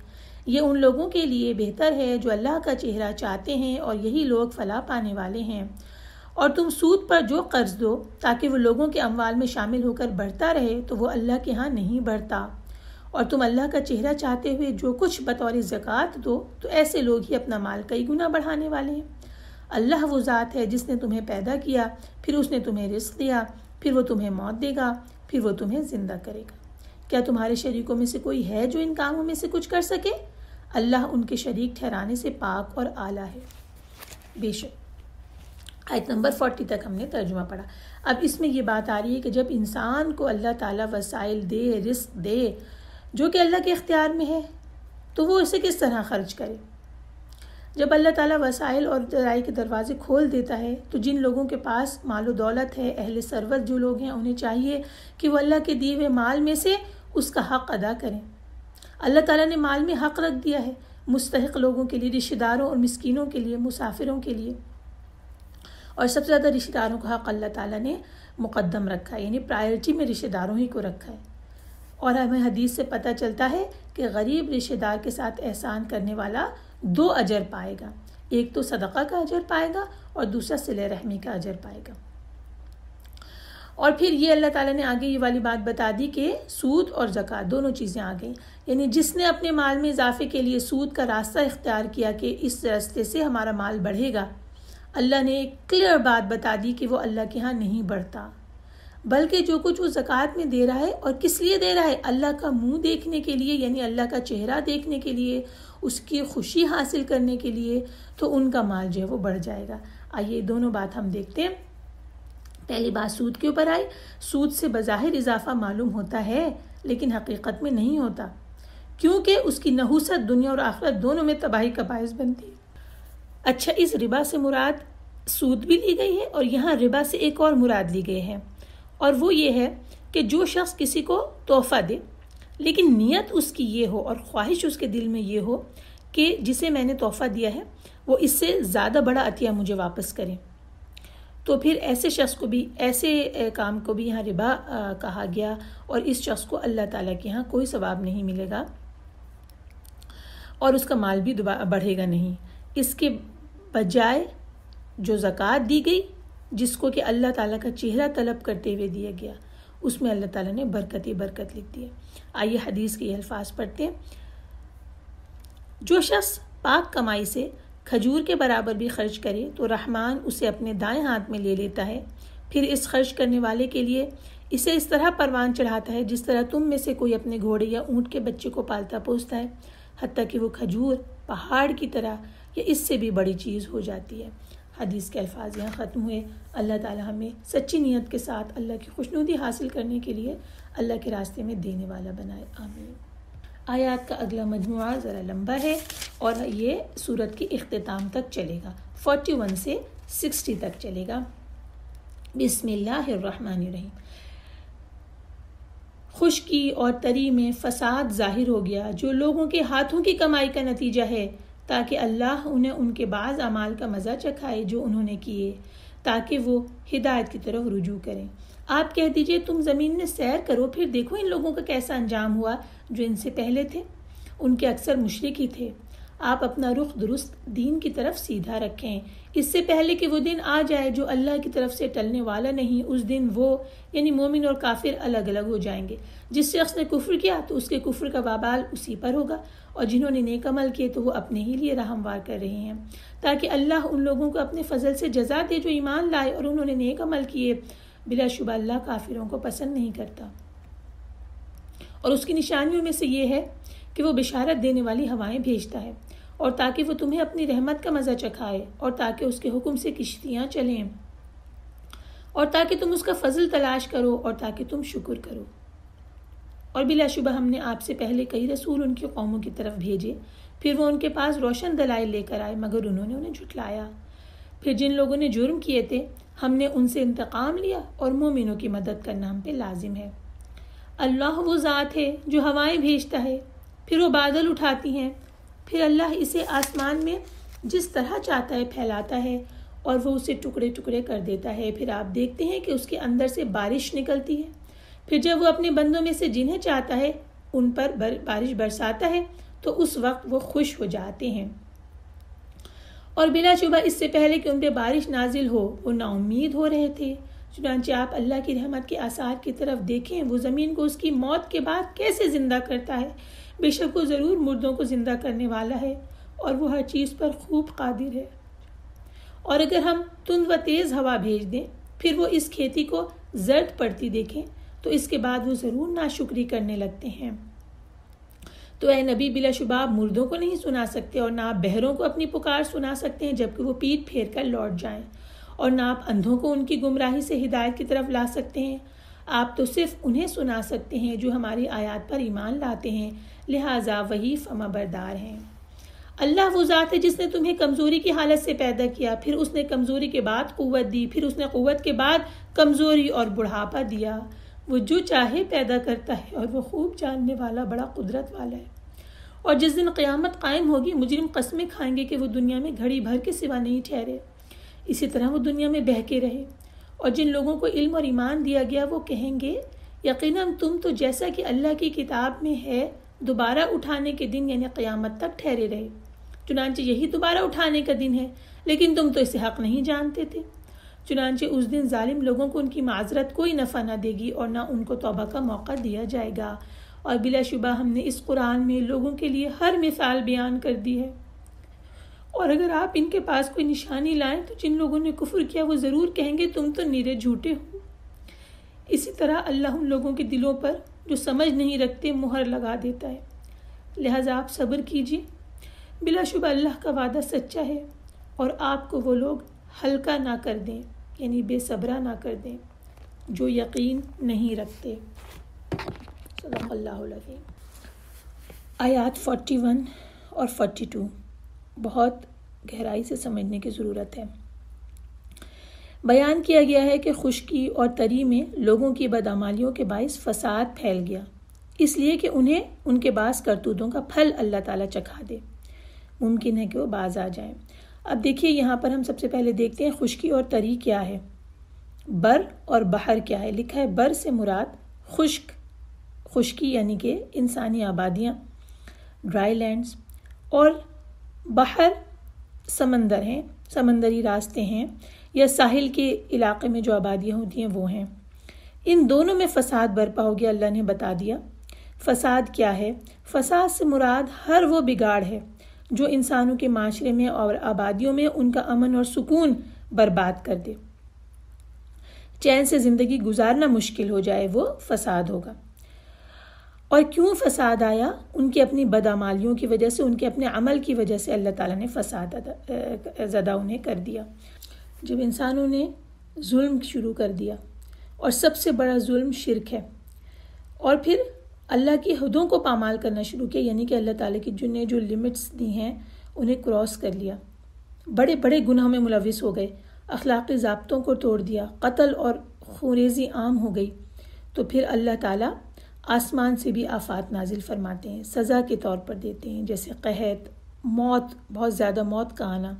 یہ ان لوگوں کے لیے بہتر ہے جو اللہ کا چہرہ چاہتے ہیں، اور یہی لوگ فلاح پانے والے ہیں۔ اور تم سود پر جو قرض دو تاکہ وہ لوگوں کے اموال میں شامل ہو کر بڑھتا رہے تو وہ اللہ کے ہاں نہیں بڑھتا، اور تم اللہ کا چہرہ چاہتے ہوئے جو کچھ بطور زکوٰۃ دو تو ایسے لوگ ہی اپنا مال کئی گنا بڑھانے والے ہیں۔ اللہ وہ ذات ہے جس نے تمہیں پیدا کیا، پھر اس نے تمہیں رزق دیا، پھر وہ تمہیں موت دے گا، پھر وہ تمہیں زندہ کرے گا۔ کیا تمہارے شریکوں میں سے کوئی ہے جو ان کاموں میں سے کچھ کر سکے؟ اللہ ان کے شریک ٹھہرانے سے پاک اور اعلیٰ ہے۔ بے شک آیت نمبر 40 تک ہم نے ترجمہ پڑھا۔ اب اس میں یہ بات آ رہی ہے کہ جب انسان کو اللہ تعالیٰ وسائل دے، رزق دے جو کہ اللہ کے اختیار میں ہے، تو وہ اسے کس طرح خرچ کرے۔ جب اللہ تعالیٰ وسائل اور ذرائع کے دروازے کھول دیتا ہے تو جن لوگوں کے پاس مال و دولت ہے، اہل ثروت جو لوگ ہیں، انہیں چاہیے کہ وہ اللہ کے دیے ہوئے مال میں سے اس کا حق ادا کریں۔ اللہ تعالیٰ نے مال میں حق رکھ دیا ہے مستحق لوگوں کے لیے، رشتہ داروں اور مسکینوں کے لیے، مسافروں کے لیے، اور سب سے زیادہ رشتہ داروں کا حق اللہ تعالیٰ نے مقدم رکھا ہے، یعنی پرائرٹی میں رشتہ داروں ہی کو رکھا ہے۔ اور ہمیں حدیث سے پتہ چلتا ہے کہ غریب رشتہ دار کے ساتھ احسان کرنے والا 2 اجر پائے گا، ایک تو صدقہ کا اجر پائے گا اور دوسرا صلہ رحمی کا اجر پائے گا۔ اور پھر یہ اللہ تعالیٰ نے آگے یہ والی بات بتا دی کہ سود اور زکوٰۃ دونوں چیزیں آ گئیں، یعنی جس نے اپنے مال میں اضافے کے لیے سود کا راستہ اختیار کیا کہ اس راستے سے ہمارا مال بڑھے گا، اللہ نے ایک کلیئر بات بتا دی کہ وہ اللہ کے ہاں نہیں بڑھتا، بلکہ جو کچھ وہ زکوٰۃ میں دے رہا ہے اور کس لیے دے رہا ہے، اللہ کا منہ دیکھنے کے لیے، یعنی اللہ کا چہرہ دیکھنے کے لیے، اس کی خوشی حاصل کرنے کے لیے، تو ان کا مال جو ہے وہ بڑھ جائے گا۔ آئیے دونوں بات ہم دیکھتے ہیں۔ پہلی بات سود کے اوپر آئی۔ سود سے بظاہر اضافہ معلوم ہوتا ہے لیکن حقیقت میں نہیں ہوتا، کیونکہ اس کی نحوست دنیا اور آخرت دونوں میں تباہی کا باعث بنتی ہے۔ اچھا، اس ربا سے مراد سود بھی لی گئی ہے اور یہاں ربا سے ایک اور مراد لی گئی ہے، اور وہ یہ ہے کہ جو شخص کسی کو تحفہ دے لیکن نیت اس کی یہ ہو اور خواہش اس کے دل میں یہ ہو کہ جسے میں نے تحفہ دیا ہے وہ اس سے زیادہ بڑا عطیہ مجھے واپس کرے، تو پھر ایسے شخص کو بھی، ایسے کام کو بھی یہاں ربا کہا گیا، اور اس شخص کو اللہ تعالیٰ کے یہاں کوئی ثواب نہیں ملے گا اور اس کا مال بھی بڑھے گا نہیں۔ اس کے بجائے جو زکوٰۃ دی گئی، جس کو کہ اللہ تعالیٰ کا چہرہ طلب کرتے ہوئے دیا گیا، اس میں اللہ تعالیٰ نے برکت ہی برکت لکھ دی ہے۔ آئیے حدیث کے یہ الفاظ پڑھتے ہیں۔ جو شخص پاک کمائی سے کھجور کے برابر بھی خرچ کرے تو رحمان اسے اپنے دائیں ہاتھ میں لے لیتا ہے، پھر اس خرچ کرنے والے کے لیے اسے اس طرح پروان چڑھاتا ہے جس طرح تم میں سے کوئی اپنے گھوڑے یا اونٹ کے بچے کو پالتا پوستا ہے، حتیٰ کہ وہ کھجور پہاڑ کی طرح یا اس سے بھی بڑی چیز ہو جاتی ہے۔ حدیث کے الفاظ یہاں ختم ہوئے۔ اللہ تعالیٰ ہمیں سچی نیت کے ساتھ اللہ کی خوشنودی حاصل کرنے کے لیے اللہ کے راستے میں دینے والا بنائے، آمین۔ آیات کا اگلا مجموعہ ذرا لمبا ہے اور یہ سورت کے اختتام تک چلے گا، 41 سے 60 تک چلے گا۔ بسم اللہ الرحمن الرحیم۔ خشکی اور تری میں فساد ظاہر ہو گیا جو لوگوں کے ہاتھوں کی کمائی کا نتیجہ ہے، تاکہ اللہ انہیں ان کے بعض اعمال کا مزہ چکھائے جو انہوں نے کیے، تاکہ وہ ہدایت کی طرف رجوع کریں۔ آپ کہہ دیجئے تم زمین میں سیر کرو، پھر دیکھو ان لوگوں کا کیسا انجام ہوا جو ان سے پہلے تھے، ان کے اکثر مشرک ہی تھے۔ آپ اپنا رخ درست دین کی طرف سیدھا رکھیں، اس سے پہلے کہ وہ دن آ جائے جو اللہ کی طرف سے ٹلنے والا نہیں۔ اس دن وہ یعنی مومن اور کافر الگ الگ ہو جائیں گے۔ جس شخص نے کفر کیا تو اس کے کفر کا وبال اسی پر ہوگا، اور جنہوں نے نیک عمل کیے تو وہ اپنے ہی لیے راہ ہموار کر رہے ہیں، تاکہ اللہ ان لوگوں کو اپنے فضل سے جزا دے جو ایمان لائے اور انہوں نے نیک عمل کیے۔ بلا شبہ اللہ کافروں کو پسند نہیں کرتا، اور اس کی نشانیوں میں سے یہ ہے کہ وہ بشارت دینے والی ہوائیں بھیجتا ہے، اور تاکہ وہ تمہیں اپنی رحمت کا مزہ چکھائے، اور تاکہ اس کے حکم سے کشتیاں چلیں، اور تاکہ تم اس کا فضل تلاش کرو، اور تاکہ تم شکر کرو۔ اور بلا شبہ ہم نے آپ سے پہلے کئی رسول ان کی قوموں کی طرف بھیجے، پھر وہ ان کے پاس روشن دلائل لے کر آئے مگر انہوں نے انہیں جھٹلایا۔ پھر جن لوگوں نے جرم کیے تھے ہم نے ان سے انتقام لیا، اور مومنوں کی مدد کرنا ہم پہ لازم ہے۔ اللہ وہ ذات ہے جو ہوائیں بھیجتا ہے، پھر وہ بادل اٹھاتی ہیں، پھر اللہ اسے آسمان میں جس طرح چاہتا ہے پھیلاتا ہے، اور وہ اسے ٹکڑے ٹکڑے کر دیتا ہے۔ پھر آپ دیکھتے ہیں کہ اس کے اندر سے بارش نکلتی ہے، پھر جب وہ اپنے بندوں میں سے جنہیں چاہتا ہے ان پر بارش برساتا ہے تو اس وقت وہ خوش ہو جاتے ہیں، اور بلا شبہ اس سے پہلے کہ ان پہ بارش نازل ہو وہ نا امید ہو رہے تھے۔ چنانچہ آپ اللہ کی رحمت کے آثار کی طرف دیکھیں، وہ زمین کو اس کی موت کے بعد کیسے زندہ کرتا ہے۔ بے شک وہ ضرور مردوں کو زندہ کرنے والا ہے، اور وہ ہر چیز پر خوب قادر ہے۔ اور اگر ہم تند و تیز ہوا بھیج دیں پھر وہ اس کھیتی کو زرد پڑتی دیکھیں تو اس کے بعد وہ ضرور ناشکری کرنے لگتے ہیں۔ تو اے نبی بلا شبہ آپ مردوں کو نہیں سنا سکتے، اور نہ آپ بہروں کو اپنی پکار سنا سکتے ہیں جبکہ وہ پیٹ پھیر کر لوٹ جائیں، اور نہ آپ اندھوں کو ان کی گمراہی سے ہدایت کی طرف لا سکتے ہیں. آپ تو صرف انہیں سنا سکتے ہیں جو ہماری آیات پر ایمان لاتے ہیں، لہٰذا وہی فرما بردار ہیں. اللہ وہ ذات ہے جس نے تمہیں کمزوری کی حالت سے پیدا کیا، پھر اس نے کمزوری کے بعد قوت دی، پھر اس نے قوت کے بعد کمزوری اور بڑھاپا دیا. وہ جو چاہے پیدا کرتا ہے اور وہ خوب جاننے والا بڑا قدرت والا ہے. اور جس دن قیامت قائم ہوگی مجرم قسمیں کھائیں گے کہ وہ دنیا میں گھڑی بھر کے سوا نہیں ٹھہرے، اسی طرح وہ دنیا میں بہکے رہے. اور جن لوگوں کو علم اور ایمان دیا گیا وہ کہیں گے یقیناً تم تو جیسا کہ اللہ کی کتاب میں ہے دوبارہ اٹھانے کے دن یعنی قیامت تک ٹھہرے رہے. چنانچہ یہی دوبارہ اٹھانے کا دن ہے، لیکن تم تو اسے حق نہیں جانتے تھے. چنانچہ اس دن ظالم لوگوں کو ان کی معذرت کوئی نفع نہ دے گی اور نہ ان کو توبہ کا موقع دیا جائے گا. اور بلا شبہ ہم نے اس قرآن میں لوگوں کے لیے ہر مثال بیان کر دی ہے، اور اگر آپ ان کے پاس کوئی نشانی لائیں تو جن لوگوں نے کفر کیا وہ ضرور کہیں گے تم تو نیرے جھوٹے ہو. اسی طرح اللہ ان لوگوں کے دلوں پر جو سمجھ نہیں رکھتے مہر لگا دیتا ہے. لہٰذا آپ صبر کیجیے، بلا شبہ اللہ کا وعدہ سچا ہے، اور آپ کو وہ لوگ ہلکا نہ کر دیں یعنی بے صبرا نہ کر دیں جو یقین نہیں رکھتے. صدق اللہ العظیم. آیات 41 اور 42 بہت گہرائی سے سمجھنے کی ضرورت ہے. بیان کیا گیا ہے کہ خشکی اور تری میں لوگوں کی بدعمالیوں کے باعث فساد پھیل گیا، اس لیے کہ انہیں ان کے بعض کرتوتوں کا پھل اللہ تعالیٰ چکھا دے. ممکن ہے کہ وہ باز آ جائیں. اب دیکھیے یہاں پر ہم سب سے پہلے دیکھتے ہیں خشکی اور تری کیا ہے، بر اور بحر کیا ہے. لکھا ہے بر سے مراد خشکی یعنی کہ انسانی آبادیاں، ڈرائی لینڈز، اور بحر سمندر ہیں، سمندری راستے ہیں یا ساحل کے علاقے میں جو آبادیاں ہوتی ہیں وہ ہیں. ان دونوں میں فساد برپا ہو گیا. اللہ نے بتا دیا فساد کیا ہے. فساد سے مراد ہر وہ بگاڑ ہے جو انسانوں کے معاشرے میں اور آبادیوں میں ان کا امن اور سکون برباد کر دے، چین سے زندگی گزارنا مشکل ہو جائے، وہ فساد ہوگا. اور کیوں فساد آیا؟ ان کی اپنی بدعمالیوں کی وجہ سے، ان کے اپنے عمل کی وجہ سے اللہ تعالیٰ نے فساد زدہ انہیں کر دیا. جب انسانوں نے ظلم شروع کر دیا، اور سب سے بڑا ظلم شرک ہے، اور پھر اللہ کی حدوں کو پامال کرنا شروع کیا، یعنی کہ اللہ تعالیٰ کی جنہیں جو لمٹس دی ہیں انہیں کراس کر لیا، بڑے بڑے گناہوں میں ملوث ہو گئے، اخلاقی ضابطوں کو توڑ دیا، قتل اور خونریزی عام ہو گئی، تو پھر اللہ تعالیٰ آسمان سے بھی آفات نازل فرماتے ہیں، سزا کے طور پر دیتے ہیں، جیسے قحط، موت، بہت زیادہ موت کا آنا،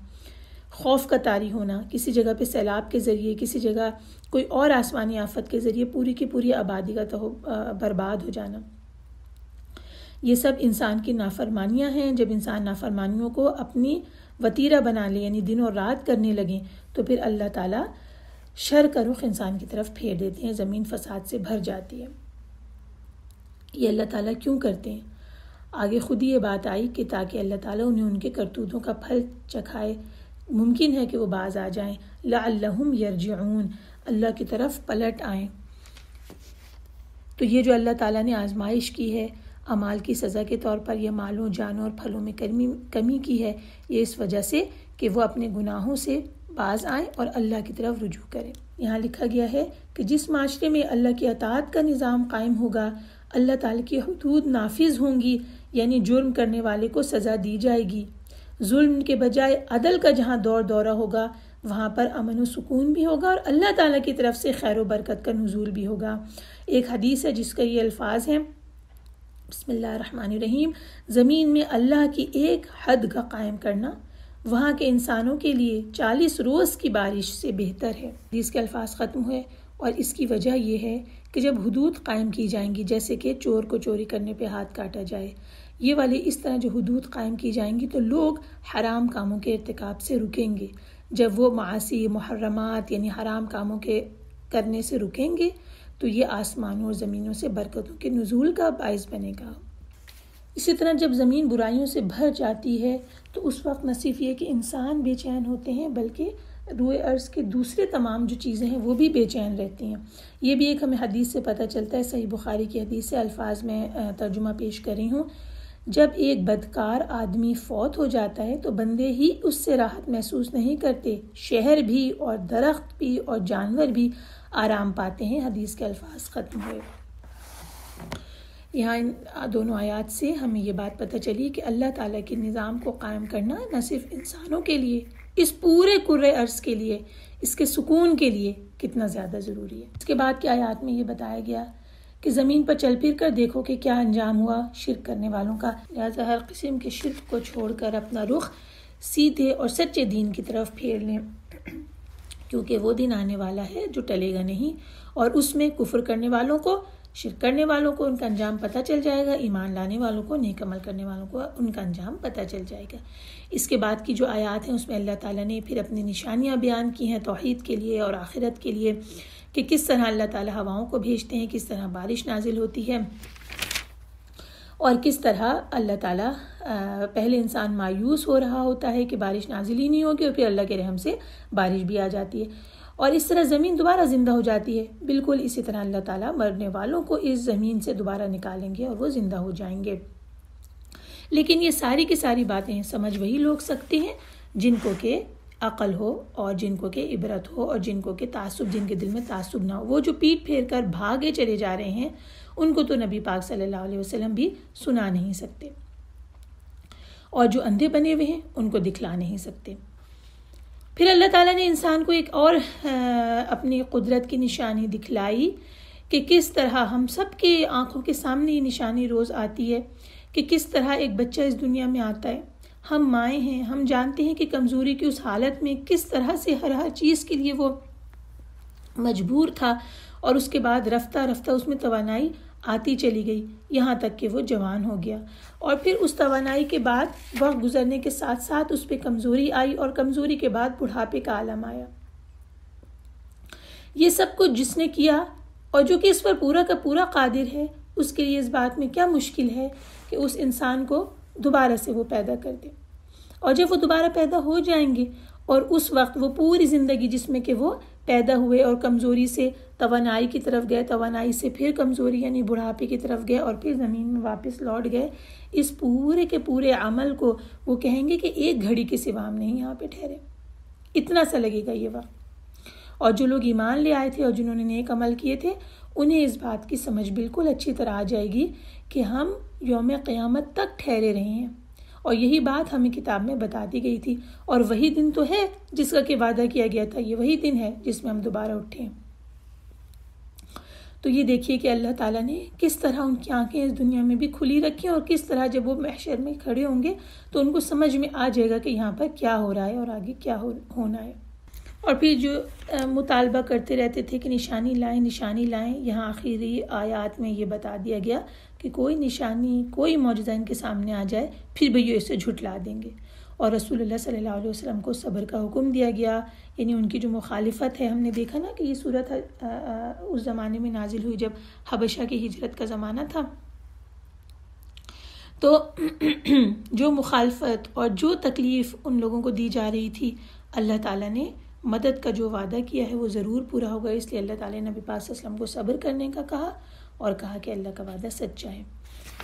خوف کا طاری ہونا، کسی جگہ پہ سیلاب کے ذریعے، کسی جگہ کوئی اور آسمانی آفت کے ذریعے پوری کی پوری آبادی کا برباد ہو جانا. یہ سب انسان کی نافرمانیاں ہیں. جب انسان نافرمانیوں کو اپنی وتیرہ بنا لے یعنی دن اور رات کرنے لگیں تو پھر اللہ تعالیٰ شر کا رخ انسان کی طرف پھیر دیتے ہیں، زمین فساد سے بھر جاتی ہے. یہ اللہ تعالیٰ کیوں کرتے ہیں؟ آگے خود ہی یہ بات آئی کہ تاکہ اللہ تعالیٰ انہیں ان کے کرتوتوں کا پھل چکھائے، ممکن ہے کہ وہ باز آ جائیں. لعلہم یرجعون، اللہ کی طرف پلٹ آئیں. تو یہ جو اللہ تعالیٰ نے آزمائش کی ہے اعمال کی سزا کے طور پر، یہ مالوں، جانوں اور پھلوں میں کمی کی ہے، یہ اس وجہ سے کہ وہ اپنے گناہوں سے باز آئیں اور اللہ کی طرف رجوع کریں. یہاں لکھا گیا ہے کہ جس معاشرے میں اللہ کی اطاعت کا نظام قائم ہوگا، اللہ تعالیٰ کی حدود نافذ ہوں گی، یعنی جرم کرنے والے کو سزا دی جائے گی. ظلم کے بجائے عدل کا جہاں دورہ ہوگا وہاں پر امن و سکون بھی ہوگا اور اللہ تعالیٰ کی طرف سے خیر و برکت کا نزول بھی ہوگا. ایک حدیث ہے جس کا یہ الفاظ ہیں، بسم اللہ الرحمن الرحیم، زمین میں اللہ کی ایک حد کا قائم کرنا وہاں کے انسانوں کے لیے 40 روز کی بارش سے بہتر ہے. حدیث کے الفاظ ختم ہوئے، اور اس کی وجہ یہ ہے کہ جب حدود قائم کی جائیں گی، جیسے کہ چور کو چوری کرنے پہ ہاتھ کاٹا جائے، یہ والی اس طرح جو حدود قائم کی جائیں گی تو لوگ حرام کاموں کے ارتکاب سے رکیں گے. جب وہ معاصی، محرمات یعنی حرام کاموں کے کرنے سے رکیں گے تو یہ آسمانوں اور زمینوں سے برکتوں کے نزول کا باعث بنے گا. اسی طرح جب زمین برائیوں سے بھر جاتی ہے تو اس وقت نہ صرف یہ کہ انسان بے چین ہوتے ہیں بلکہ روئے ارض کے دوسرے تمام جو چیزیں ہیں وہ بھی بے چین رہتی ہیں. یہ بھی ایک ہمیں حدیث سے پتہ چلتا ہے، صحیح بخاری کی حدیث سے الفاظ میں ترجمہ پیش کر رہی ہوں. جب ایک بدکار آدمی فوت ہو جاتا ہے تو بندے ہی اس سے راحت محسوس نہیں کرتے، شہر بھی اور درخت بھی اور جانور بھی آرام پاتے ہیں۔ حدیث کے الفاظ ختم ہوئے۔ یہاں ان دونوں آیات سے ہمیں یہ بات پتہ چلی کہ اللہ تعالیٰ کے نظام کو قائم کرنا نہ صرف انسانوں کے لیے، اس پورے کرۂ ارض کے لیے، اس کے سکون کے لیے کتنا زیادہ ضروری ہے۔ اس کے بعد کی آیات میں یہ بتایا گیا کہ زمین پر چل پھر کر دیکھو کہ کیا انجام ہوا شرک کرنے والوں کا، لہذا ہر قسم کے شرک کو چھوڑ کر اپنا رخ سیدھے اور سچے دین کی طرف پھیر لیں، کیونکہ وہ دن آنے والا ہے جو ٹلے گا نہیں، اور اس میں کفر کرنے والوں کو، شرک کرنے والوں کو ان کا انجام پتہ چل جائے گا، ایمان لانے والوں کو، نیک عمل کرنے والوں کو ان کا انجام پتہ چل جائے گا۔ اس کے بعد کی جو آیات ہیں اس میں اللہ تعالیٰ نے پھر اپنی نشانیاں بیان کی ہیں توحید کے لیے اور آخرت کے لیے، کہ کس طرح اللہ تعالیٰ ہواؤں کو بھیجتے ہیں، کس طرح بارش نازل ہوتی ہے، اور کس طرح اللہ تعالیٰ پہلے انسان مایوس ہو رہا ہوتا ہے کہ بارش نازل ہی نہیں ہوگی، اور پھر اللہ کے رحم سے بارش بھی آ جاتی ہے، اور اس طرح زمین دوبارہ زندہ ہو جاتی ہے۔ بالکل اسی طرح اللہ تعالیٰ مرنے والوں کو اس زمین سے دوبارہ نکالیں گے اور وہ زندہ ہو جائیں گے۔ لیکن یہ ساری کی ساری باتیں سمجھ وہی لوگ سکتے ہیں جن کو کہ عقل ہو اور جن کو کہ عبرت ہو اور جن کو کہ تعصب، جن کے دل میں تعصب نہ ہو۔ وہ جو پیٹ پھیر کر بھاگے چلے جا رہے ہیں ان کو تو نبی پاک صلی اللہ علیہ وسلم بھی سنا نہیں سکتے، اور جو اندھے بنے ہوئے ہیں ان کو دکھلا نہیں سکتے۔ پھر اللہ تعالیٰ نے انسان کو ایک اور اپنی قدرت کی نشانی دکھلائی کہ کس طرح ہم سب کے آنکھوں کے سامنے یہ نشانی روز آتی ہے کہ کس طرح ایک بچہ اس دنیا میں آتا ہے۔ ہم مائیں ہیں، ہم جانتے ہیں کہ کمزوری کی اس حالت میں کس طرح سے ہر چیز کے لیے وہ مجبور تھا، اور اس کے بعد رفتہ رفتہ اس میں توانائی آتی چلی گئی یہاں تک کہ وہ جوان ہو گیا، اور پھر اس توانائی کے بعد وقت گزرنے کے ساتھ ساتھ اس پہ کمزوری آئی، اور کمزوری کے بعد بڑھاپے کا عالم آیا۔ یہ سب کچھ جس نے کیا اور جو کہ اس پر پورا کا پورا قادر ہے، اس کے لیے اس بات میں کیا مشکل ہے کہ اس انسان کو دوبارہ سے وہ پیدا کر دے، اور جب وہ دوبارہ پیدا ہو جائیں گے اور اس وقت وہ پوری زندگی جس میں کہ وہ پیدا ہوئے اور کمزوری سے توانائی کی طرف گئے، توانائی سے پھر کمزوری یعنی بڑھاپے کی طرف گئے، اور پھر زمین میں واپس لوٹ گئے، اس پورے کے پورے عمل کو وہ کہیں گے کہ ایک گھڑی کے سوا ہم نہیں یہاں پہ ٹھہرے، اتنا سا لگے گا یہ وقت۔ اور جو لوگ ایمان لے آئے تھے اور جنہوں نے نیک عمل کیے تھے انہیں اس بات کی سمجھ بالکل اچھی طرح آ جائے گی کہ ہم یوم قیامت تک ٹھہرے رہے ہیں، اور یہی بات ہمیں کتاب میں بتا دی گئی تھی، اور وہی دن تو ہے جس کا کہ وعدہ کیا گیا تھا، یہ وہی دن ہے جس میں ہم دوبارہ اٹھیں۔ تو یہ دیکھیے کہ اللہ تعالیٰ نے کس طرح ان کی آنکھیں اس دنیا میں بھی کھلی رکھی، اور کس طرح جب وہ محشر میں کھڑے ہوں گے تو ان کو سمجھ میں آ جائے گا کہ یہاں پر کیا ہو رہا ہے اور آگے کیا ہونا ہے۔ اور پھر جو مطالبہ کرتے رہتے تھے کہ نشانی لائیں نشانی لائیں، یہاں آخری آیات میں یہ بتا دیا گیا کہ کوئی نشانی، کوئی معجزہ ان کے سامنے آ جائے پھر بھی یہ اسے جھٹلا دیں گے، اور رسول اللہ صلی اللہ علیہ وسلم کو صبر کا حکم دیا گیا، یعنی ان کی جو مخالفت ہے، ہم نے دیکھا نا کہ یہ صورت اس زمانے میں نازل ہوئی جب حبشہ کی ہجرت کا زمانہ تھا، تو جو مخالفت اور جو تکلیف ان لوگوں کو دی جا رہی تھی، اللہ تعالیٰ نے مدد کا جو وعدہ کیا ہے وہ ضرور پورا ہوگا، اس لیے اللہ تعالیٰ نے نبی پاک صلی اللہ علیہ وسلم کو صبر کرنے کا کہا، اور کہا کہ اللہ کا وعدہ سچا ہے،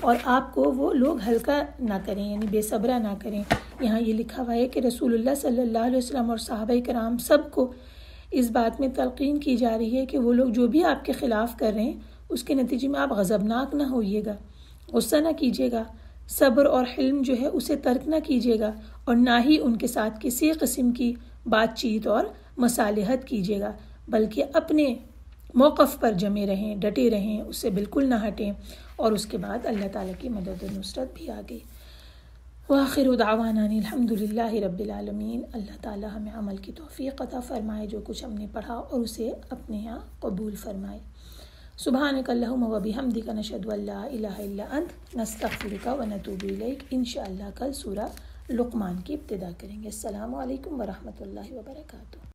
اور آپ کو وہ لوگ ہلکا نہ کریں، یعنی بے صبرا نہ کریں۔ یہاں یہ لکھا ہوا ہے کہ رسول اللہ صلی اللہ علیہ وسلم اور صحابہ کرام سب کو اس بات میں تلقین کی جا رہی ہے کہ وہ لوگ جو بھی آپ کے خلاف کر رہے ہیں اس کے نتیجے میں آپ غضبناک نہ ہوئیے گا، غصہ نہ کیجیے گا، صبر اور حلم جو ہے اسے ترک نہ کیجیے گا، اور نہ ہی ان کے ساتھ کسی قسم کی بات چیت اور مصالحت کیجیے گا، بلکہ اپنے موقف پر جمے رہیں، ڈٹے رہیں، اس سے بالکل نہ ہٹیں، اور اس کے بعد اللہ تعالیٰ کی مدد و نصرت بھی آ گئی۔ وآخر دعوانا الحمدللہ رب العالمین۔ اللہ تعالیٰ ہمیں عمل کی توفیق عطا فرمائے، جو کچھ ہم نے پڑھا اور اسے اپنے یہاں قبول فرمائے۔ سبحانک اللہم و بحمدک نشہد ان لا الہ الا انت نستغفرک و نتوب الیک۔ انشاءاللہ کل سورہ لقمان کی ابتدا کریں گے۔ السلام علیکم ورحمۃ اللہ وبرکاتہ۔